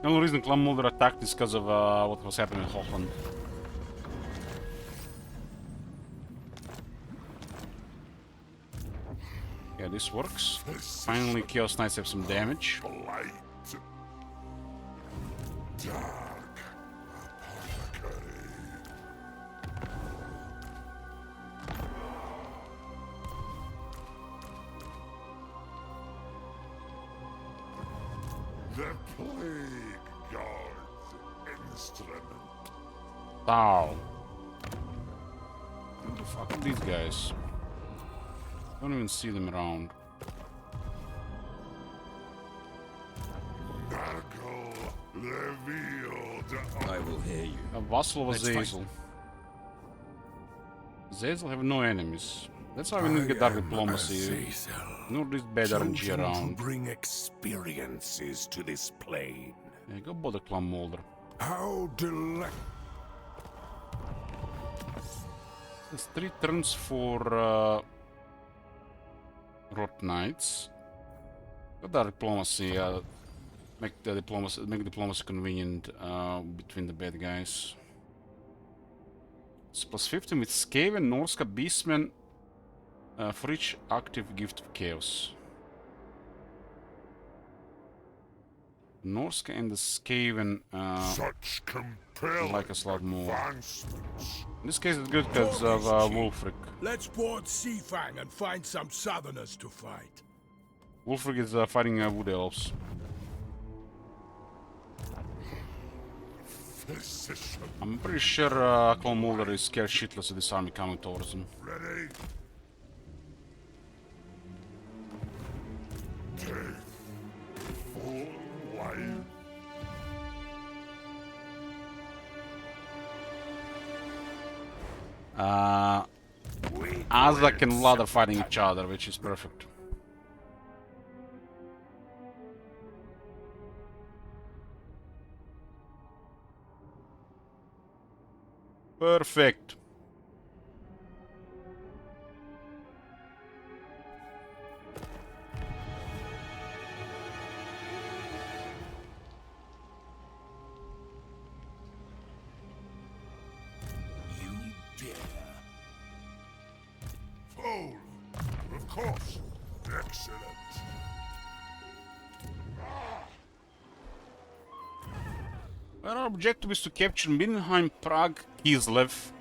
The only reason Clan Mulder attacked is because of what was happening in Hochland. Yeah, this works. Finally, Chaos Knights have some damage. Blight. Dark apothecary. The plague guard's instrument. Ow. Who the fuck are these guys? Don't even see them around. Nargle revealed. I will hear you. A vassal of Let's fight. Azazel. Azazel have no enemies. That's why we need to get Dark Diplomacy. No this bad RNG To around. bring experiences to this plane. Yeah, go bother Clan Molder. How delectable. There's 3 turns for Rot Knights. Go Dark Diplomacy. Make diplomacy convenient between the bad guys. It's plus 15 with Skaven, Norska, Beastmen for each active gift of Chaos. Norska and the Skaven Such compelling like us a lot more. advancements. In this case it's good because of Wulfric. Let's board Seafang and find some southerners to fight. Wulfric is fighting Wood Elves. Physician I'm pretty sure Clan Mulder is scared shitless of this army coming towards him. ready. Death. Full life. Azak and Vlad are fighting each other, which is perfect. Perfect. You dare. Fool. course. Excellent. Well, our objective is to capture Mindenheim, Prague, Kislev,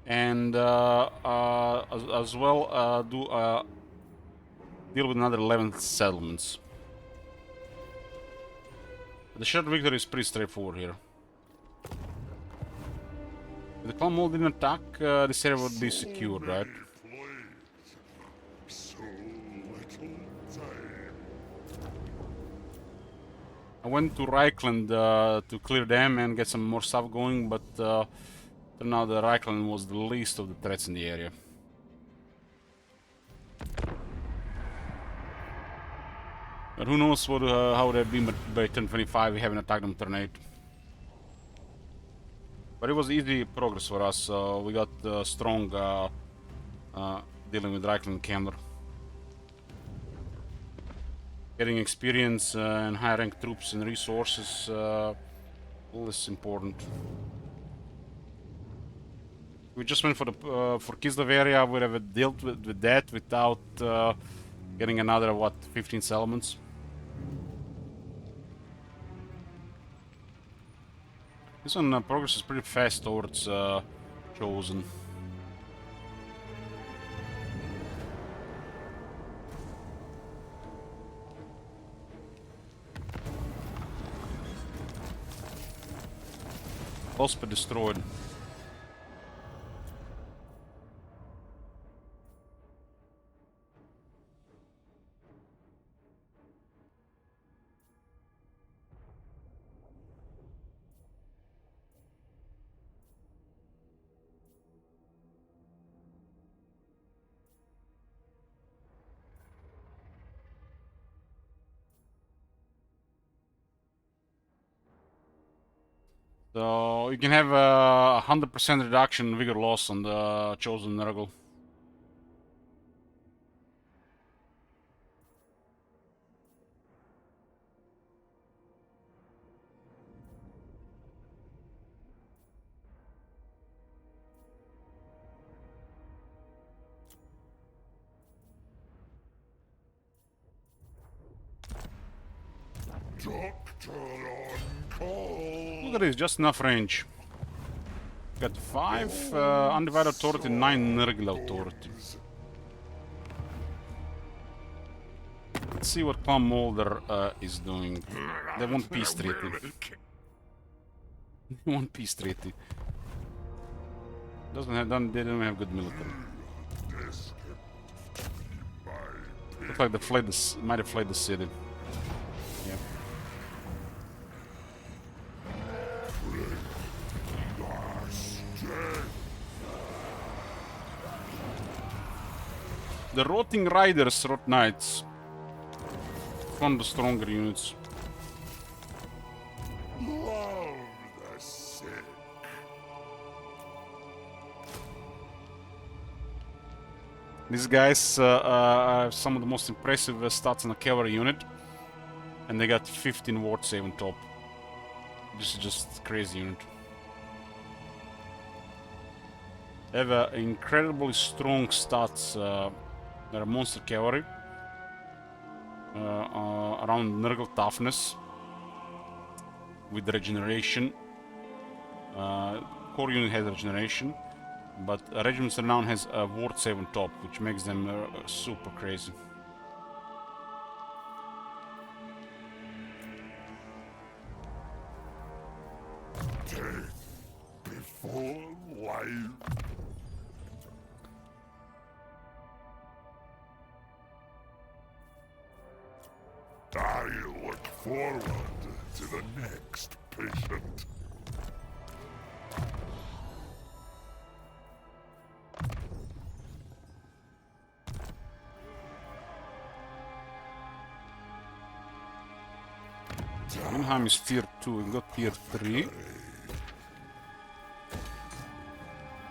and as well deal with another 11 settlements. The shared victory is pretty straightforward here. If the clan mall didn't attack, this area would be secured, right? So little time. I went to Reichland to clear them and get some more stuff going, but turned out that Reichland was the least of the threats in the area. But who knows what how would have been by turn 25 we haven't attacked them turn 8. But it was easy progress for us. We got strong dealing with Reichland Camber. Getting experience and high rank troops and resources, all this important. We just went for the for Kislev area. We would have dealt with that without getting another what 15 settlements. This one progresses pretty fast towards Chosen. Osper destroyed. So you can have a 100% reduction in vigor loss on the Chosen Nurgle. Doctor on call. Look at this, just enough range. Got 5 undivided authority, 9 Nurgle authority. Let's see what Clan Molder is doing. They want peace treaty. They want peace treaty. They don't have good military. Looks like they might have fled the city. Yeah. The Rotting Riders, Rot Knights. One of the stronger units. Love the sick. These guys have some of the most impressive stats in a cavalry unit. And they got 15 ward save on top. This is just crazy unit. They have incredibly strong stats. They're monster cavalry. Around Nurgle toughness. With regeneration. Core unit has regeneration. But Regiment's Renown has a ward save on top, which makes them super crazy. Death before life. I look forward to the next patient. Mindenheim is tier 2, we got tier 3.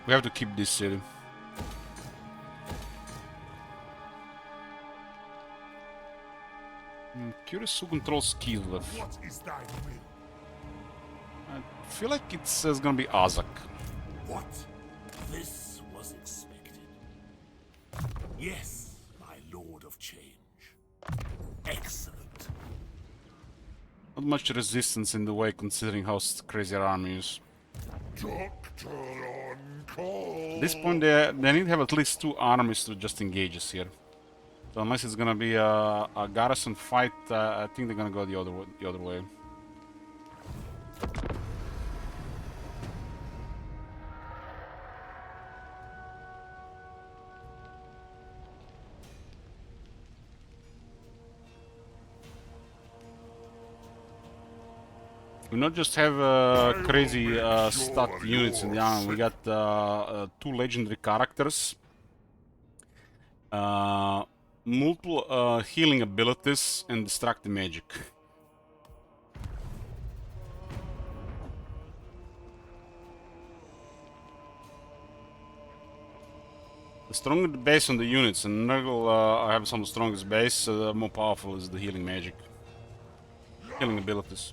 We have to keep this city. Curious who controls Kislev. What is thy will? I feel like it's gonna be Azak. What? This was expected. Yes, my change. Excellent. Not much resistance in the way considering how crazy our army is. Doctor on call. At this point they need to have at least 2 armies to just engage us here. So unless it's gonna be a garrison fight, I think they're gonna go the other way. We not just have crazy stat units in the army, we got 2 legendary characters, multiple healing abilities, and destructive magic. The stronger the base on the units, and Nurgle I have some of the strongest base, the more powerful is the healing magic. Healing abilities.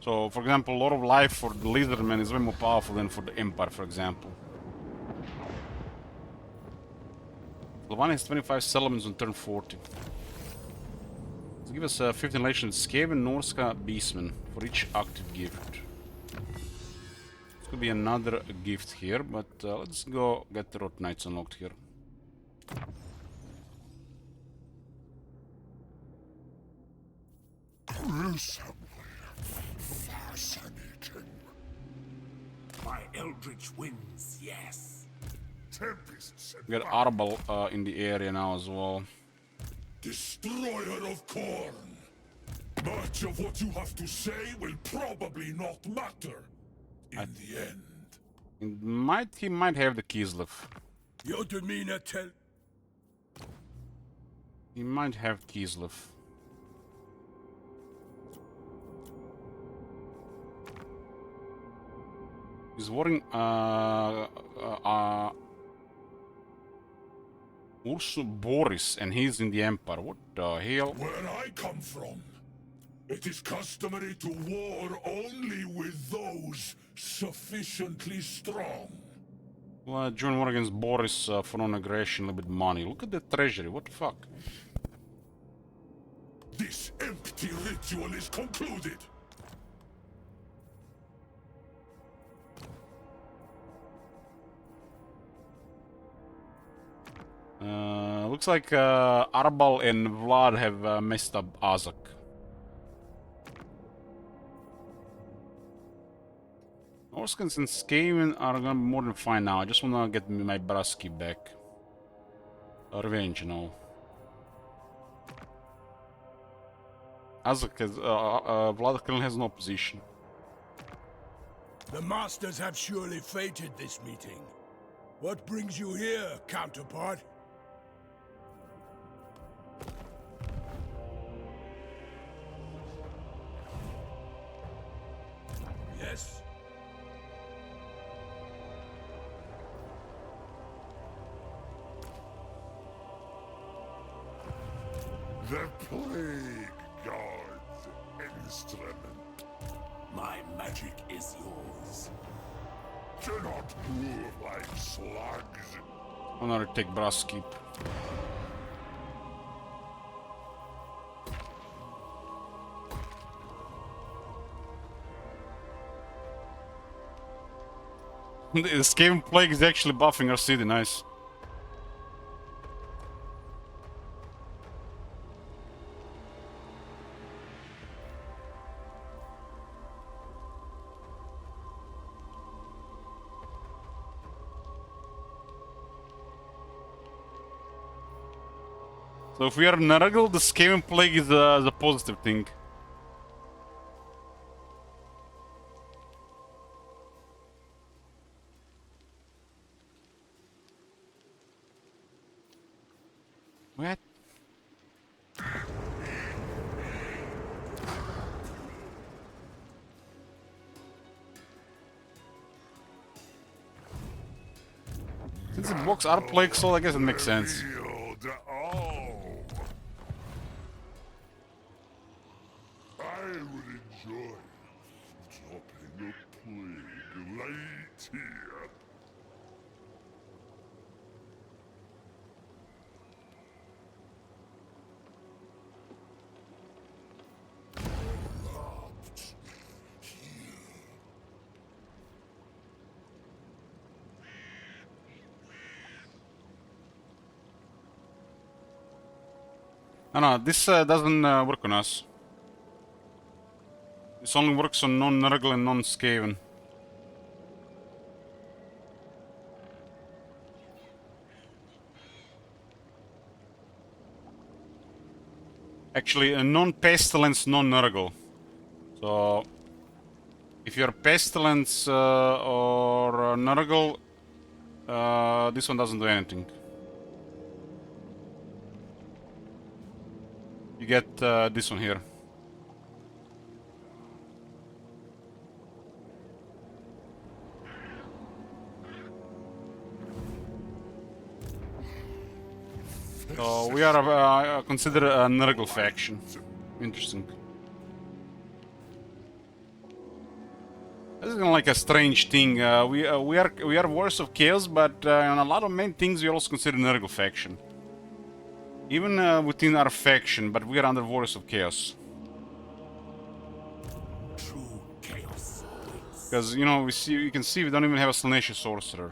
So, for example, a lot of life for the Lizardman is way more powerful than for the Empire, for example. Levana has 25 settlements on turn 40. Let's give us 15 legends, Skaven, Norska, Beastman for each active gift. This could be another gift here, but let's go get the Rot Knights unlocked here. Fascinating. My Eldritch wins, yes. Tempests and We got Arbal in the area now as well. destroyer of corn. Much of what you have to say will probably not matter in the end. He might have the Kislev. Your demeanor tell... He might have Kislev. He's warring Ursu Boris, and he's in the Empire. What the hell? Where I come from, it is customary to war only with those sufficiently strong. Well, join war against Boris for non-aggression, a little bit money. Look at the treasury, what the fuck? This empty ritual is concluded. Looks like Arbal and Vlad have messed up Azak. Orskans and Skaven are gonna be more than fine now. I just wanna get my Brasky back. Revenge, you know. Azak has, Vlad currently has no opposition. The Masters have surely fated this meeting. What brings you here, counterpart? Yes? The plague god's instrument. My magic is yours. Do not move like slugs. I'm gonna take Brasky. The Skaven Plague is actually buffing our city, nice. So if we are Nurgle, the Skaven Plague is the positive thing. What? Since it blocks our plague, so I guess it makes sense. Revealed all. I would enjoy The plague late here. No, this doesn't work on us. This only works on non-Nurgle and non-Skaven. Actually, a non-Pestilence, non-Nurgle. So, if you're Pestilence or Nurgle, this one doesn't do anything. You get this one here. So we are considered a Nurgle faction. Interesting. This is kind of like a strange thing. We are Warriors of Chaos, but on a lot of main things we also consider Nurgle faction. Even within our faction, but we are under Warriors of Chaos. True chaos. Because you can see we don't even have a Slaanesh Sorcerer.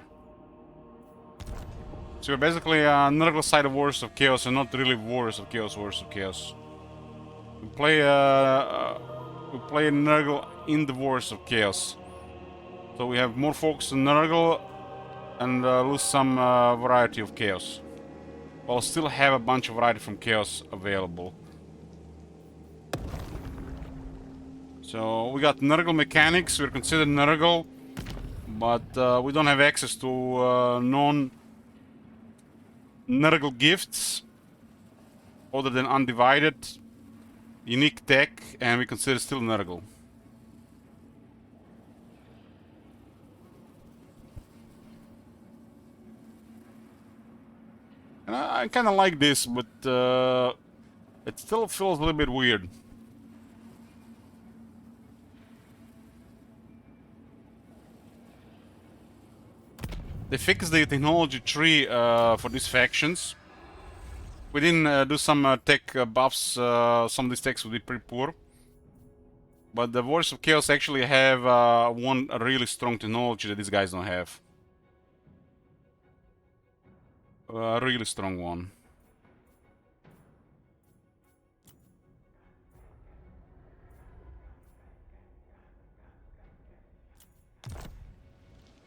So we're basically a Nurgle side of Warriors of Chaos and not really Warriors of Chaos, Warriors of Chaos. We play Nurgle in the Warriors of Chaos. So we have more focus on Nurgle and lose some variety of Chaos. While still have a bunch of variety from Chaos available. So we got Nurgle mechanics, we're considered Nurgle, but we don't have access to non-Nurgle gifts other than Undivided, unique tech, and we consider still Nurgle. And I kind of like this, but it still feels a little bit weird. They fixed the technology tree for these factions. We didn't do some tech buffs. Some of these techs would be pretty poor. But the Warriors of Chaos actually have one really strong technology that these guys don't have. A really strong one.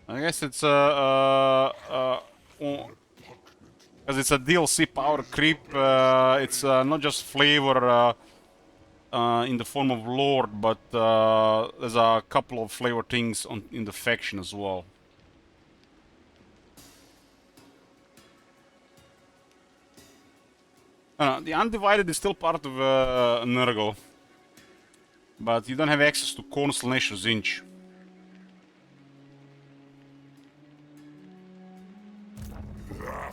I guess it's because it's a DLC power creep. It's not just flavor in the form of Lord, but there's a couple of flavor things in the faction as well. The Undivided is still part of Nurgle, but you don't have access to Khorne, Slaanesh, or Zinch. The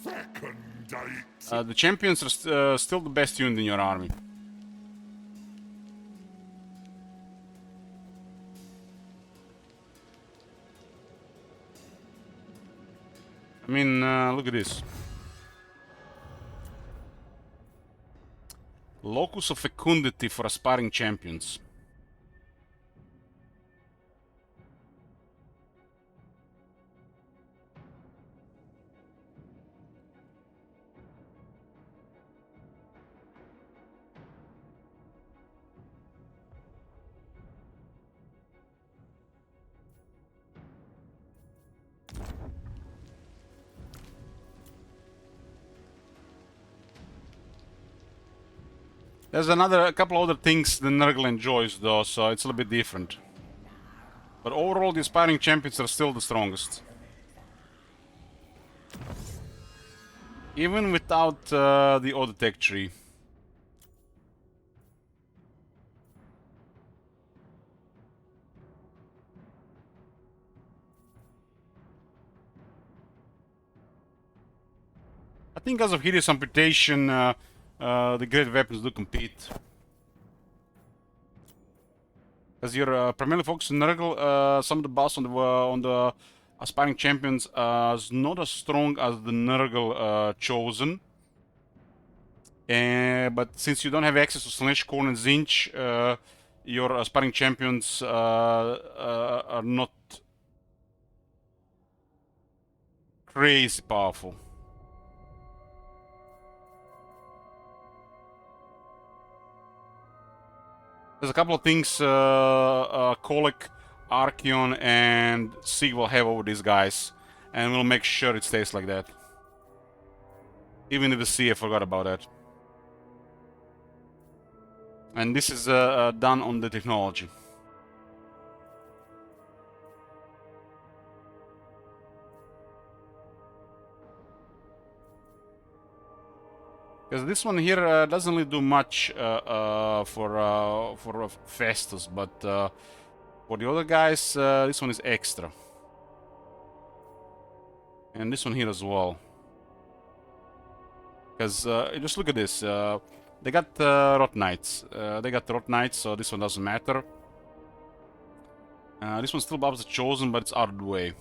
Fecundites. The champions are still the best unit in your army. I mean, look at this. Locus of Fecundity for aspiring champions. There's a couple other things the Nurgle enjoys though, so it's a little bit different. But overall, the aspiring champions are still the strongest. Even without the other tech tree. I think as of hideous amputation, the great weapons do compete. Because you're primarily focused on Nurgle. Some of the boss on the aspiring champions is not as strong as the Nurgle chosen. But since you don't have access to Slash, Korn, and Zinch, your aspiring champions are not crazy powerful. There's a couple of things Kolek, Archeon, and Sig will have over these guys, and we'll make sure it stays like that. Even if the Sea forgot about that. And this is done on the technology. Because this one here doesn't really do much for Festus, but for the other guys, this one is extra. And this one here as well. Because just look at this. They got Rot Knights. So this one doesn't matter. This one still above the Chosen, but it's out of the way.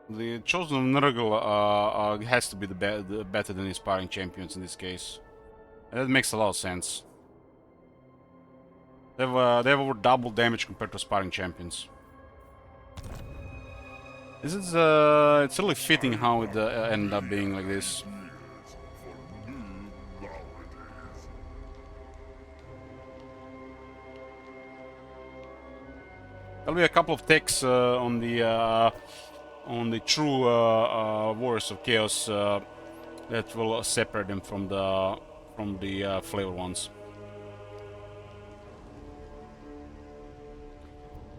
The Chosen Nurgle has to be the better than the aspiring champions in this case. And that makes a lot of sense. They have over double damage compared to aspiring champions. This is it's really fitting how it ended up being like this. There'll be a couple of techs on the true Warriors of Chaos that will separate them from the flavor ones.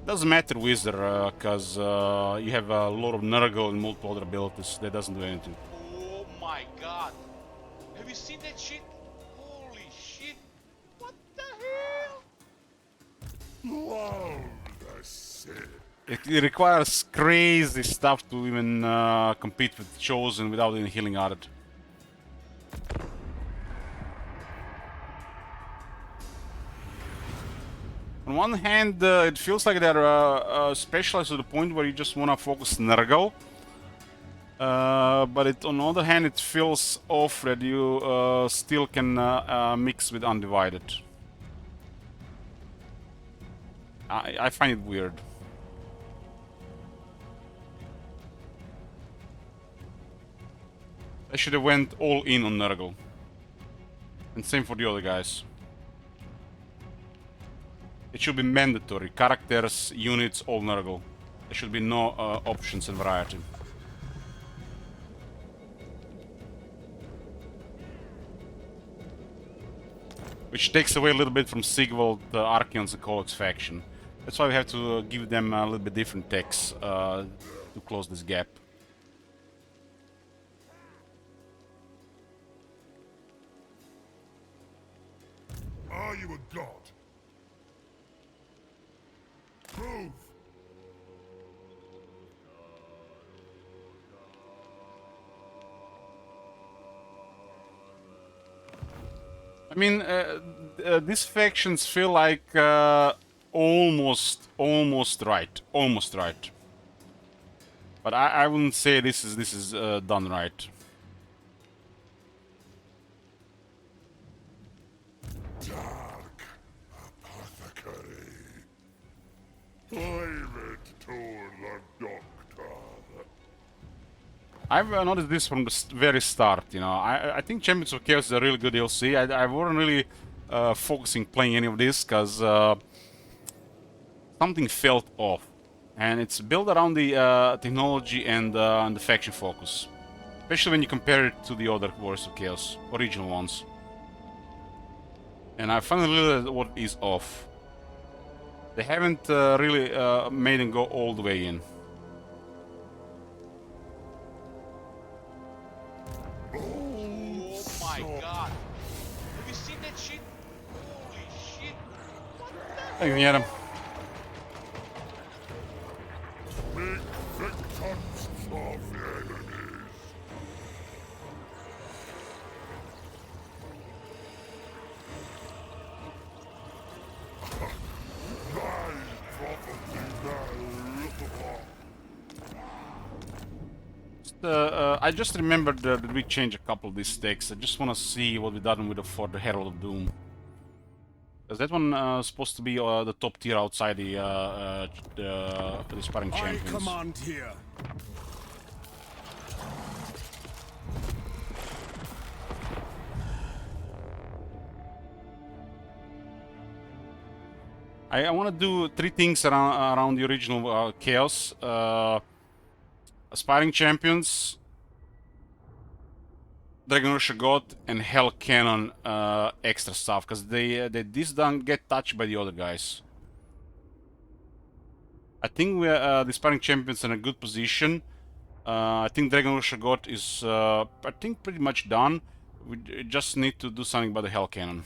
Doesn't matter Wizard, because you have a lot of Nurgle and multiple other abilities. That doesn't do anything. Oh my god. Have you seen that shit? Holy shit. What the hell? Love the sick. It requires crazy stuff to even compete with Chosen without any healing added. On one hand, it feels like they're specialized to the point where you just want to focus Nurgle. But on the other hand, it feels off that you still can mix with Undivided. I find it weird. I should have went all in on Nurgle. And same for the other guys. It should be mandatory. Characters, units, all Nurgle. There should be no options and variety. Which takes away a little bit from Sigvald, Archeon's, and Kolek's faction. That's why we have to give them a little bit different techs to close this gap. Are you a god? Prove! I mean, these factions feel like almost right, But I wouldn't say this is done right. Dark apothecary. Leave it to the doctor. I've noticed this from the very start, you know. I think Champions of Chaos is a really good DLC. I wasn't really focusing playing any of this because something felt off. And it's built around the technology and the faction focus. Especially when you compare it to the other Warriors of Chaos, original ones. And I finally realized what is off. They haven't really made them go all the way in. Oh my god. Have you seen that shit? Holy shit. What the I can get him. Make victims of the enemies. I just remembered that we changed a couple of these stakes. I just want to see what we done with for the Herald of Doom. Because that one supposed to be the top tier outside the sparring champions. I command here. I want to do 3 things around the original Chaos. Aspiring Champions, Dragon Rusher God, and Hell Cannon extra stuff, because these don't get touched by the other guys. I think we the Aspiring Champions in a good position. I think Dragon Rusher God is I think pretty much done. We just need to do something about the Hell Cannon.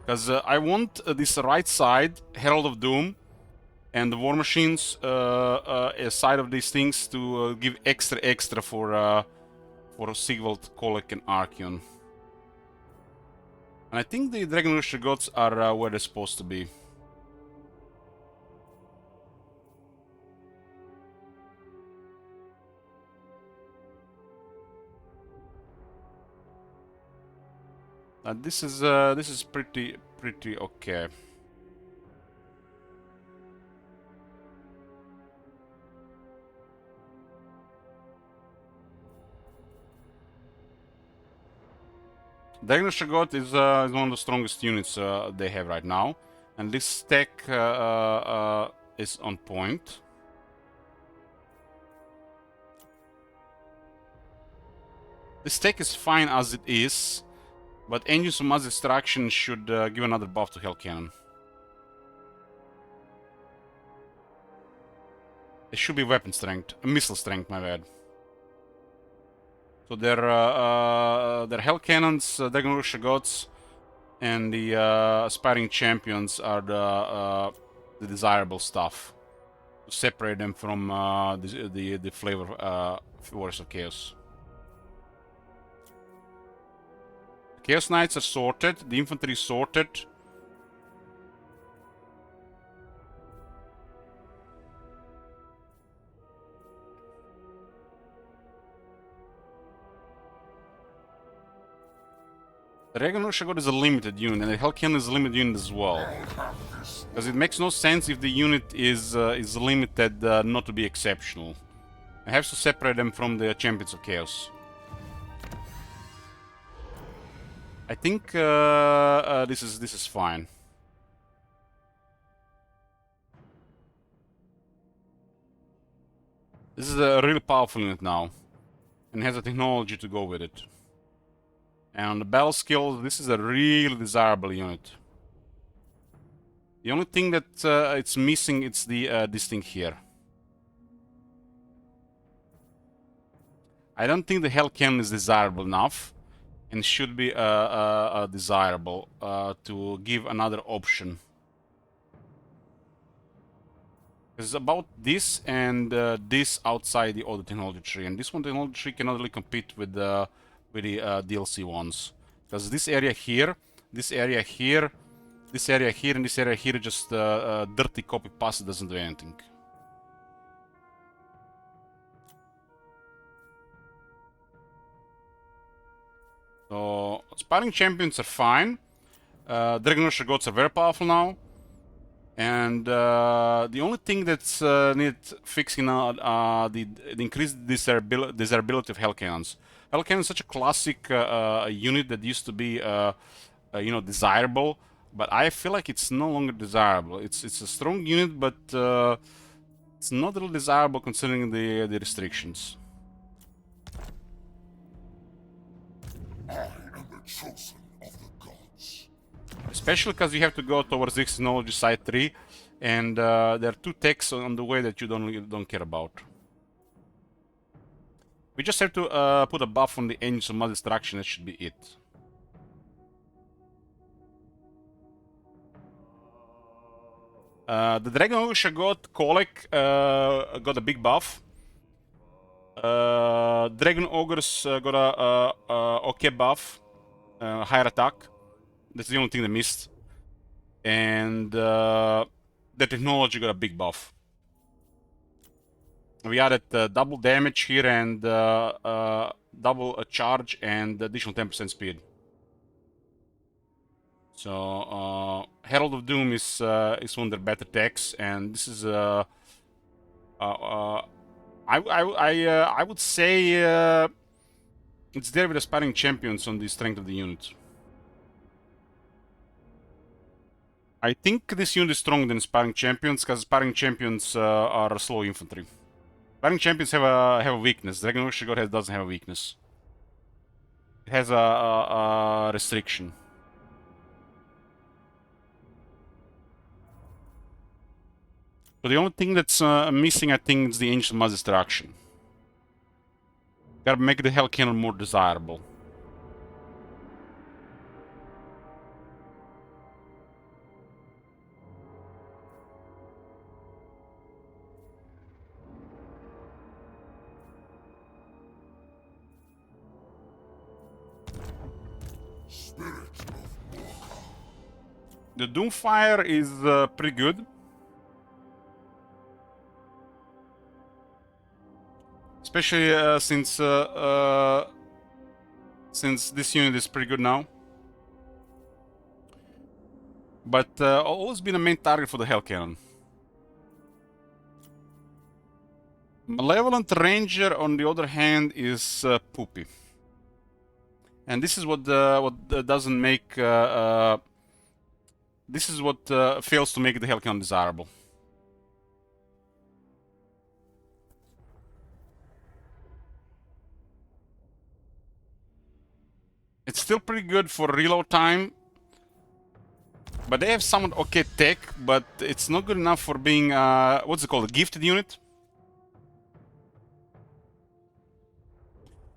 Because I want this right side, Herald of Doom, and the War Machines side of these things to give extra for Sigvald, Kolek, and Archeon. And I think the Dragon Rusher Gods are where they're supposed to be. This is pretty okay. Dragon Rusher God is one of the strongest units they have right now, and this stack is on point. This stack is fine as it is. But Engines of Mass Destruction should give another buff to Hell Cannon. It should be weapon strength, missile strength, my bad. So their Hell Cannons, Dragon Rusher Gods, and the Aspiring Champions are the desirable stuff to separate them from the flavor Warriors of Chaos. Chaos Knights are sorted, the infantry is sorted. The Dragon Rusher God is a limited unit, and the Hell Cannon is a limited unit as well. Because it makes no sense if the unit is limited not to be exceptional. I have to separate them from the Champions of Chaos. I think this is fine. This is a really powerful unit now, and has the technology to go with it. And on the battle skills, this is a really desirable unit. The only thing that it's missing is this thing here. I don't think the Hell Cannon is desirable enough, and should be desirable to give another option. It's about this and this outside the other technology tree, and this one technology tree cannot really compete with the DLC ones, because this area here, this area here, this area here, and this area here just dirty copy paste, doesn't do anything. So, Sparring Champions are fine. Dragon Rusher Gods are very powerful now. And the only thing that's needed fixing now the increased desirability of Hell Cannons. Hell Cannon is such a classic unit that used to be, you know, desirable. But I feel like it's no longer desirable. It's a strong unit, but it's not really desirable considering the restrictions. I am the chosen of the gods. Especially because you have to go towards this technology side 3, and there are 2 techs on the way that you don't care about. We just have to put a buff on the Engines of Mass Destruction, that should be it. The Dragon Rusher God, Kolek, got a big buff. Dragon Ogres got a okay buff, higher attack. That's the only thing they missed. and the technology got a big buff. We added double damage here and double charge and additional 10% speed. So Herald of Doom is one of their better techs, and this is I would say it's there with aspiring champions on the strength of the unit. I think this unit is stronger than aspiring champions because aspiring champions are slow infantry. Aspiring champions have a weakness. Dragon Warrior God doesn't have a weakness. It has a restriction. So the only thing that's missing, I think, is the Ancient Mass Destruction. Gotta make the Hell Cannon more desirable. The Doomfire is pretty good. Especially since this unit is pretty good now. But always been a main target for the Hell Cannon. Malevolent Ranger, on the other hand, is poopy. And this is what doesn't make... this is what fails to make the Hell Cannon desirable. It's still pretty good for reload time. But they have somewhat okay tech, but it's not good enough for being, what's it called, a gifted unit?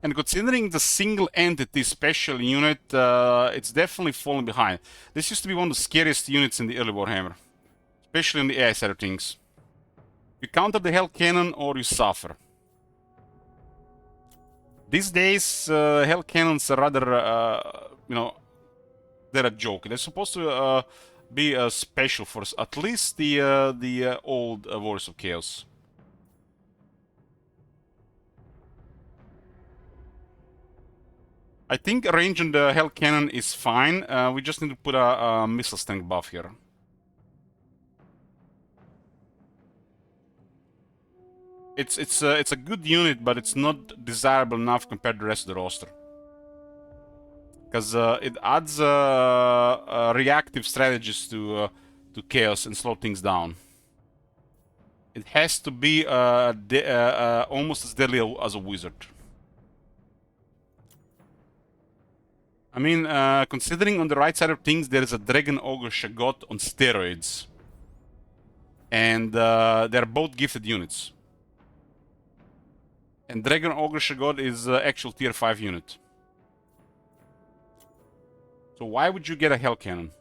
And considering the single entity special unit, it's definitely falling behind. This used to be one of the scariest units in the early Warhammer. Especially on the AI side of things. You counter the Hell Cannon or you suffer. These days, Hell Cannons are rather, you know, they're a joke. They're supposed to be special for at least the old Warriors of Chaos. I think range on the Hell Cannon is fine. We just need to put a missile strength buff here. It's a good unit, but it's not desirable enough compared to the rest of the roster. Because it adds reactive strategies to Chaos and slow things down. It has to be almost as deadly as a wizard. I mean, considering on the right side of things, there is a Dragon Ogre Shagot on steroids. And they're both gifted units. And Dragon Ogre Shagot is actual tier 5 unit. So why would you get a Hell Cannon?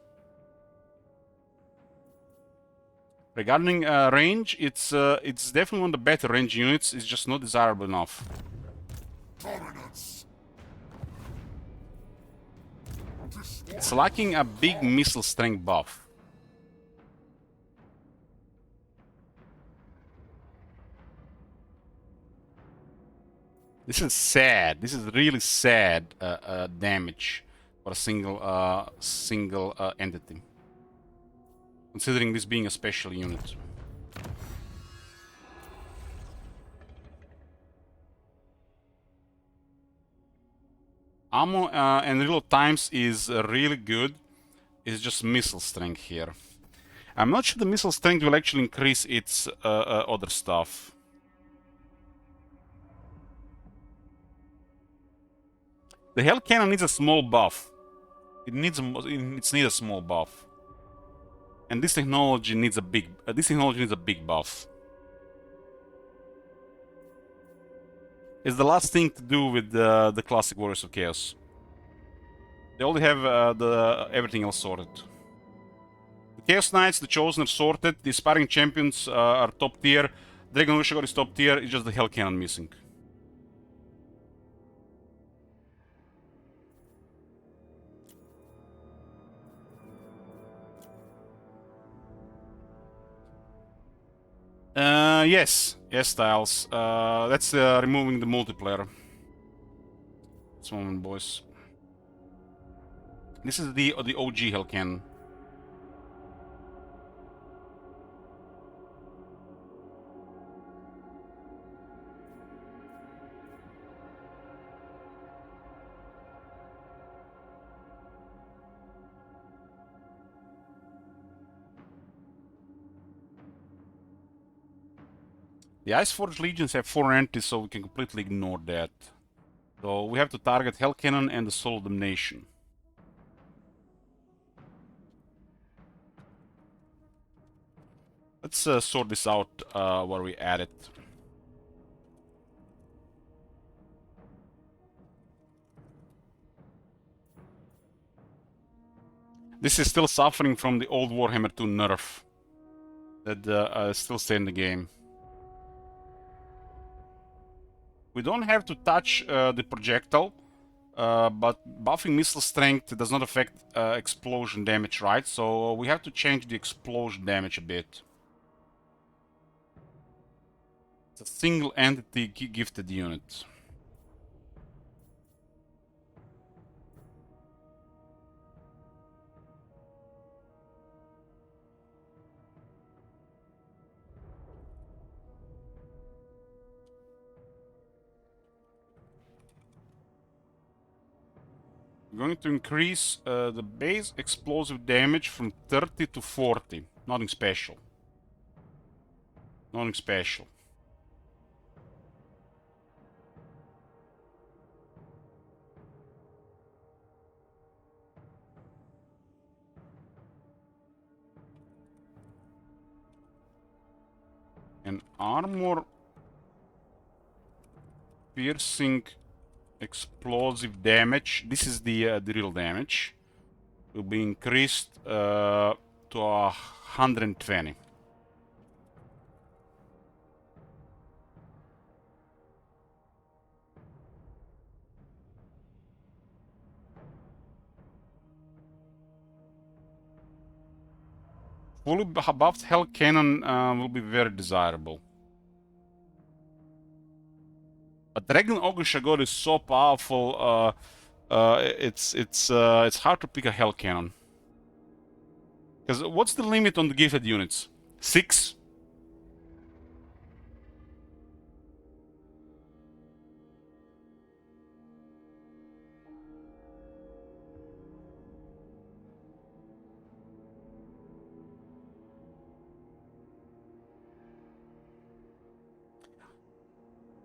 Regarding range, it's definitely one of the better range units. It's just not desirable enough. Dominance. It's lacking a big missile strength buff. This is sad. This is really sad damage for a single entity. Considering this being a special unit. Ammo and reload times is really good. It's just missile strength here. I'm not sure the missile strength will actually increase its other stuff. The Hell Cannon needs a small buff. It needs a small buff. And this technology needs a big buff. It's the last thing to do with the classic Warriors of Chaos. They only have everything else sorted. The Chaos Knights, the Chosen, are sorted. The Aspiring Champions are top tier. Dragon Warrior is top tier. It's just the Hell Cannon missing. Yes, Styles. That's removing the multiplayer. This moment, boys. This is the OG Hellcan. The Iceforged Legions have 4 entities, so we can completely ignore that. So we have to target Hell Cannon and the Soul of Damnation. Let's sort this out where we add it. This is still suffering from the old Warhammer 2 nerf that still stay in the game. We don't have to touch the projectile, but buffing missile strength does not affect explosion damage, right? So we have to change the explosion damage a bit. It's a single entity gifted unit. We're going to increase the base explosive damage from 30 to 40. Nothing special. Nothing special. And armor piercing explosive damage, this is the real damage, will be increased to 120. Fully buffed Hell Cannon will be very desirable. But Dragon Ogre Shagor is so powerful. It's hard to pick a Hell Cannon. Because what's the limit on the gifted units? 6?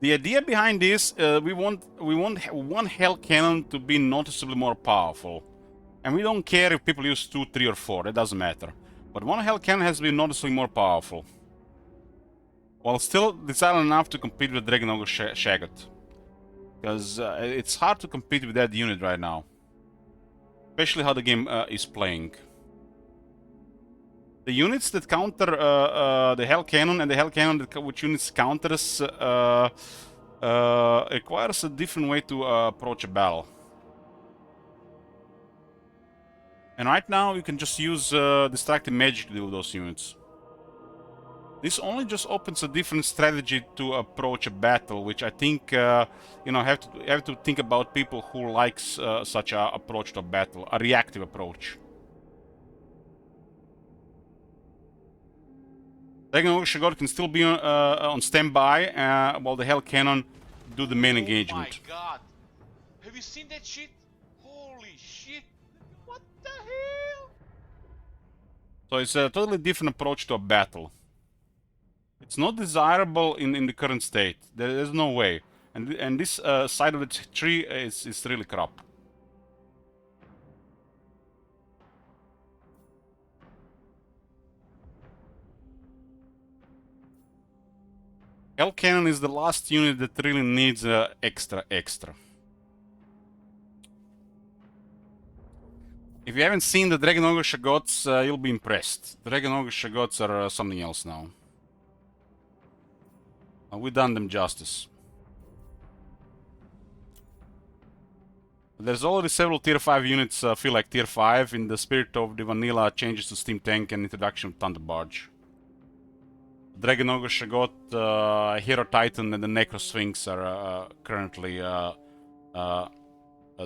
The idea behind this, we want one Hell Cannon to be noticeably more powerful. And we don't care if people use 2, 3 or 4, it doesn't matter. But one Hell Cannon has to be noticeably more powerful. While still desirable enough to compete with Dragon Ogre Shaggot. Because it's hard to compete with that unit right now. Especially how the game is playing. The units that counter the Hell Cannon and the Hell Cannon which units counters requires a different way to approach a battle. And right now you can just use Distracting Magic to deal with those units. This only just opens a different strategy to approach a battle, which I think you know have to think about people who likes such a approach to a battle, a reactive approach. Dragon Ogre Shagor can still be on standby while the Hell Cannon do the main engagement. Oh my god! Have you seen that shit? Holy shit! What the hell? So it's a totally different approach to a battle. It's not desirable in the current state. There's no way. And this side of the tree is really crap. Hell Cannon is the last unit that really needs extra. If you haven't seen the Dragon Ogre Shaggots, you'll be impressed. Dragon Ogre Shaggots are something else now. We've done them justice. There's already several tier 5 units feel like tier 5 in the spirit of the vanilla changes to Steam Tank and introduction of Thunder Barge. Dragon Ogre Shagot, Hero Titan, and the Necro Sphinx are currently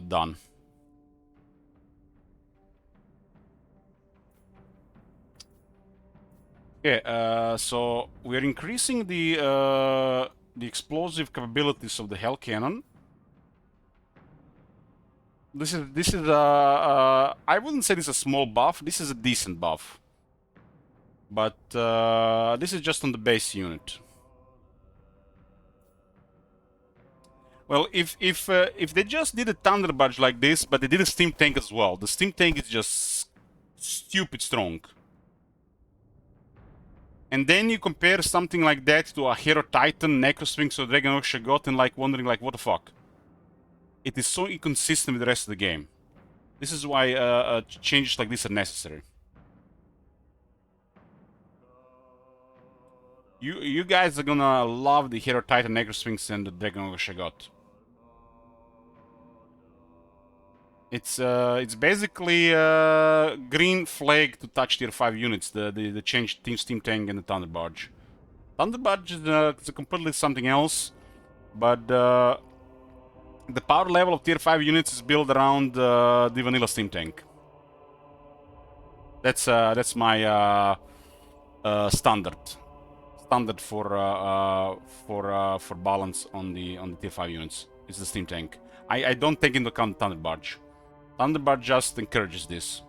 done. Okay, so we're increasing the explosive capabilities of the Hell Cannon. This is I wouldn't say this is a small buff. This is a decent buff, but this is just on the base unit. Well, if they just did a Thunder Barge like this, but they did a Steam Tank as well, the Steam Tank is just stupid strong. And then you compare something like that to a Hero Titan, Necro Sphinx, or Dragon Ogre Shagot, and like wondering like, what the fuck? It is so inconsistent with the rest of the game. This is why changes like this are necessary. You guys are gonna love the Hero Titan, Necro Sphinx, and the Dragon Ogre Shagot. It's basically green flag to touch tier 5 units, the change Steam Tank and the Thunder Barge. Thunder Barge is completely something else, but the power level of tier 5 units is built around the vanilla Steam Tank. That's my standard for balance on the tier 5 units. It's the Steam Tank. I don't take into account Thunder Barge. Thunder Barge just encourages this.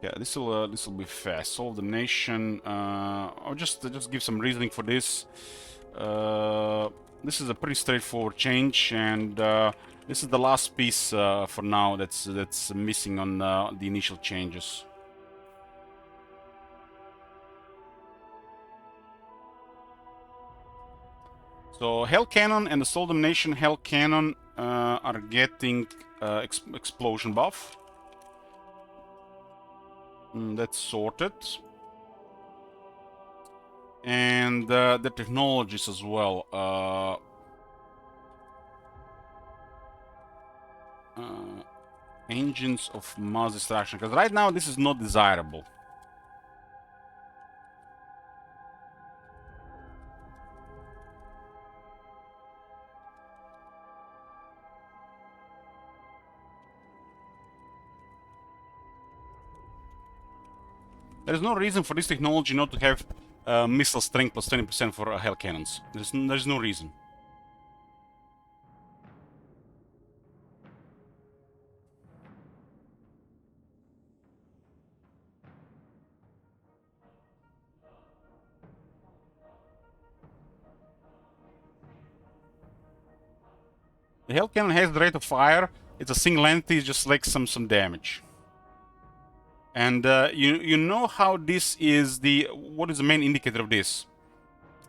Yeah, this will be fast. Solve the nation. I'll just give some reasoning for this. This is a pretty straightforward change, and this is the last piece for now that's missing on the initial changes. So Hell Cannon and the Soul Damnation Hell Cannon are getting explosion buff. That's sorted. And the technologies as well. Engines of mass destruction, because right now this is not desirable. There is no reason for this technology not to have missile strength plus 20% for Hell Cannons. There's no reason. The Hell Cannon has the rate of fire. It's a single entity, just like some damage. And you know how this is what is the main indicator of this?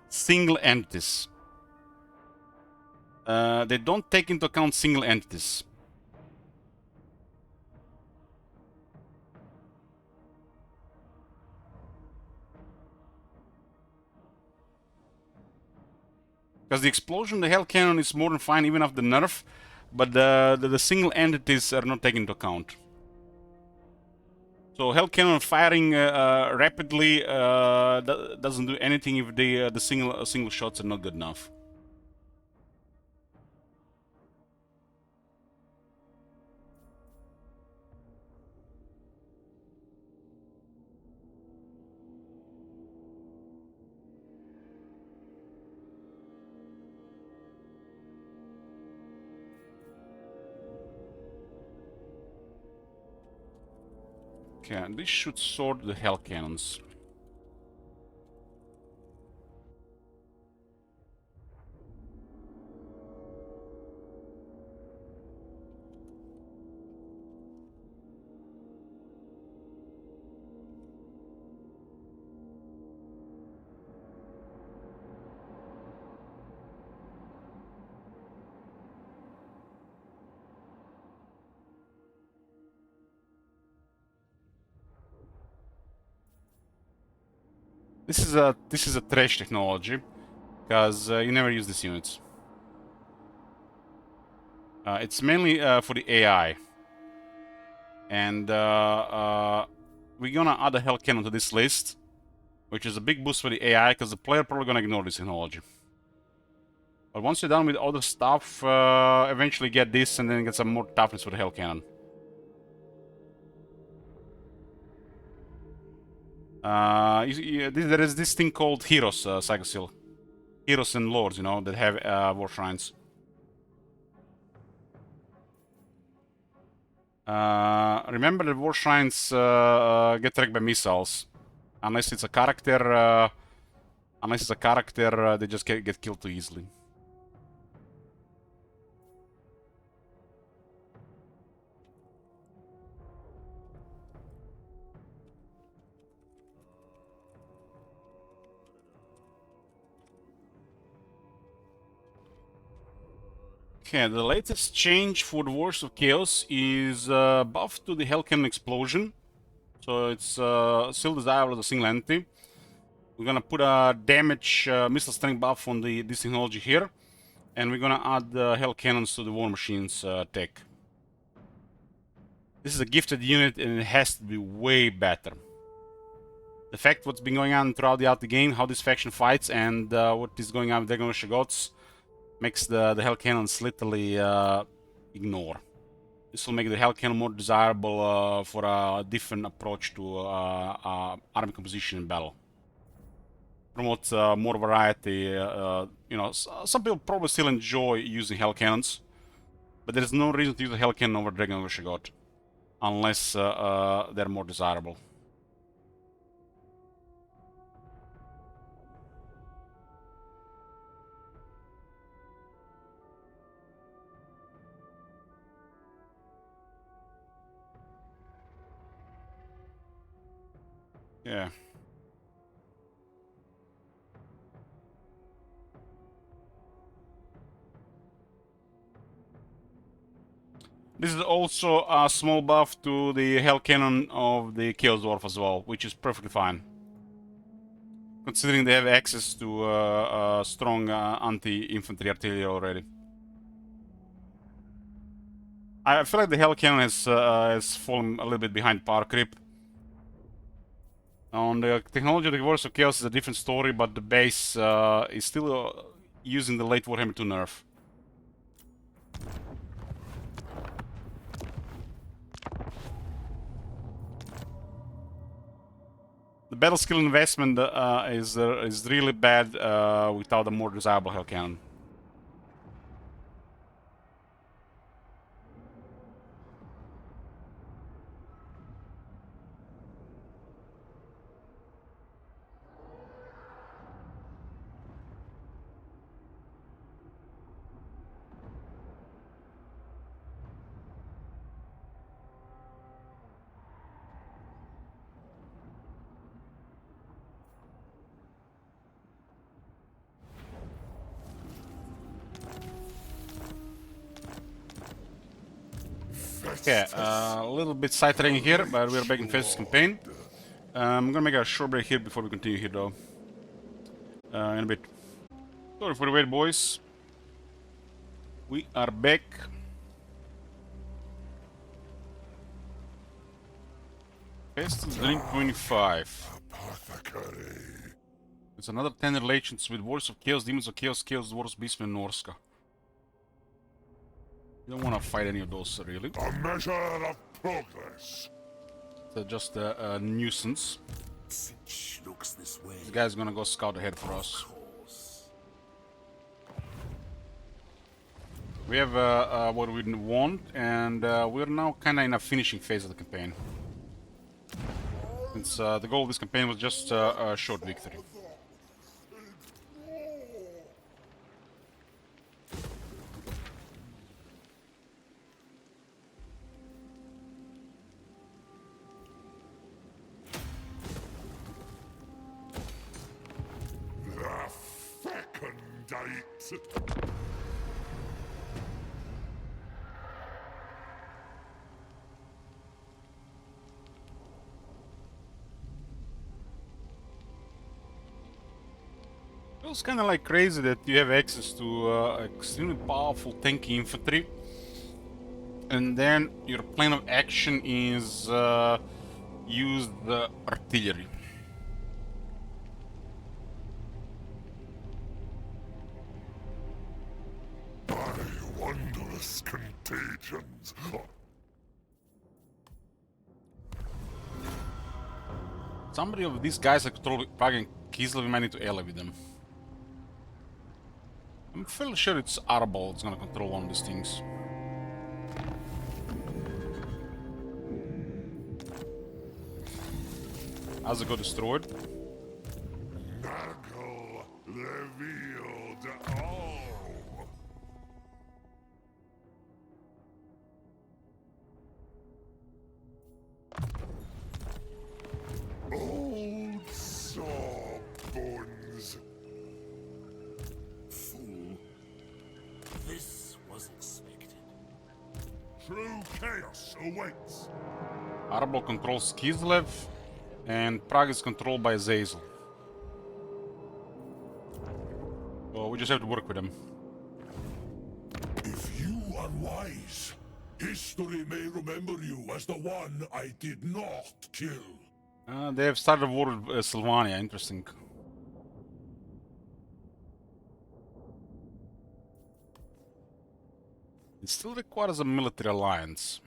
Single entities. They don't take into account single entities. Because the explosion, the Hell Cannon is more than fine even after the nerf, but the single entities are not taken into account. So Hell Cannon firing rapidly doesn't do anything if the single shots are not good enough. Okay, this should sort the Hell Cannons. This is a trash technology, because you never use these units. It's mainly for the AI, and we're gonna add a Hell Cannon to this list, which is a big boost for the AI, because the player probably gonna ignore this technology. But once you're done with other stuff, eventually get this, and then get some more toughness for the Hell Cannon. There is this thing called Heroes, Psychosil. Heroes and Lords, you know, that have War Shrines. Remember that War Shrines get wrecked by missiles. Unless it's a character, they just get killed too easily. Okay, the latest change for the Wars of Chaos is buff to the Hell Cannon Explosion. So it's still desirable as a single entity. We're gonna put a damage missile strength buff on this technology here. And we're gonna add Hell Cannons to the War Machines tech. This is a gifted unit and it has to be way better. The fact what's been going on throughout the game, how this faction fights, and what is going on with Dragon Gods makes the Hell Cannons literally ignore. This will make the Hell Cannon more desirable for a different approach to army composition in battle. Promote more variety. You know, some people probably still enjoy using Hell Cannons, but there is no reason to use a Hell Cannon over Dragon God, unless they're more desirable. Yeah. This is also a small buff to the Hell Cannon of the Chaos Dwarf as well, which is perfectly fine. Considering they have access to strong anti-infantry artillery already. I feel like the Hell Cannon has fallen a little bit behind power creep. On the technology of the Wars of Chaos is a different story, but the base is still using the late Warhammer 2 nerf. The battle skill investment is really bad without a more desirable Hell Cannon. Okay, a little bit sidetracking here, but we're back in Festus campaign. I'm gonna make a short break here before we continue here, though. In a bit. Sorry for the wait, boys. We are back. Festus Drink 25. Apothecary. It's another 10 relations with Wars of Chaos, Demons of Chaos, Chaos Dwarves, Beastmen, and Norska. You don't want to fight any of those, really. A measure of progress. It's just a nuisance. Fitch looks this way. This guy's gonna go scout ahead for us. We have what we want, and we're now kind of in a finishing phase of the campaign. Since the goal of this campaign was just a short victory. The Fecundites. Feels kind of like crazy that you have access to extremely powerful tanky infantry, and then your plan of action is use the artillery. By wondrous contagions. Somebody of these guys that control Prague and Kislev, we might need to ally with them. I'm fairly sure it's Arbol that's gonna control one of these things. As it got destroyed. Nagel revealed all. Old sawbones. Fool. This was expected. True chaos awaits. Arbol controls Kislev, and Prague is controlled by Zazel. So we just have to work with them. If you are wise, history may remember you as the one I did not kill. They have started a war with Sylvania, interesting. It still requires a military alliance.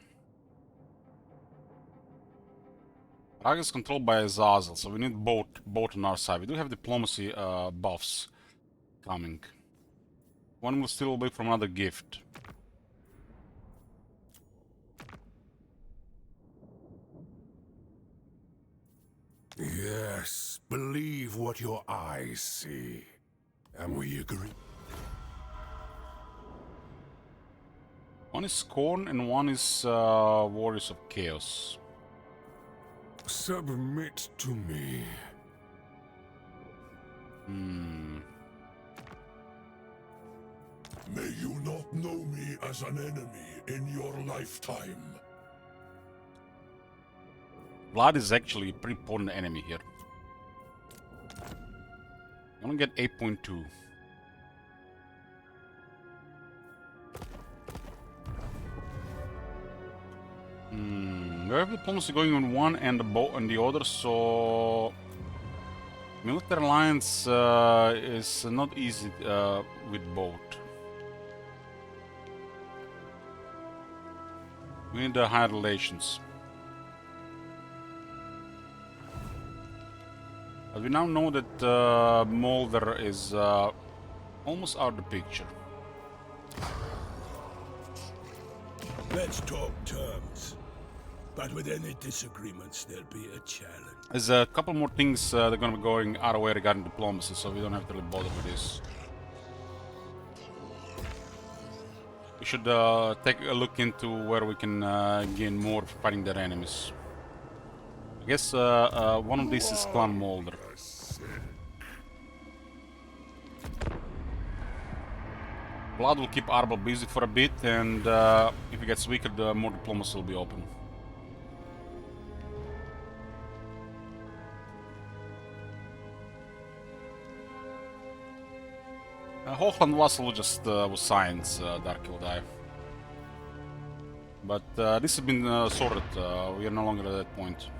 Prague is controlled by Azazel, so we need both on our side. We do have diplomacy buffs coming. One will still be from another gift. Yes, believe what your eyes see. And we agree? One is Scorn and one is Warriors of Chaos. Submit to me. May you not know me as an enemy in your lifetime. Vlad is actually a pretty important enemy here. I'm gonna get 8.2. We have diplomacy going on one and the other, so military alliance is not easy with both. We need higher relations. But we now know that Mulder is almost out of the picture. Let's talk terms. But with any disagreements, there'll be a challenge. There's a couple more things that are gonna be going our way regarding diplomacy, so we don't have to really bother with this. We should take a look into where we can gain more for fighting their enemies. I guess one of these is Clan Mulder. Blood will keep Arbol busy for a bit, and if he gets weaker, the more diplomacy will be open. Hochland Vassal just was science, Dark will die. But this has been sorted, we are no longer at that point.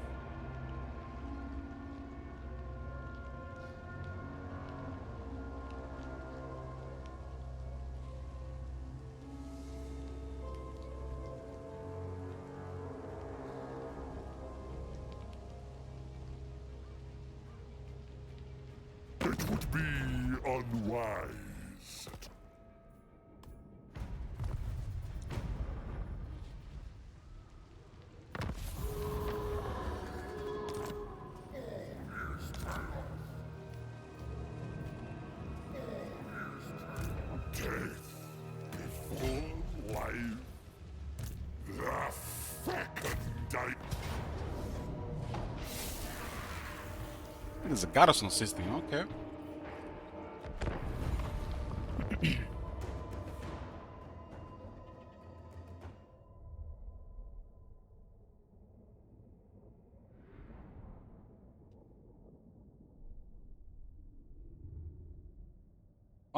It would be unwise. Death before life. The Fecundite. There's a garrison system, okay.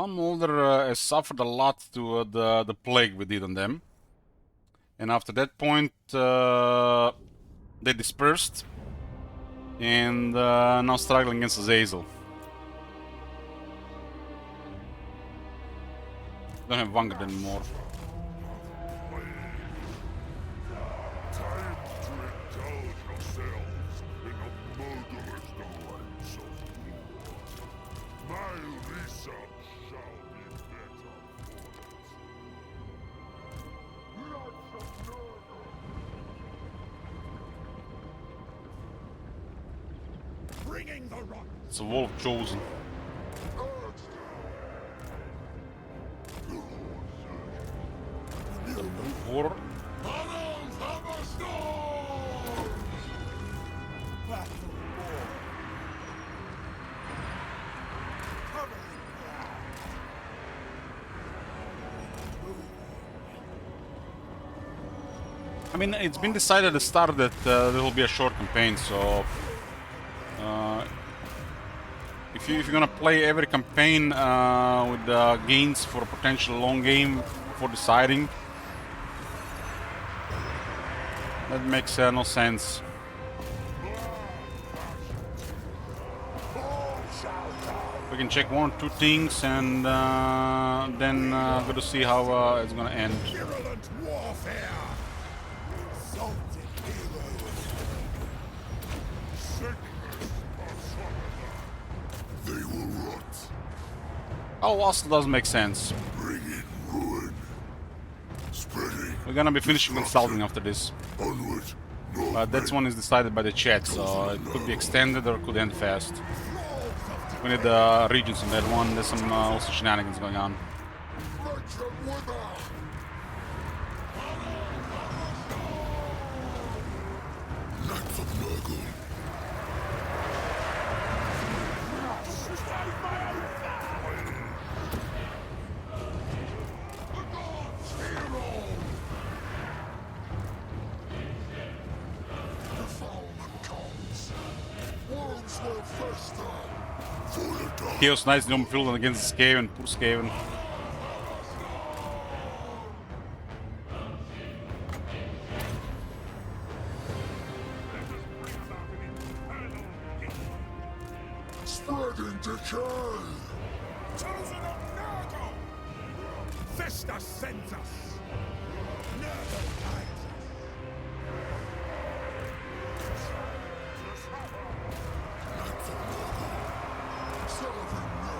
Molder has suffered a lot to the plague we did on them. And after that point, they dispersed. And now struggling against Azazel. Don't have Vanguard anymore. Time to indulge yourselves in a murderous delights of war. My research shall be better for it. Lots of murder! Bringing the rock. It's a Wolf Chosen. War. I mean, it's been decided at the start that there will be a short campaign, so if you're gonna play every campaign with gains for a potential long game for deciding, that makes no sense. We can check 1 or 2 things and then go to see how it's gonna end. Virulent warfare. Exalted heroes. They will rot. Oh, also doesn't make sense. Bring in ruin. Spreading. We're gonna be finishing consulting after this. Onward. North. But that one is decided by the chat, so it could be extended or it could end fast. We need regions on that one. There's some also shenanigans going on. Make them wither. Knights of Nurgle. Defilement comes. Worms will fester. For the dark. Chaos Knights don't field against Skaven, poor Skaven. Spreading decay. Chosen of Nurgle. Vesta sends us. Nurgle guides us.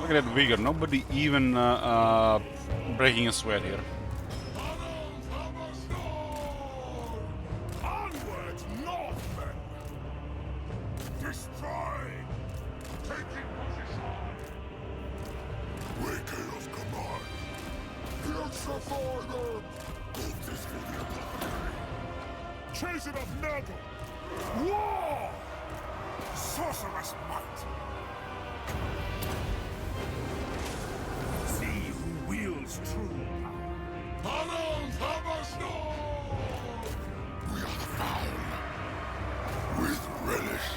Look at that vigor. Nobody even breaking a sweat here. Onward, Northmen. Destroy. Taking position. Where chaos command. Purify them. Corpses for the apothecary. Chosen of Nurgle. War. Sorcerous might. See who wields true power. We are foul. With relish.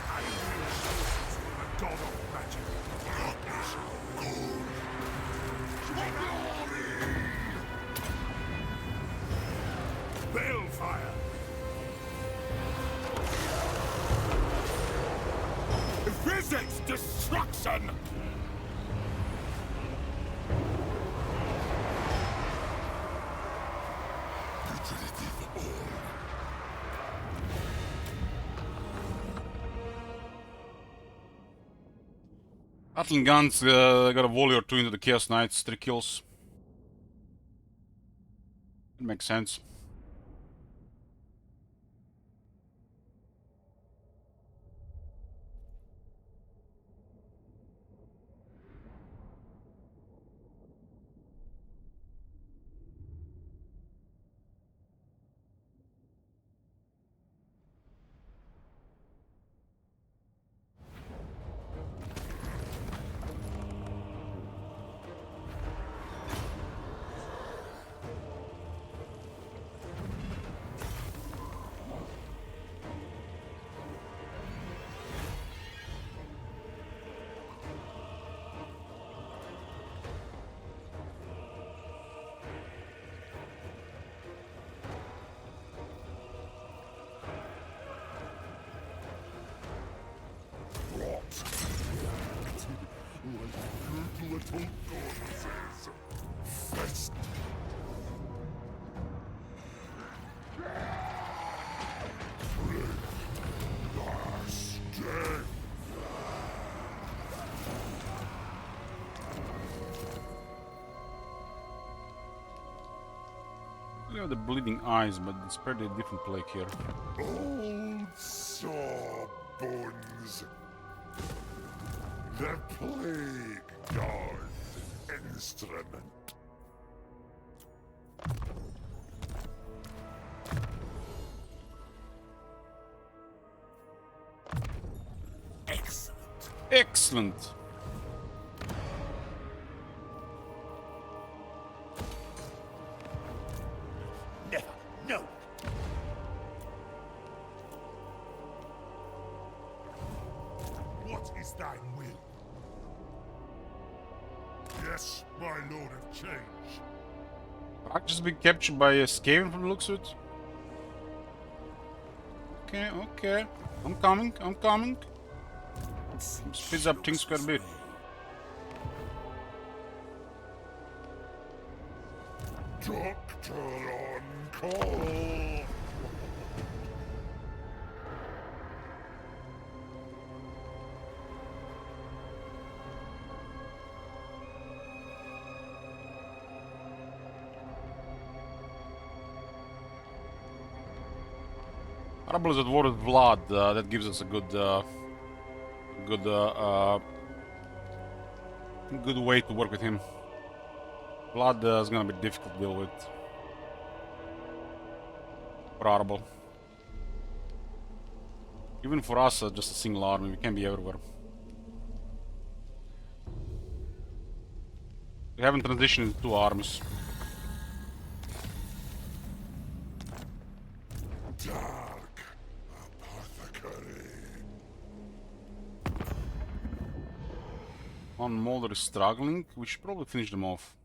I will show to the god of magic. Darkness. Cold. Glory. Balefire. Visits destruction. Utility for all. Atlan Guns got a volley or 2 into the Chaos Knights, 3 kills. It makes sense. Fecundites. Fest. Last day. We have the bleeding eyes, but it's pretty different plague here. Old saw bones. The plague god instrument. Excellent. Excellent. Never. No. What is thy will? Yes, my lord of change. I just been captured by a Skaven from the looks of it. Okay, okay. I'm coming, I'm coming. Speeds up things quite a bit. Doctor on call. Arable is at war with Vlad. That gives us a good, good way to work with him. Vlad is gonna be difficult to deal with. For Arable. Even for us, just a single army, we can be everywhere. We haven't transitioned into 2 armies. Dark apothecary. One Molder is struggling. We should probably finish them off.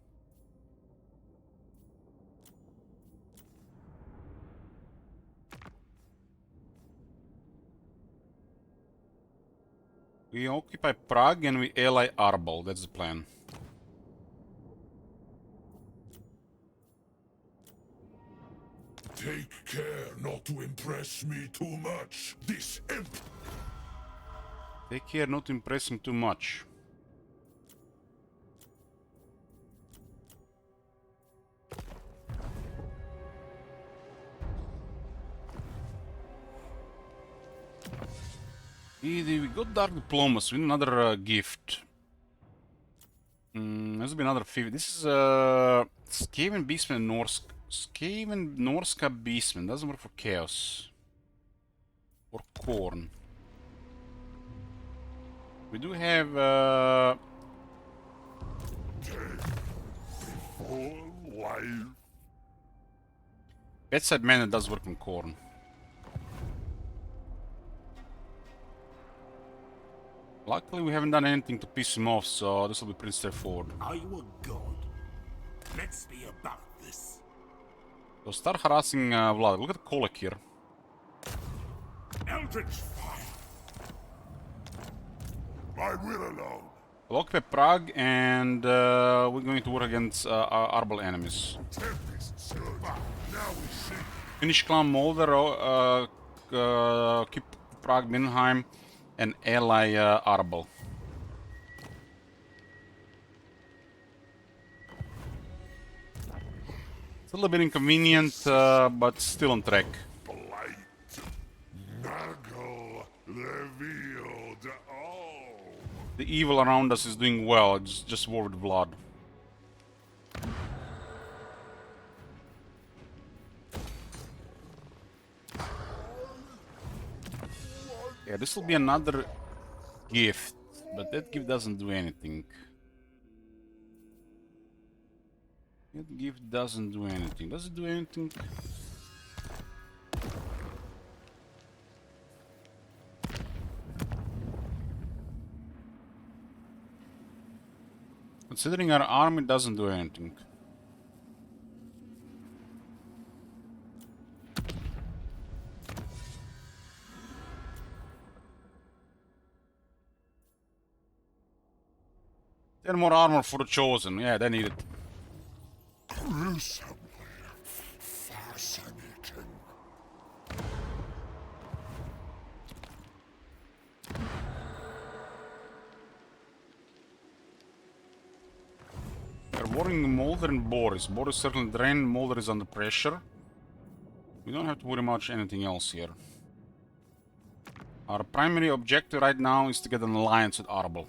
We occupy Prague and we ally Arbol. That's the plan. Take care not to impress me too much. This imp. Take care not to impress him too much. We got Dark Diplomacy, we need another gift. This will be another 50. This is Skaven Beastman and Norse. Skaven Norska Beastman. Doesn't work for Chaos. Or Corn. We do have Full life. Bedside Man does work on Corn. Luckily we haven't done anything to piss him off, so this will be pretty straightforward. Are you a god? Let's be about this. So start harassing Vlad. Look at the Kolek here. Eldritch fire. My will alone. We'll occupy Prague and we're going to work against our Arbol enemies. Tempest good. Now we see. Finnish clan Molder, keep Prague, Minheim, and ally Arbol. It's a little bit inconvenient, but still on track. Blight. Nurgle revealed all. The evil around us is doing well, it's just war with Vlad. Yeah, this will be another gift, but that gift doesn't do anything. That gift doesn't do anything. Does it do anything? Considering our army doesn't do anything. 10 more armor for the Chosen. Yeah, they need it. Gruesomely fascinating. They're worrying Molder and Boris. Boris certainly drained, Molder is under pressure. We don't have to worry much anything else here. Our primary objective right now is to get an alliance with Arbol.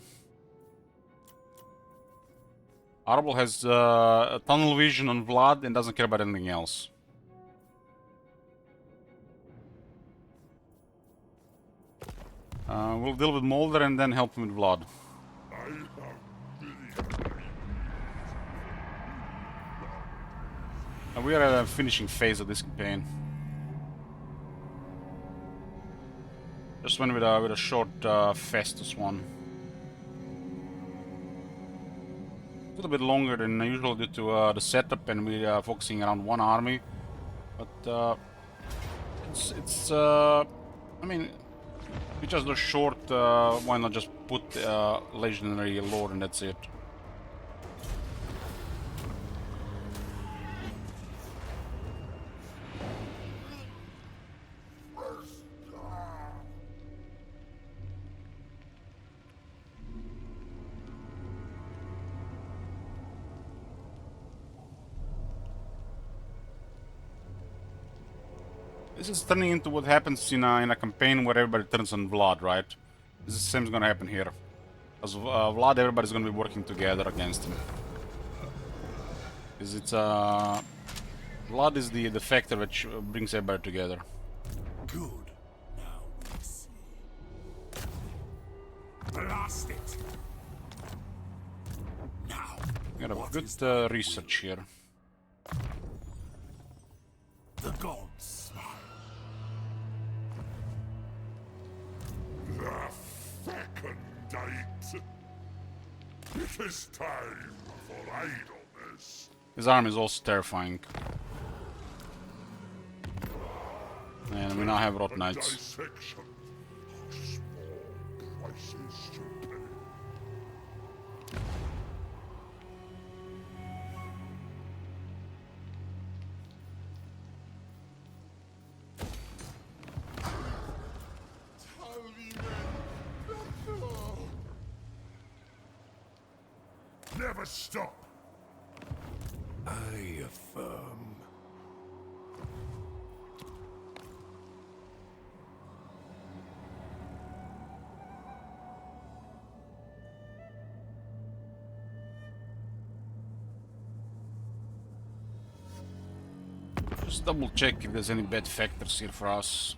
Arbol has a tunnel vision on Vlad and doesn't care about anything else. We'll deal with Molder and then help him with Vlad. We are at a finishing phase of this campaign. Just went with a short Festus one. A little bit longer than usual due to the setup, and we are focusing around one army. But I mean, we just do short. Why not just put legendary lord and that's it. This is turning into what happens in a campaign where everybody turns on Vlad, right? This is the same is gonna happen here. As Vlad, everybody's gonna be working together against him. Because it's Vlad is the factor which brings everybody together. Good. Now we see. Blast it. Now. We got a good research here. The gods smile. The Fecundite. It is time for idleness. His arm is also terrifying. And we now have Rot Knights. Dissection of small prices to pay. Never stop. I affirm. Just double check if there's any bad factors here for us.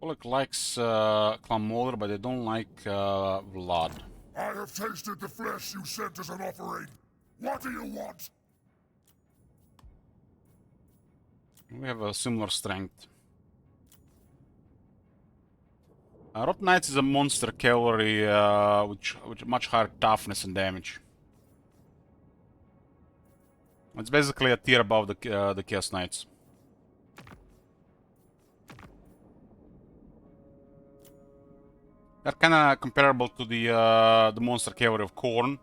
Oleg likes Clan Molder, but they don't like Vlad. I have tasted the flesh you sent as an offering. What do you want? We have a similar strength. Rot Knights is a monster cavalry with much higher toughness and damage. It's basically a tier above the Chaos Knights. They're kind of comparable to the monster cavalry of Khorne,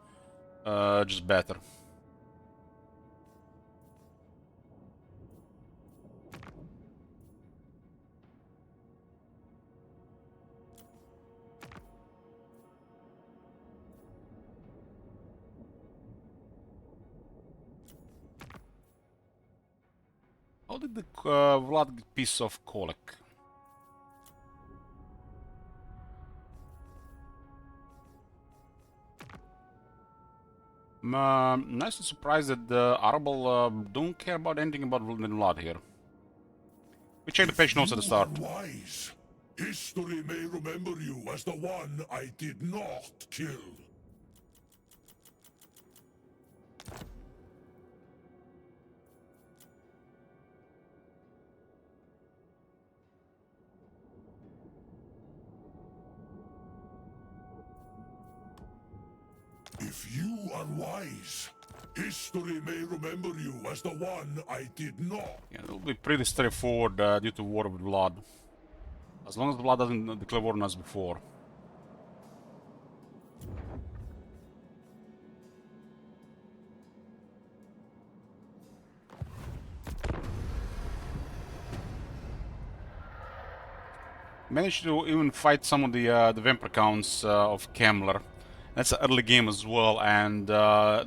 just better. How did the Vlad get piece of Kolek? I'm nicely surprised that the Arbol don't care about anything about Vlad here. We checked the patch notes at the start. Wise. History may remember you as the one I did not kill. If you are wise, history may remember you as the one I did not. Yeah, it'll be pretty straightforward due to war with Vlad. As long as Vlad doesn't declare war on us before. Managed to even fight some of the vampire counts of Kemmler. That's an early game as well, and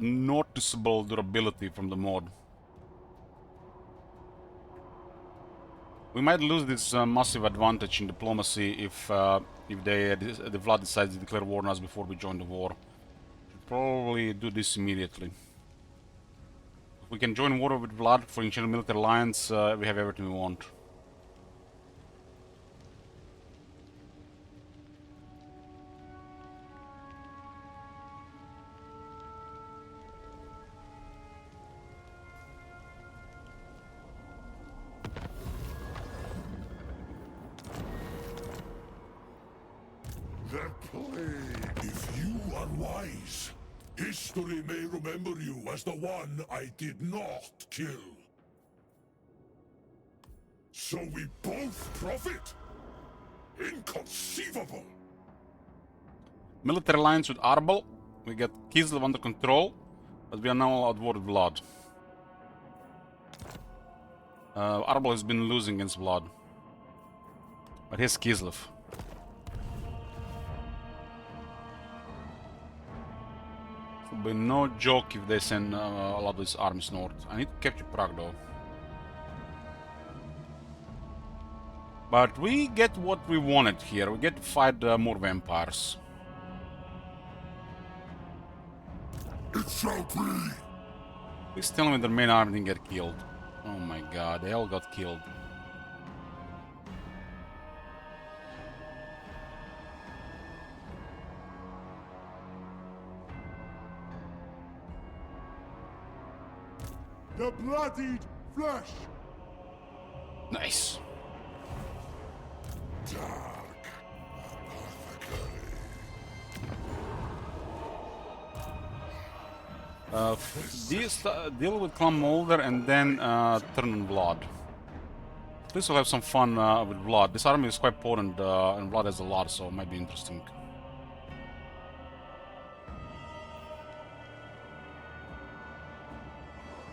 noticeable durability from the mod. We might lose this massive advantage in diplomacy if the Vlad decides to declare war on us before we join the war. Should probably do this immediately. If we can join war with Vlad for initial military alliance, we have everything we want. The plague. If you are wise, history may remember you as the one I did not kill. So we both profit? Inconceivable! Military alliance with Arbol. We get Kislev under control, but we are now at war with Vlad. Arbol has been losing against Vlad, but here's Kislev. It will be no joke if they send a lot of these armies north. I need to capture Prague though. But we get what we wanted here. We get to fight more vampires. It shall be! Please tell me the main army didn't get killed. Oh my god, they all got killed. The bloodied flesh! Nice. Dark apothecary. Deal with Clan Molder and then turn on Vlad. At least we'll have some fun with Vlad. This army is quite potent and Vlad has a lot, so it might be interesting.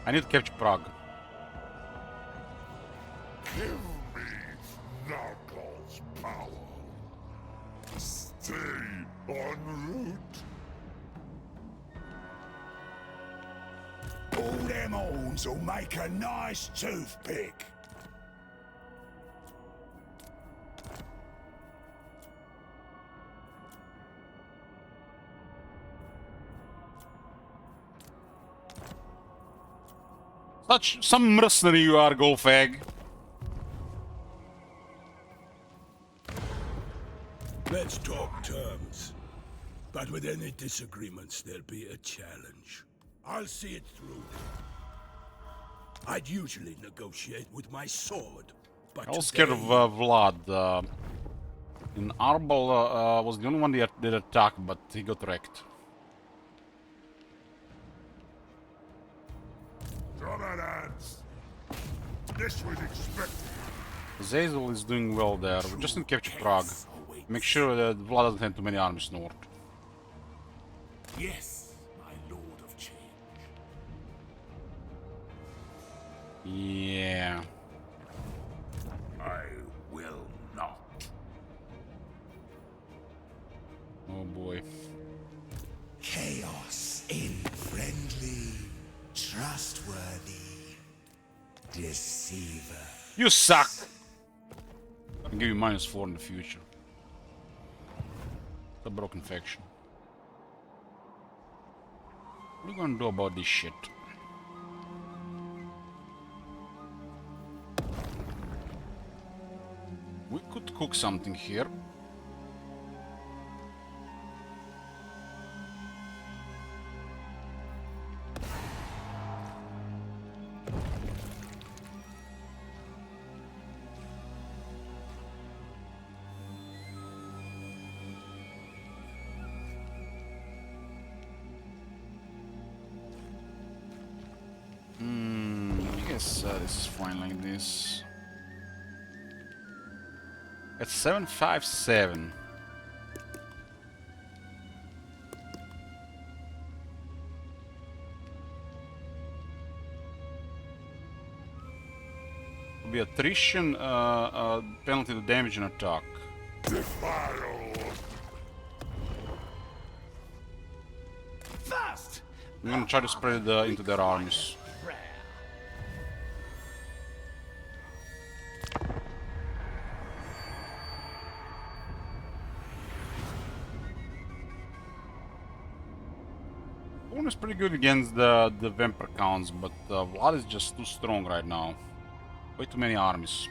I need to capture Prague. Give me Knuckles' power. Stay en route. All them horns will make a nice toothpick. Some mercenary you are, Golfag. Let's talk terms. But with any disagreements, there'll be a challenge. I'll see it through. I'd usually negotiate with my sword, but I was scared of Vlad. In Arbol was the only one that did attack, but he got wrecked. Dominance! This was expected. Zazel is doing well there. We just need to capture Prague. Make sure that Vlad doesn't have too many armies north. Yes, my lord of change. Yeah. I will not. Oh boy. Chaos in friendly, trustworthy, deceiver. You suck! I'll give you -4 in the future. The broken faction. What are you gonna do about this shit? We could cook something here. I guess this is fine like this. At 757. Will be attrition, penalty to damage and attack. Defile! Fast! I'm gonna try to spread it into their armies. One is pretty good against the vampire counts, but Vlad is just too strong right now. Way too many armies.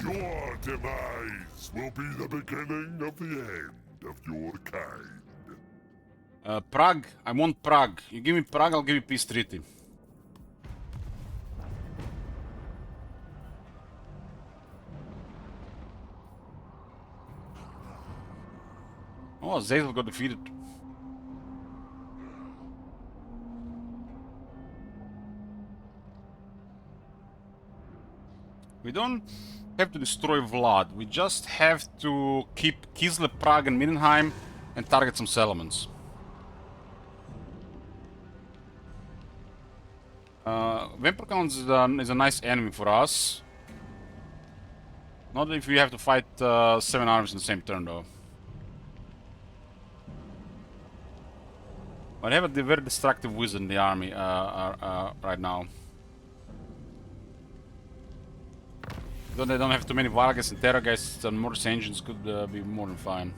Your demise will be the beginning of the end of your kind. Prague. I want Prague. You give me Prague, I'll give you peace treaty. Oh, Zazel got defeated. We don't have to destroy Vlad. We just have to keep Kislev, Prague, and Mindenheim and target some settlements. Vampire Counts is a nice enemy for us. Not if we have to fight 7 armies in the same turn, though. But I have a very destructive wizard in the army right now. Though they don't have too many Vargas and Terrorgeists, and Mortis engines could be more than fine.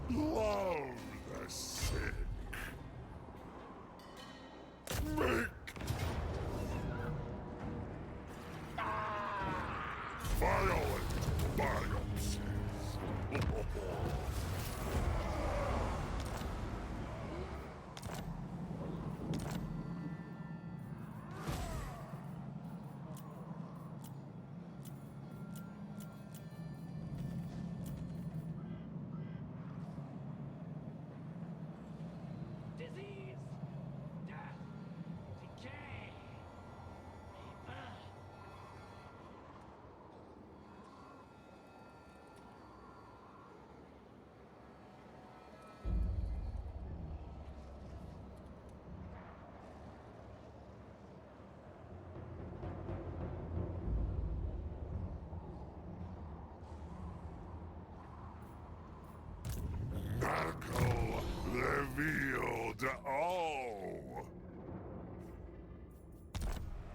Love the sick. Make violent biopsies. Disease, death, decay, rebirth. Knuckle revealed all.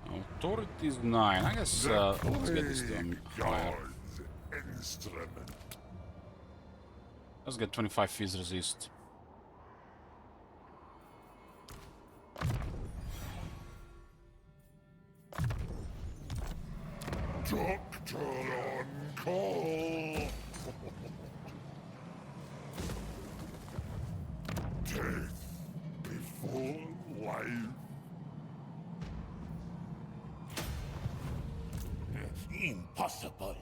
Authority is 9. I guess let's get this done higher. God's instrument. Let's get 25 fizz resist. Doctor on call. Death before life. Impossible.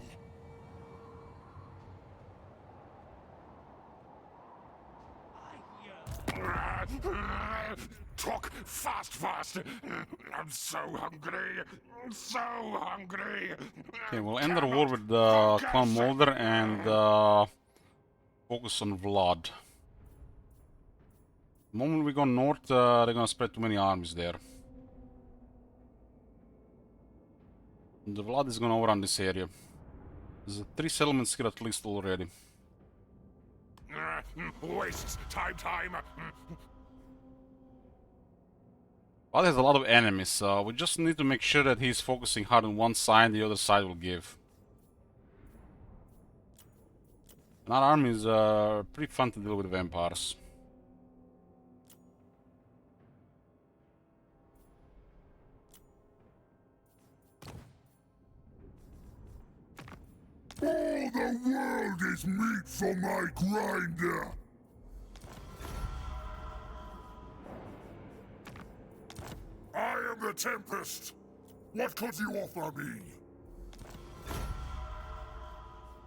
Talk fast. I'm so hungry. So hungry. Okay, we'll end our war with Clown Molder and focus on Vlad. The moment we go north, they're gonna spread too many armies there. The Vlad is gonna overrun this area. There's 3 settlements here at least already. Wastes time. Vlad has a lot of enemies, so we just need to make sure that he's focusing hard on one side, the other side will give. And our army is pretty fun to deal with vampires. All the world is meat for my grinder. I am the Tempest. What could you offer me?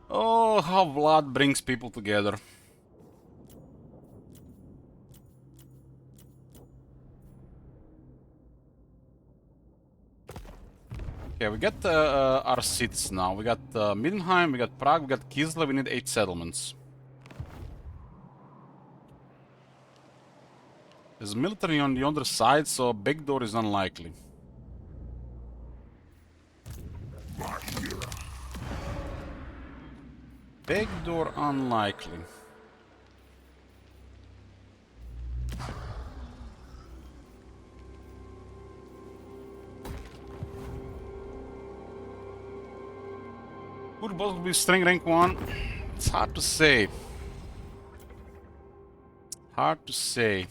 Oh, how Vlad brings people together. Okay, we got our cities now. We got Mindenheim, we got Prague, we got Kislev, we need 8 settlements. There's military on the other side, so backdoor is unlikely. Backdoor unlikely. Could both be string rank 1. It's hard to say. Hard to say.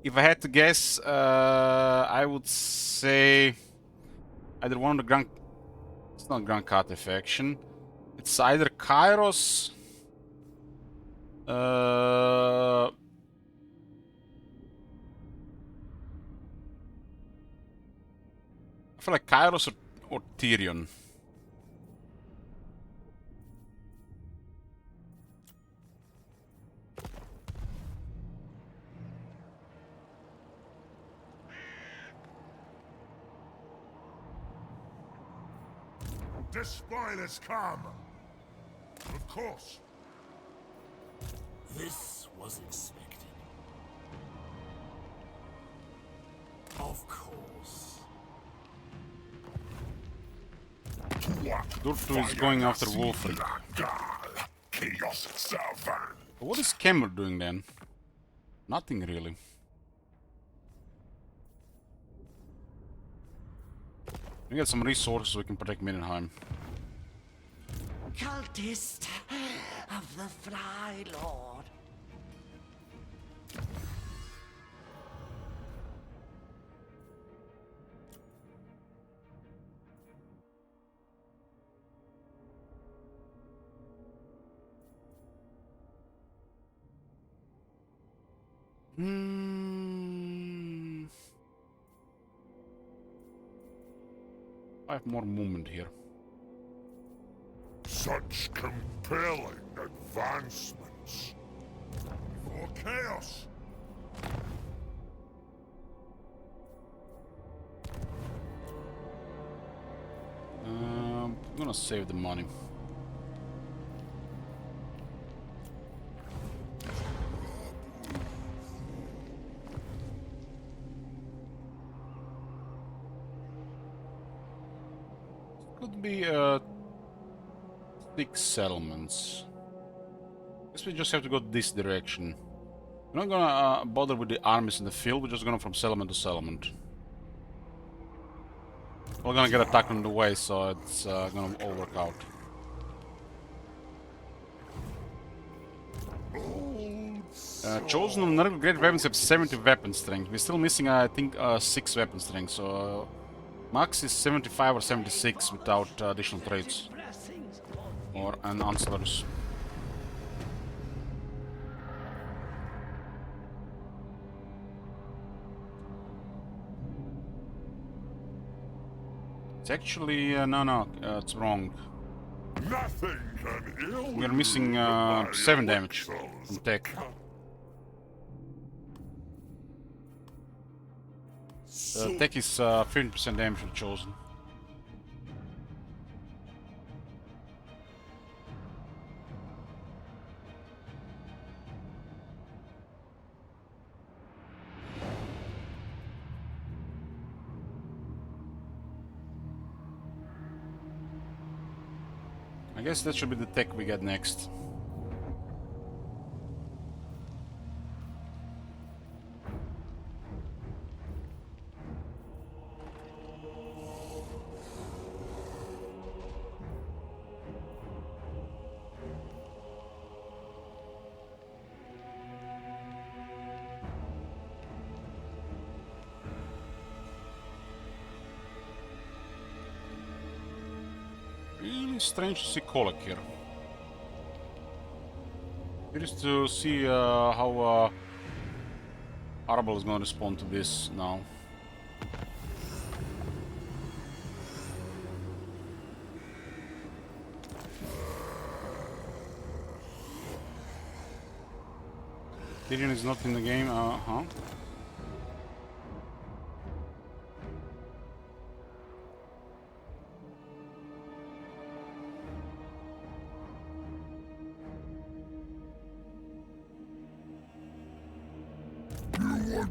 If I had to guess, I would say either one of the Grand... It's not Grand Kate faction. It's either Kairos... I feel like Kairos or Tyrion. The spoilers come. Of course. This was expected. Of course. Durtu is going after Wolfric. Chaos servant. What is Kemmer doing then? Nothing really. We get some resources so we can protect Mindenheim. Cultist of the Fly Lord. I have more movement here. Such compelling advancements. For chaos. I'm gonna save the money. Could be 6 settlements. Guess we just have to go this direction. We're not gonna bother with the armies in the field, we're just gonna from settlement to settlement. We're gonna get attacked on the way, so it's gonna all work out. Chosen of Nurgle Great Weapons have 70 weapon strength. We're still missing, I think, 6 weapon strength, so max is 75 or 76 without additional traits. Or an ancillaries. It's actually, no, it's wrong. Nothing can ill. We're missing 7 damage from tech. Tech is 15% damage for Chosen. I guess that should be the tech we get next. Really strange to see Kolak here. Curious to see how Arbol is gonna respond to this now. Tyrion is not in the game,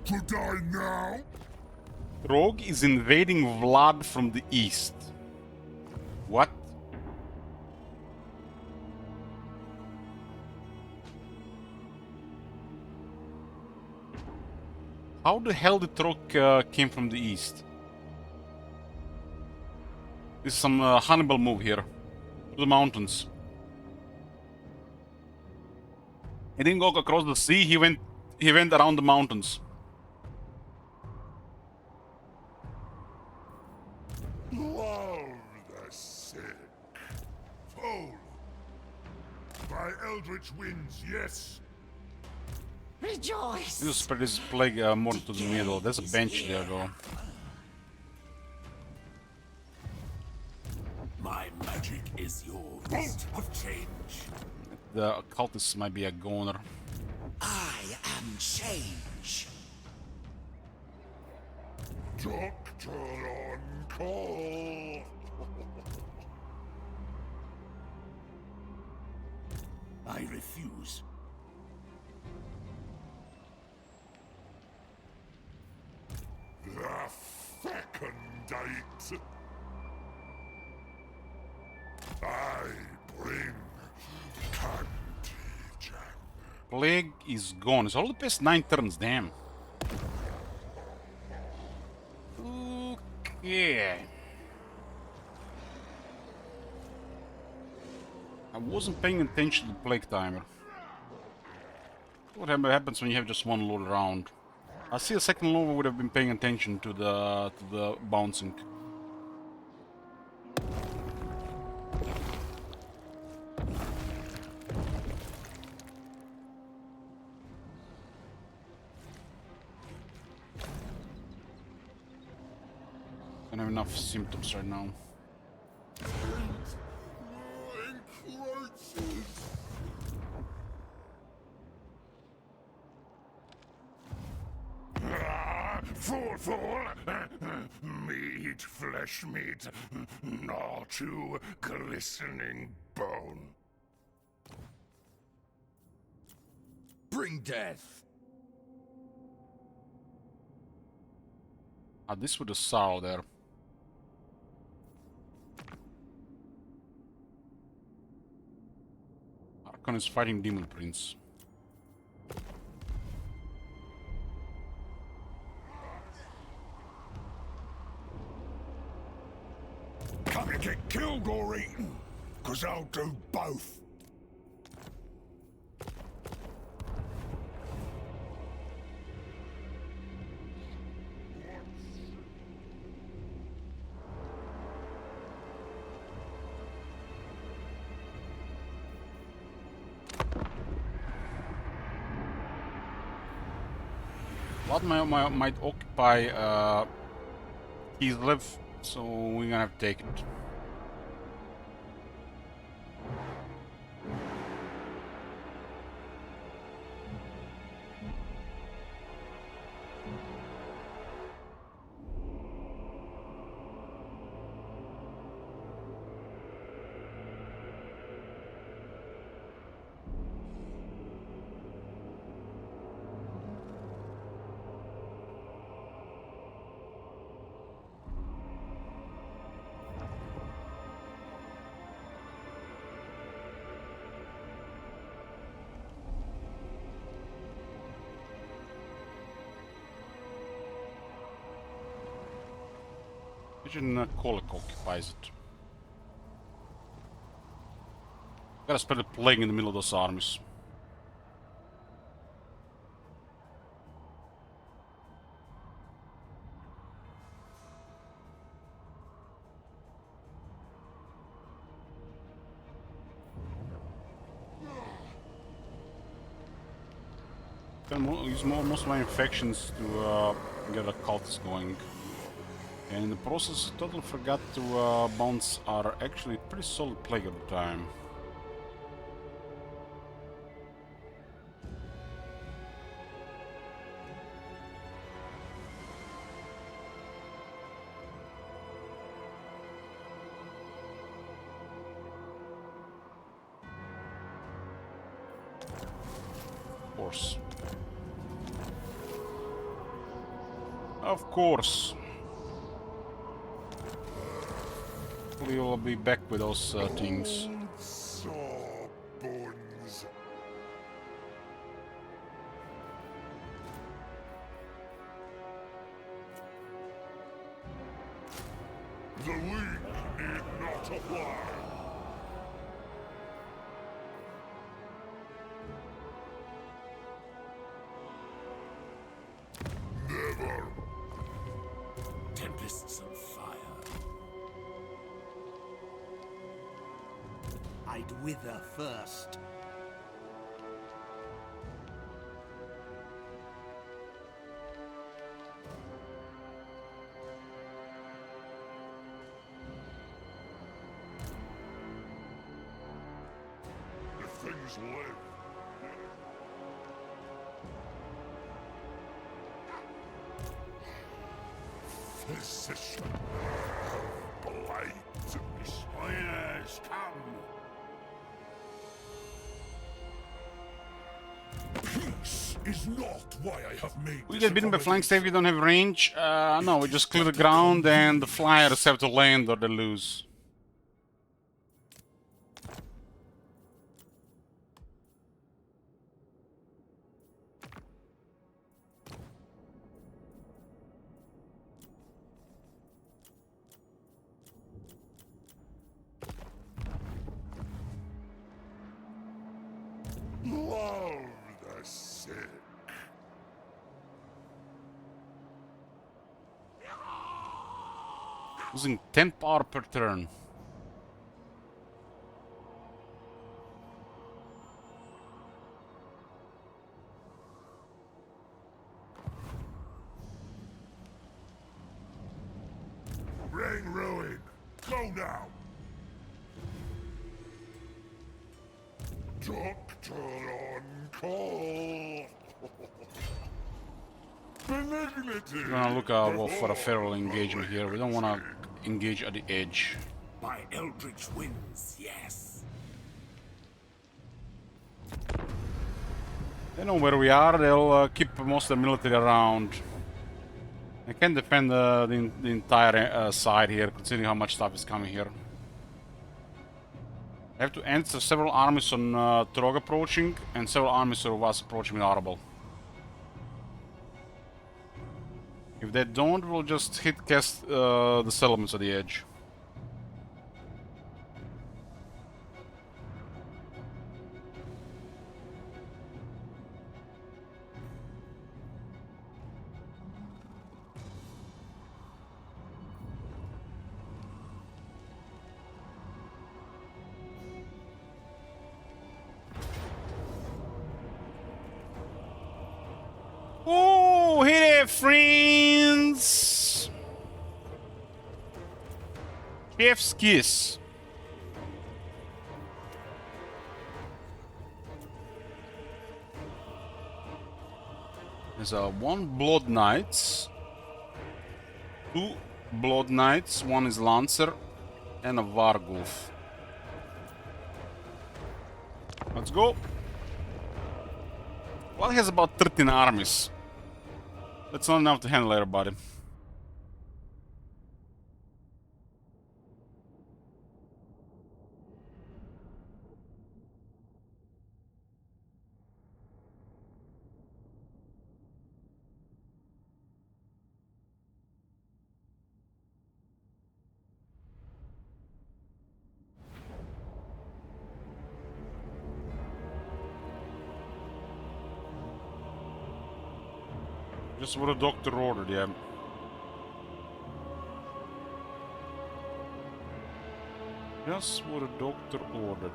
to die now? Rogue is invading Vlad from the east. What? How the hell did Rogue came from the east? This is some Hannibal move here. To the mountains. He didn't go across the sea, he went around the mountains. Love the sick. Fool. By eldritch winds, yes. Rejoice! Let's spread this plague more to the middle. There's a bench there though. My magic is yours. Bolt of change. The occultist might be a goner. I am change. Doctor on call. I refuse. The Fecundite. I bring contagion. Plague is gone. It's all the past 9 turns, damn. Okay. I wasn't paying attention to the plague timer. What happens when you have just one load around? I see a second load would have been paying attention to the bouncing. I don't have enough symptoms right now. Fool! Meat, flesh meat, gnaw to glistening bone. Bring death. Ah, this with the sow there. Archon is fighting Demon Prince. Come to get killed or eaten, 'cause I'll do both. Vlad might occupy Kislev, so we're gonna have to take it. Imagine Kolek occupies it. Gotta spread the plague in the middle of those armies. Can use most of my infections to get a cultist going. And in the process, totally forgot to bounce are actually pretty solid plague at the time. Of course. Of course. We will be back with those things. Sawbones. The League need not apply. Never. Tempests of fire. I'd wither first. If things live. Physician of blight. Spoilers, come! Peace is not why I have made We this get beaten by flank accommodation. if we don't have range. No, we just clear the ground and the flyers have to land or they lose. Love the sick. Losing 10 power per turn. Bring ruin. Go now. Doctor on call. Benignity. We're gonna look well, for a feral engagement here. We don't want to engage at the edge. By eldritch winds, yes. They know where we are. They'll keep most of the military around. They can defend the entire side here, considering how much stuff is coming here. I have to answer several armies on Trog approaching, and several armies of us approaching with Audible. If they don't, we'll just hit cast the settlements at the edge. Oh, hey there, friends! Chef's kiss. There's one Blood Knights, two Blood Knights, one is Lancer, and a Vargulf. Let's go. Well, he has about 13 armies. That's not enough to handle everybody. Just what a doctor ordered, yeah. Just what a doctor ordered.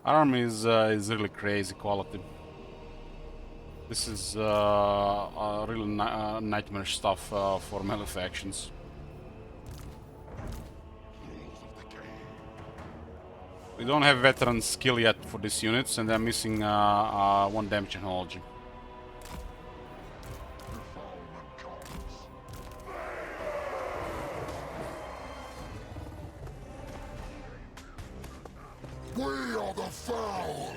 Our army is really crazy quality. This is really nightmare stuff for melee factions. We don't have veteran skill yet for these units, and they're missing one damage technology. We are the foul!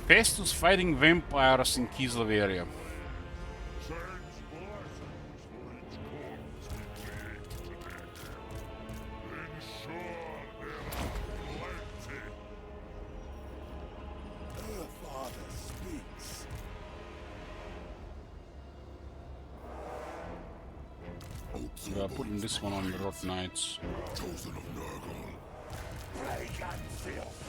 Festus fighting vampires in Kislev area. Saints' blessings for each corpse we dig today. Ensure there are plenty. Her father speaks. We are putting this one on the Rot Knights. Chosen of Nurgle. Plague and filth.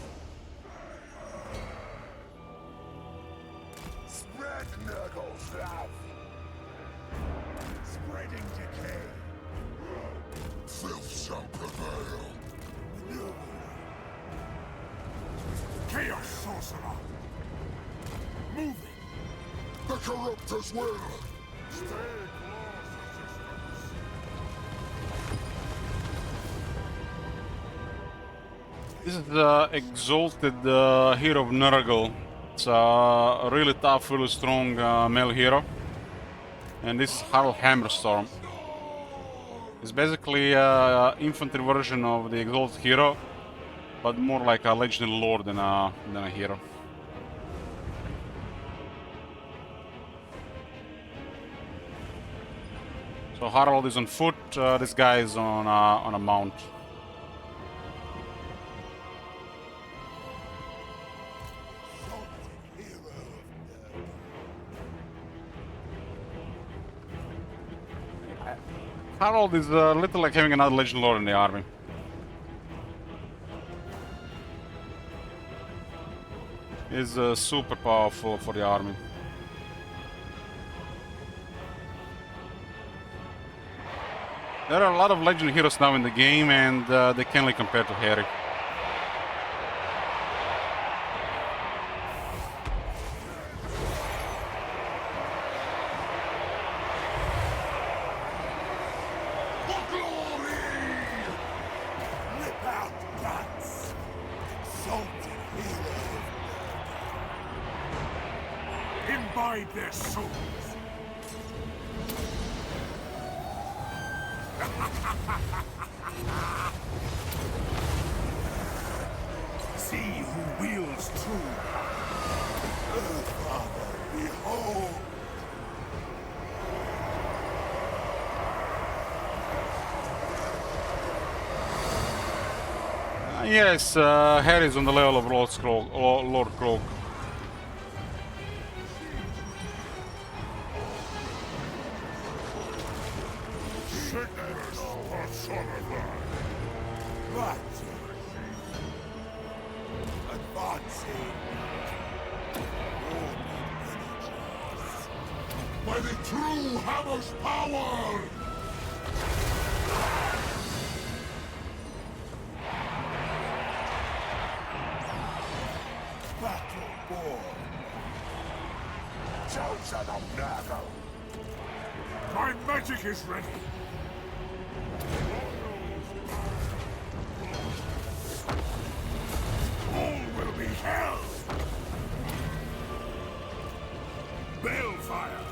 Spread Nurgle's love! Spreading decay. Filth shall prevail! Chaos Sorcerer! Moving! The Corruptor's will! Stay close, assistants! This is the exalted hero of Nurgle. It's a really tough, really strong male hero. And this is Harald Hammerstorm. It's basically an infantry version of the exalted hero, but more like a legendary lord than a hero. So Harald is on foot, this guy is on a mount. Harald is a little like having another legend lord in the army. Is super powerful for the army. There are a lot of legend heroes now in the game, and they can't really compare to Harry. Rip out guts. Exalted hero. Imbibe their souls! See who wields true. Father, behold. Yes, Harry's on the level of Lord Croak. Sickness personified! Rising. Advancing. By the true hammer's power! Battle born. Chosen of Nurgle! My magic is ready! All will be hell! Balefire!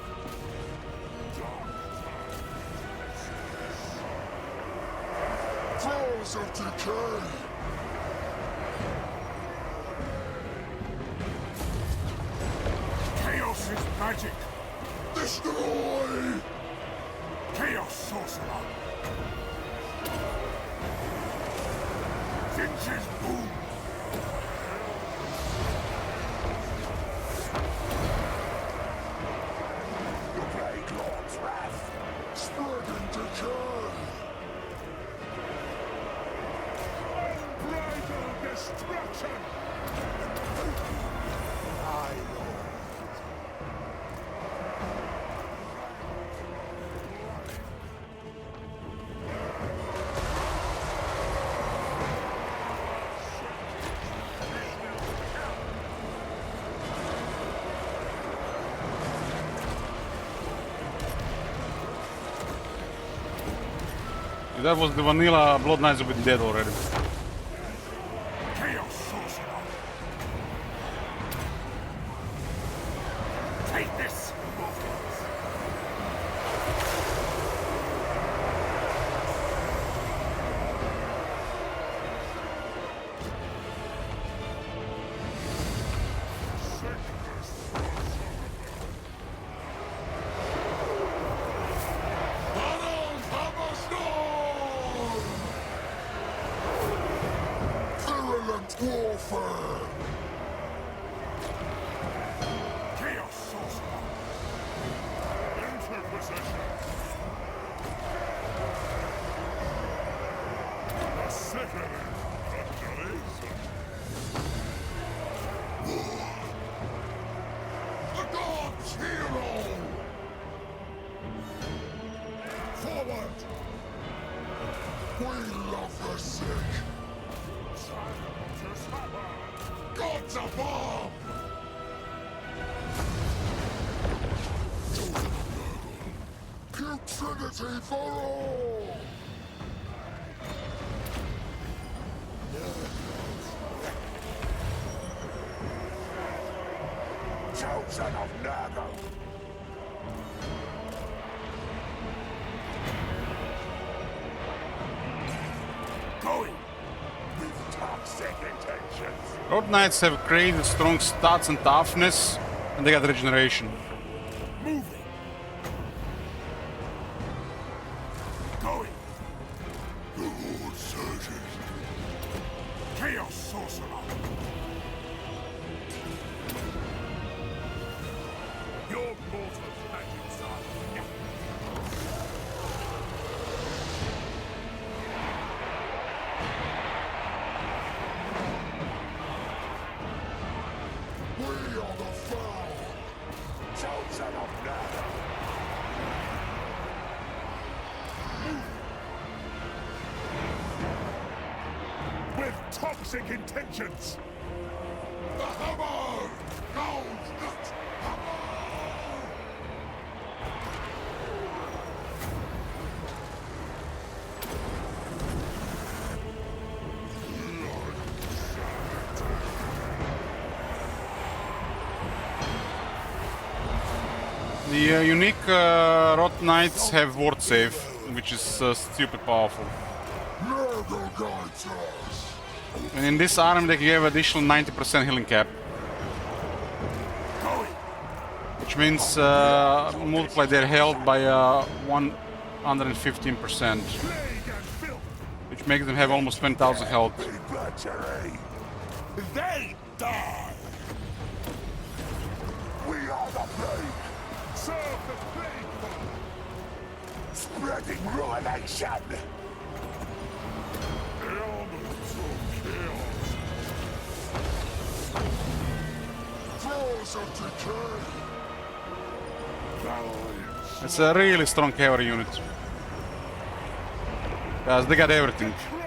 Throes of decay! Chaos is magic! Destroy! Chaos Sorcerer! Finch's boom! The Plague Lord's wrath! Spreading decay! Bridal destruction! If that was the vanilla, Blood Knights would be dead already. Chaos Sorcerer! Take this! warfare! Chaos Sorcerer! Into possession! A second Fecundites! The gods' hero! Forward! We love the sick! Gods above! Putridity for all! Chosen of Nurgle! Going! With toxic intentions! Road Knights have crazy strong stats and toughness, and they got regeneration. Moving! Going! The Lord surges! Chaos Sorcerer! Your mortal magics are nothing. We are the foul! Chosen of Nurgle! With toxic intentions! The hammer! Gold nut! The unique Rot Knights have ward save, which is stupid powerful. Nurgle guides us! And in this arm they give additional 90% healing cap. Which means multiply their health by 115%. Plague and filth! Which makes them have almost 20,000 health. Butchery! They die! We are the plague! Serve the plague god! Spreading ruination! Elements of chaos! Throes of decay! Valiance! It's a really strong cavalry unit. Because they got everything. Crow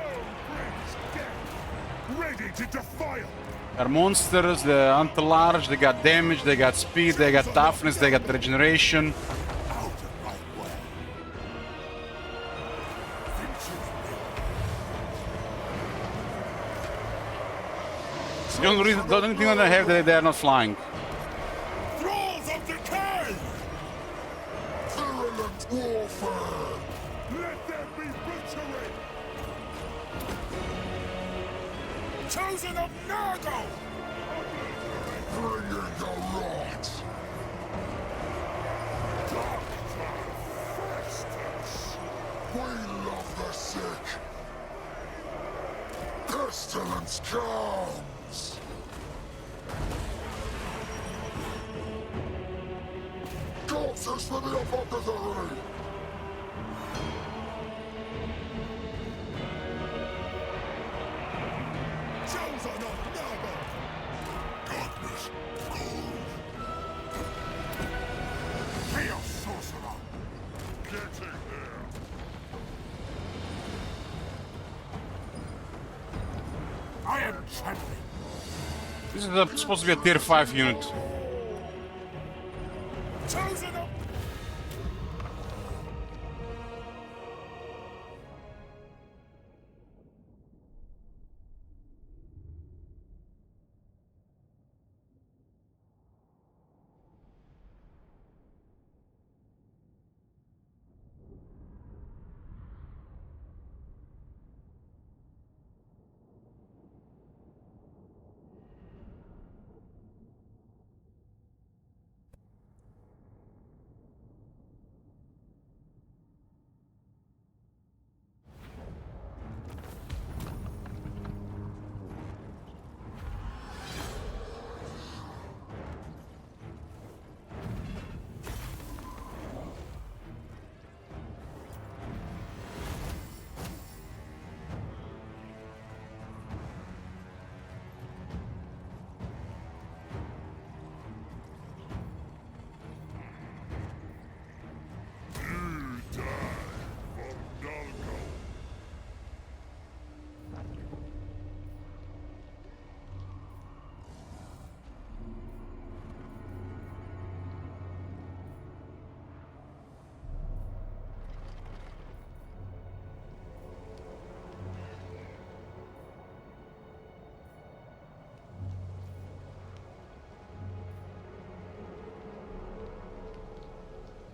brings death! Ready to defile! They're monsters, they're anti-large, they got damage, they got speed, they got toughness, they got regeneration. Out of my way! The only thing that they have that they are not flying. Thralls of decay! Virulent warfare! Let there be butchery! Chosen of Nurgle! Bringing the rot! Doctor Festus! We love the sick! Pestilence comes! Corpses for the apothecary! Chosen of Nurgle! Darkness, cold! Chaos Sorcerer! Getting there! I am champion! This is supposed to be a tier 5 unit. Chosen of...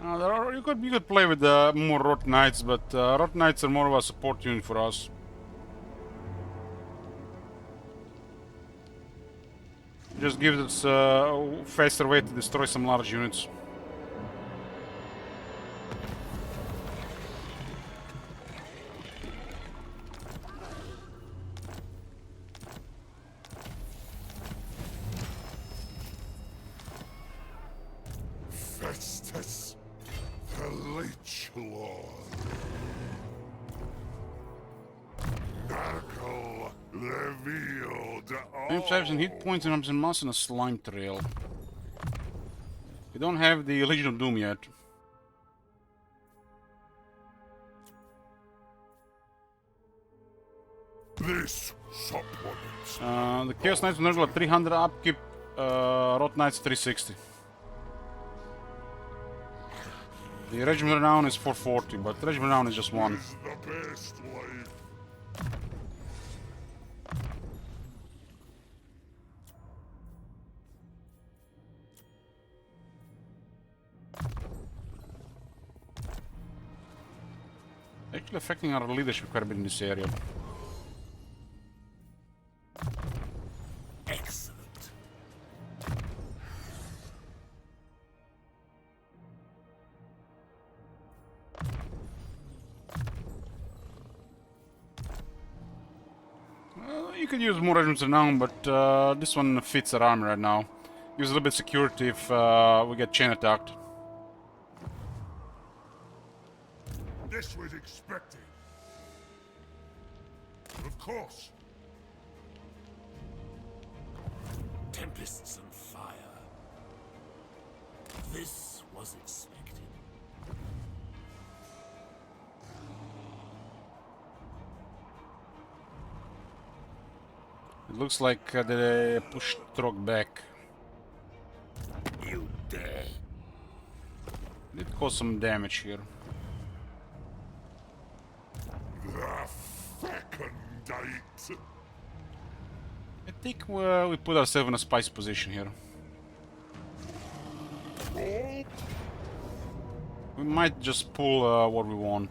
You could play with more Rot Knights, but Rot Knights are more of a support unit for us. Just gives us a faster way to destroy some large units. Festus, the Leech Lord. Knuckle revealed all. 25,000 hit points and some mass and a slime trail. We don't have the Legion of Doom yet. This supplements. The Chaos Knights will Nurgle 300 upkeep, Rot Knights 360. The Regiment Renown is 440, but Regiment Renown is just one. Is the best way. Actually affecting our leadership quite a bit in this area. Excellent. You could use more regiments now, but this one fits our army right now. Use a little bit of security if we get chain attacked. This was expected. Of course. Tempests and fire. This was expected. It looks like they pushed Trog back. You dare. Did cause some damage here. The Fecundite. I think we put ourselves in a spicy position here. We might just pull what we want.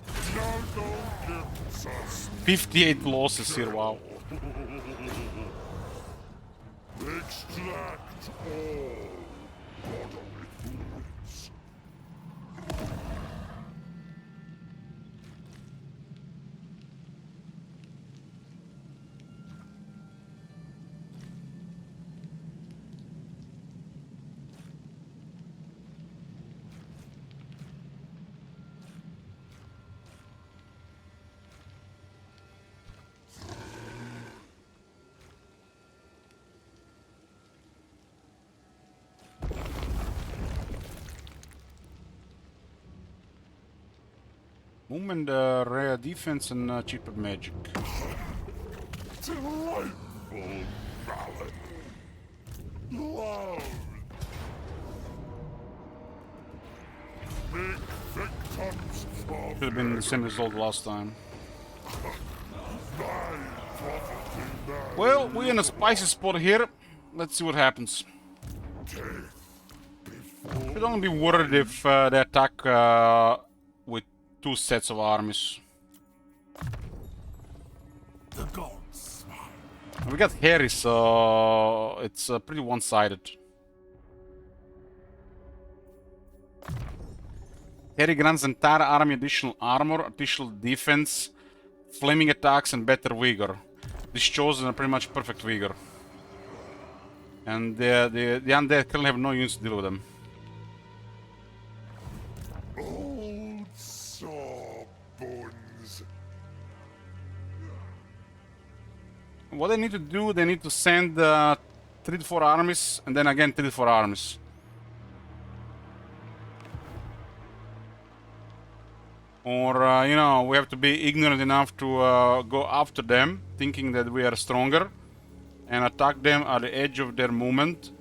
Nurgle gives us 58 losses here, wow. extract all bodily fluids. Movement, rare defense, and cheaper magic. Delightful ballad. Loved. Make victims from Should have been the same result last time. thy property now. Well, we're in a spicy spot here. Let's see what happens. Should only be worried if they attack with two sets of armies. The gods smile. We got Harry, so it's pretty one-sided. Harry grants entire army additional armor, additional defense, flaming attacks, and better vigor. These chosen are pretty much perfect vigor. And the undead currently have no units to deal with them. Old sore bones. What they need to do, they need to send 3 to 4 armies, and then again 3 to 4 armies. Or, you know, we have to be ignorant enough to go after them, thinking that we are stronger, and attack them at the edge of their movement,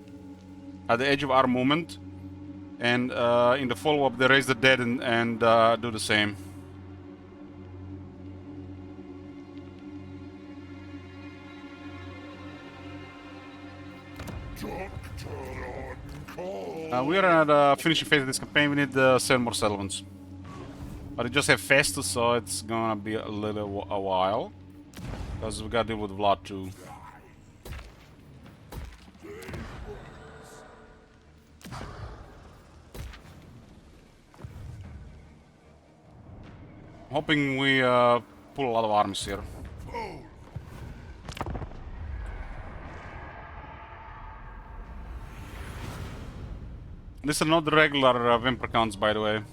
at the edge of our movement, and in the follow-up they raise the dead and do the same. We are at the finishing phase of this campaign. We need 7 more settlements. But we just have Festus, so it's gonna be a while. Because we gotta deal with Vlad too. Hoping we pull a lot of armies here. These are not the regular Vampire counts, by the way.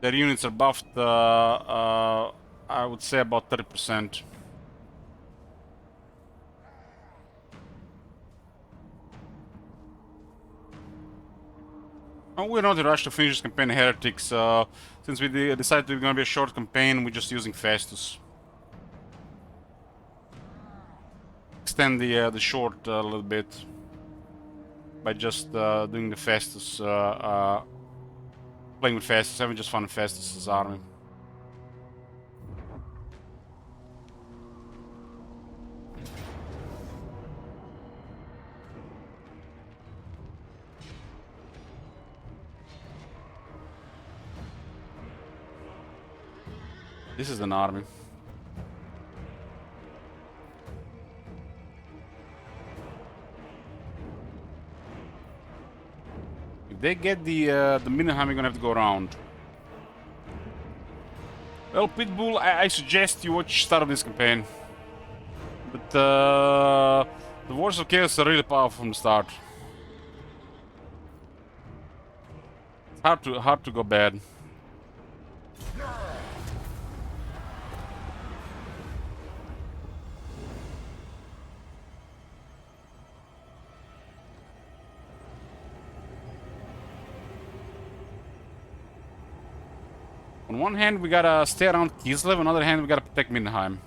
Their units are buffed, I would say about 30%. We're not in a rush to finish this campaign, Heretics. Since we decided it's gonna be a short campaign, we're just using Festus. Extend the short a little bit by just doing the Festus, playing with Festus, having just fun with Festus' army. This is an army. If they get the Mindenheim, we're gonna have to go around. Well, Pitbull, I suggest you watch start of this campaign. But the Wars of Chaos are really powerful from the start. It's hard to go bad. On one hand, we gotta stay around Kislev, on the other hand, we gotta protect Mindenheim.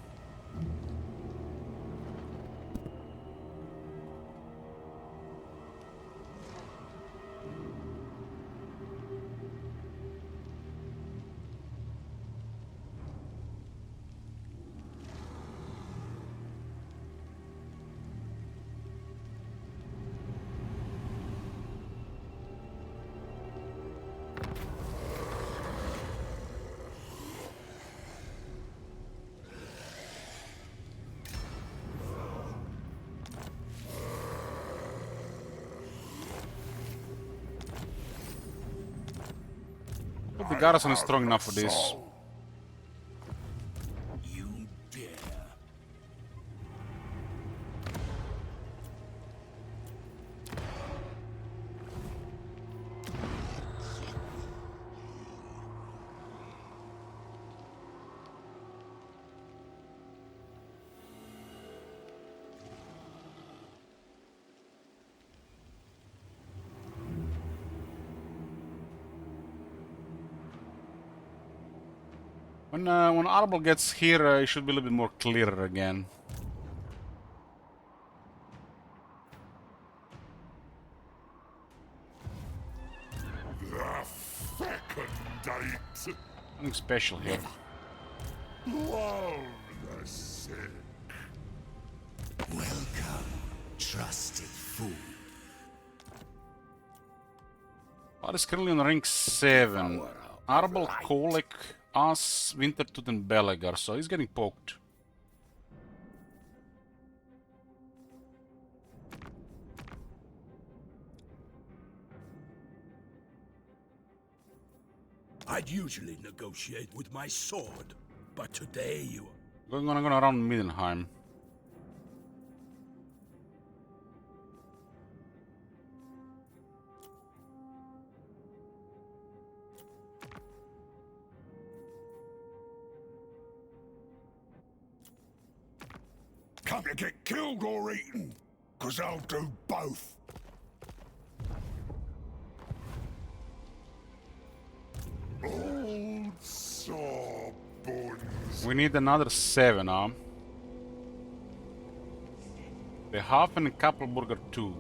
But the garrison is strong enough for this. You dare. When Arbol gets here, it should be a little bit more clear again. The Fecundites Nothing special here. love the sick. Welcome, trusted fool. What is currently on rank 7? Arbol, Kolek, Us, Wintertooth, and Belegar, so he's getting poked. I'd usually negotiate with my sword, but today you... Going around Mindenheim. Come to get killed or eaten, 'cause I'll do both. Old sawbones. We need another 7, huh? The half and Kappelburger 2.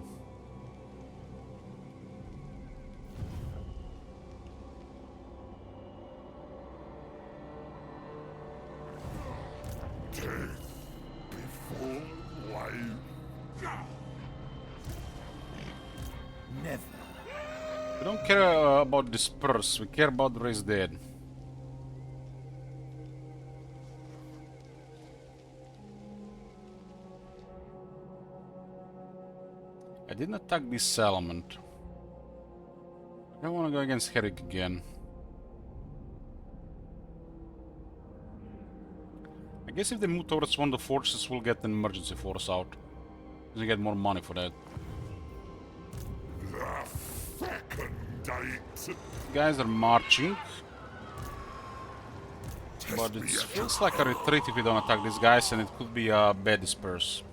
Death before life. We don't care about disperse, we care about raise dead. I didn't attack this settlement. I don't want to go against Herrick again. I guess if they move towards one of the fortresses, we'll get an emergency force out. We get more money for that. The Fecundites. Guys are marching. But it feels like a retreat if we don't attack these guys, and it could be a bad disperse.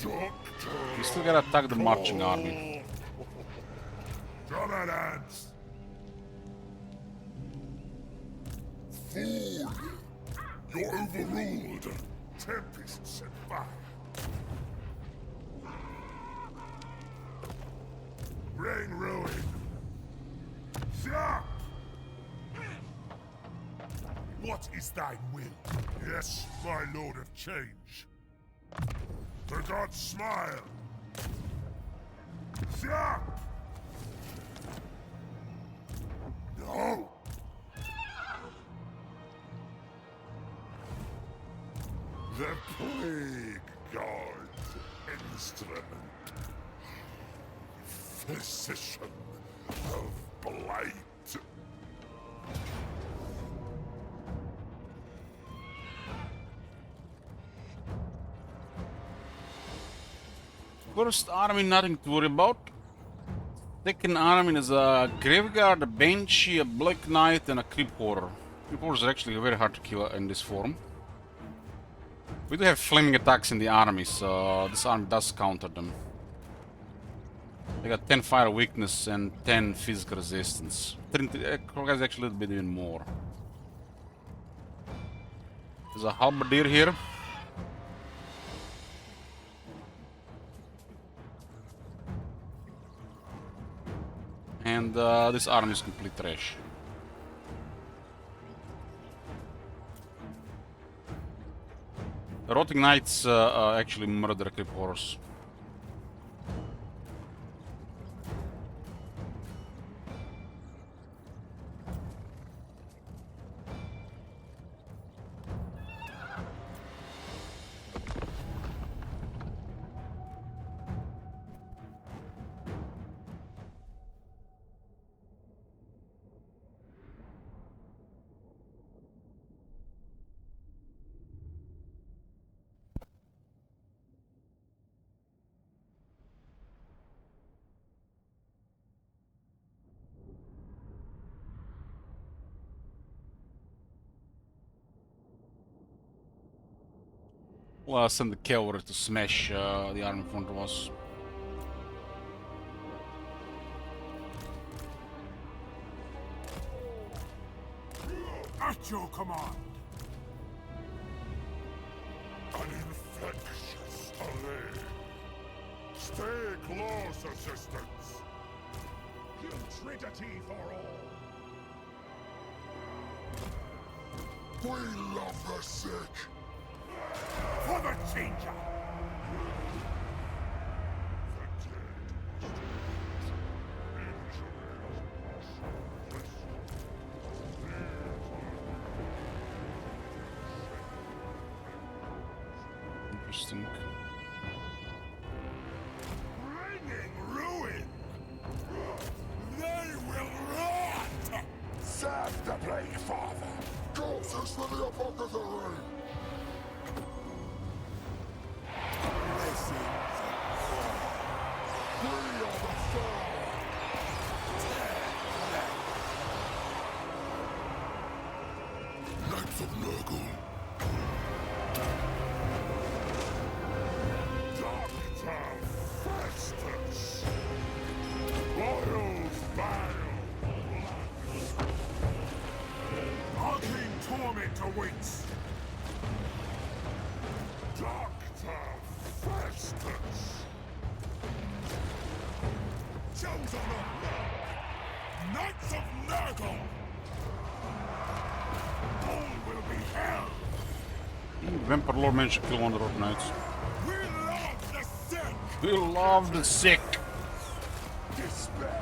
We still gotta attack the marching army. Come on, ants. Fool! You're overruled. Tempests and fire. Rain ruin. Zah! What is thy will? Yes, my lord of change. The gods smile. Zah! No! The plague god's instrument. Physician of blight. First army, nothing to worry about. Second army is a Graveguard, a Banshee, a Black Knight, and a Creep Horror. Creep Horrors are actually very hard to kill in this form. We do have flaming attacks in the army, so this army does counter them. They got 10 fire weakness and 10 physical resistance. Guys, actually a little bit even more. There's a halberdier here. And this army is complete trash. The Rotting Knights actually murder Creep Horrors. Well, I'll send the cavalry to smash the army in front of us. At your command. An infectious array. Stay close, assistants. Putridity for all. We love the sick. For the changer. Interesting. Bringing ruin. They will rot. Serve the plague, father. Corpses for the apothecary. Knights of Nurgle. Doctor Festus. Royals battle. Arcane torment awaits. Doctor Festus. Chosen of Knights of Nurgle. All will be hell. Vampire Lord managed to kill one of the Rock Knights. We love the sick. We love the sick. Despair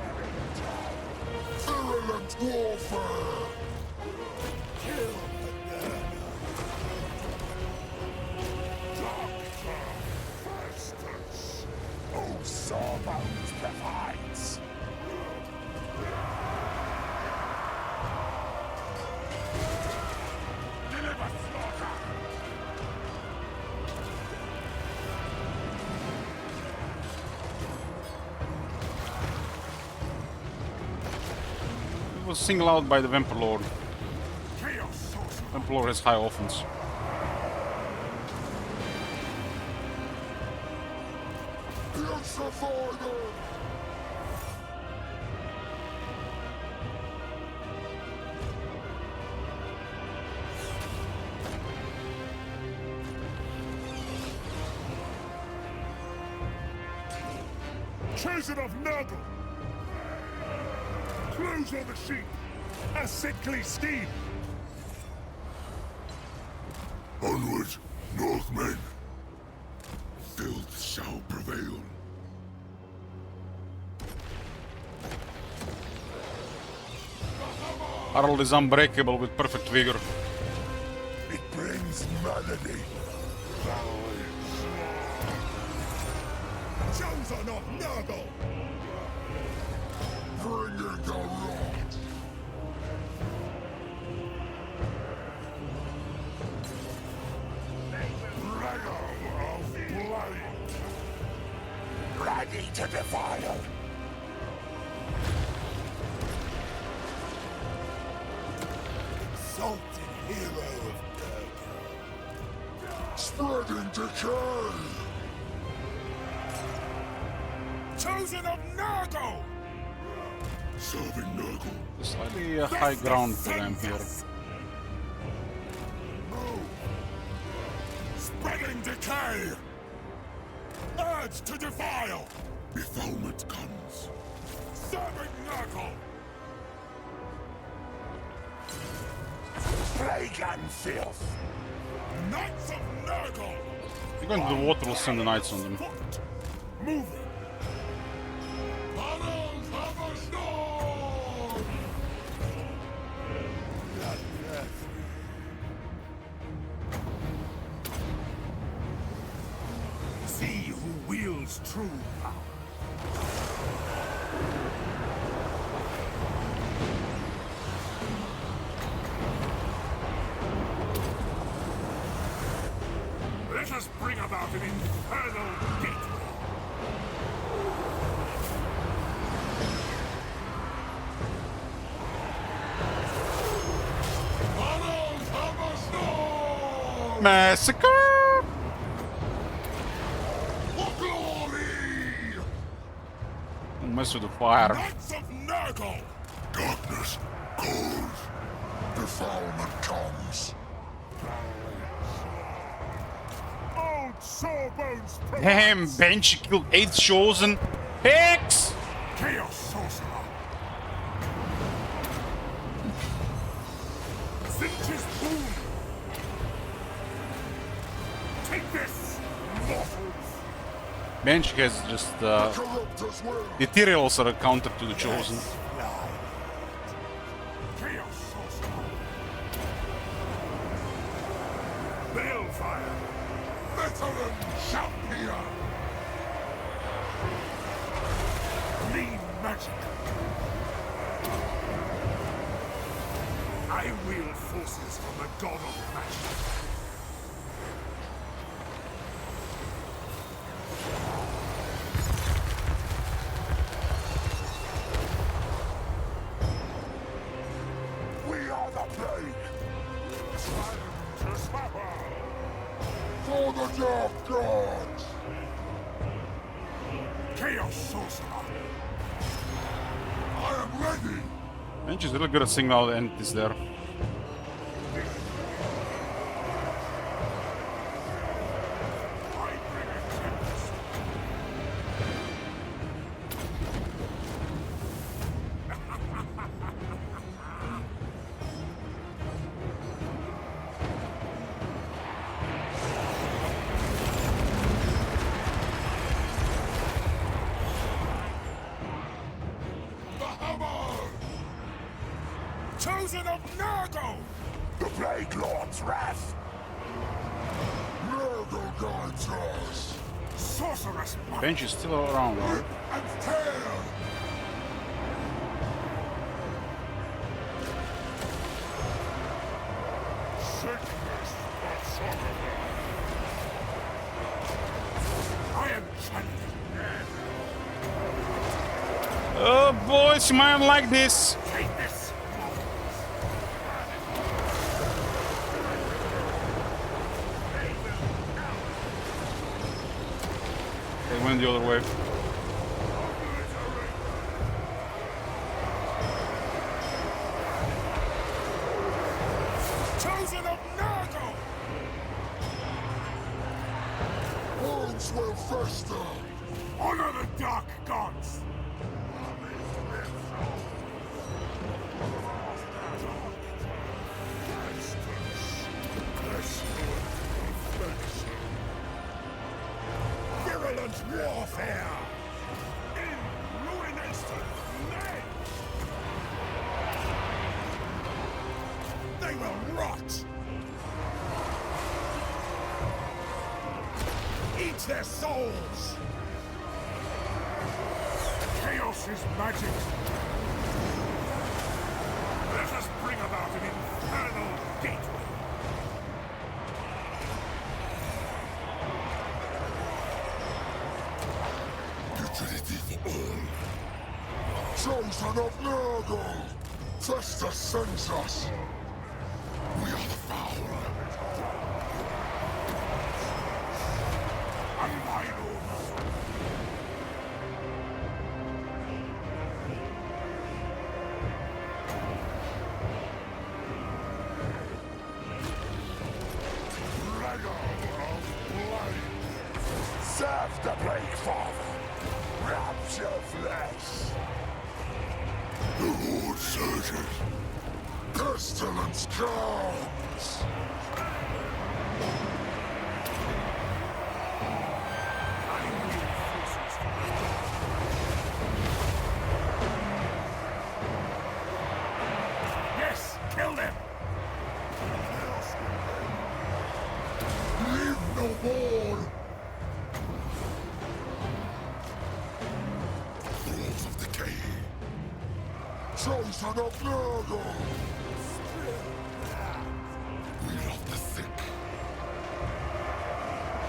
Violent warfare! Kill the Doctor Festus! Oh, Sawbones provides! Deliver slaughter! It was singled out by the Vampire Lord. Chaos Sorcerer! Vampire Lord has high offense. Purify them! Chosen of Nurgle! Close on the sheep! A sickly scheme! Onward, Northmen! Filth shall prevail. Harold is unbreakable with perfect vigor. It brings malady. Chosen of Nurgle! Bringing the rot. Layer of blade. Ready to defile. Exalted hero of Nurgle! Spreading decay. Chosen of Nurgle! Serving Nurgle. Slightly high ground for them here. Move. Spreading decay! Urge to defile! Defilement comes. Serving Nurgle! Plague and filth. Knights of Nurgle! You're going to the water, will send the knights on them. Foot! Moving! Tunnels of a storm. See who wields true power. Let us bring about an infernal gateway. Tunnels of a storm. Massacre! For glory. Don't mess with the fire. Knights of Nurgle! Darkness, cold. Defilement comes. Old Sawbones Damn, provides. bench killed 8 chosen. Hex! Chaos Sorcerer! Finch's Boon! Take this, mortals! Bench has just Corrupt as well. the Ethereals are a counter to the chosen. Fly. Chaos Sorcerer! Balefire! Veteran champion. Clean magic! I wield forces from the god of magic. We are the plague. To Swapper! For the dark gods. Chaos Sorcerer! I am ready. Bench is really good at singling out the entities there. I bring a tempest. The hammer. Chosen of Nurgle! The Plague Lord's wrath! Nurgle guides us! Sorceress might! Bench is still around, right? And tear! Sickness of Sorcerer! I am chanting. Oh boys, you might like this. Take this! They went the other way. Chosen of Nurgle! Wounds will fester! Honor the Dark Gods! Virulent warfare! In ruination! Nay! They will rot! Eat their souls! Chaos is magic! Let us bring about an infernal gateway! Utility for all! Chosen of Nurgle! Fester sends us! We are the foul! Unvital! Serve the Plague Father! Rapture flesh! The Horde surges! Pestilence comes! Yes, kill them! Leave no more! Halls of Decay! Chosen of Nurgle! We love the sick!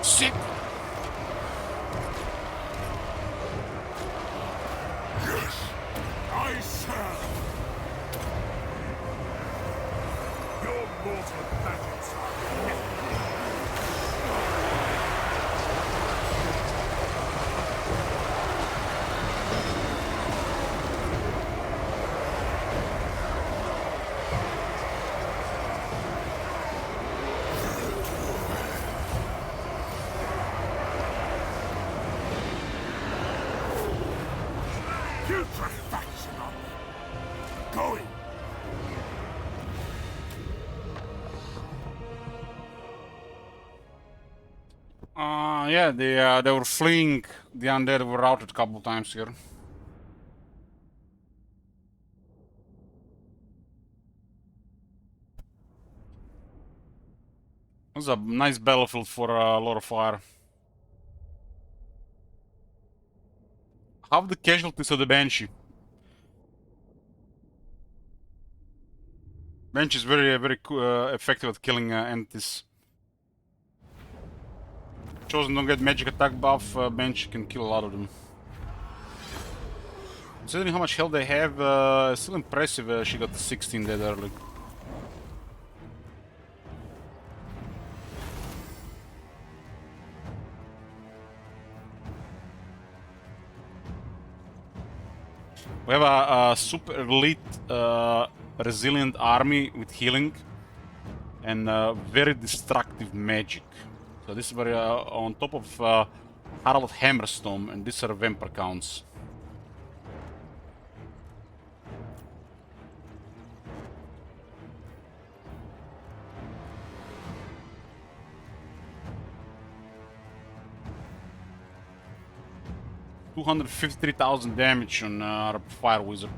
Sick. Yes! I serve! Your mortal maggots are never. Putrefaction on me! Going! Yeah, they were fleeing. The undead were routed a couple times here. It was a nice battlefield for a lot of fire. Half the casualties of the Banshee. Banshee is very effective at killing entities. Chosen don't get magic attack buff, Banshee can kill a lot of them. Considering how much health they have, still impressive. She got 16 dead early. We have a super elite, resilient army with healing and very destructive magic. So this is very on top of Harald Hammerstone, and these are vampire counts. $253,000 damage on our fire wizard.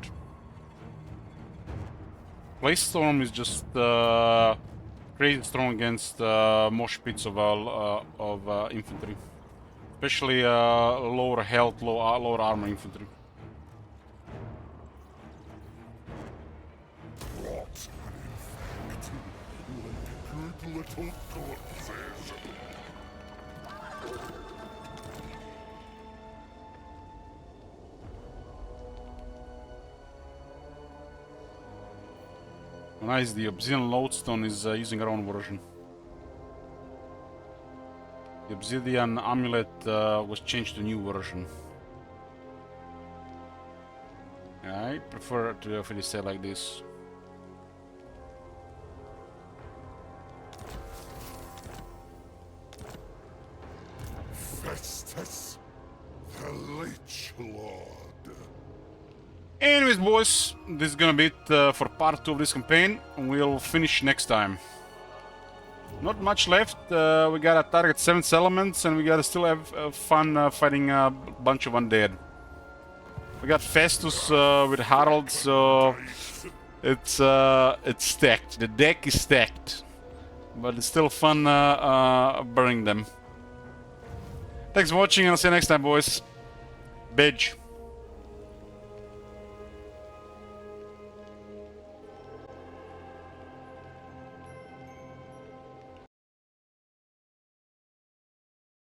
Place Storm is just crazy strong against mosh pits of infantry, especially lower health, lower armor infantry. Rot and infect, like good little corpses. Nice, the Obsidian Lodestone is using our own version. The Obsidian Amulet was changed to new version. I prefer to finish it like this. Festus, the Leech Lord. Anyways, boys, this is gonna be it for part 2 of this campaign. We'll finish next time. Not much left. We gotta target 7 settlements, and we gotta still have fun fighting a bunch of undead. We got Festus with Harold, so it's stacked. The deck is stacked, but it's still fun burning them. Thanks for watching, and I'll see you next time, boys. Bidge.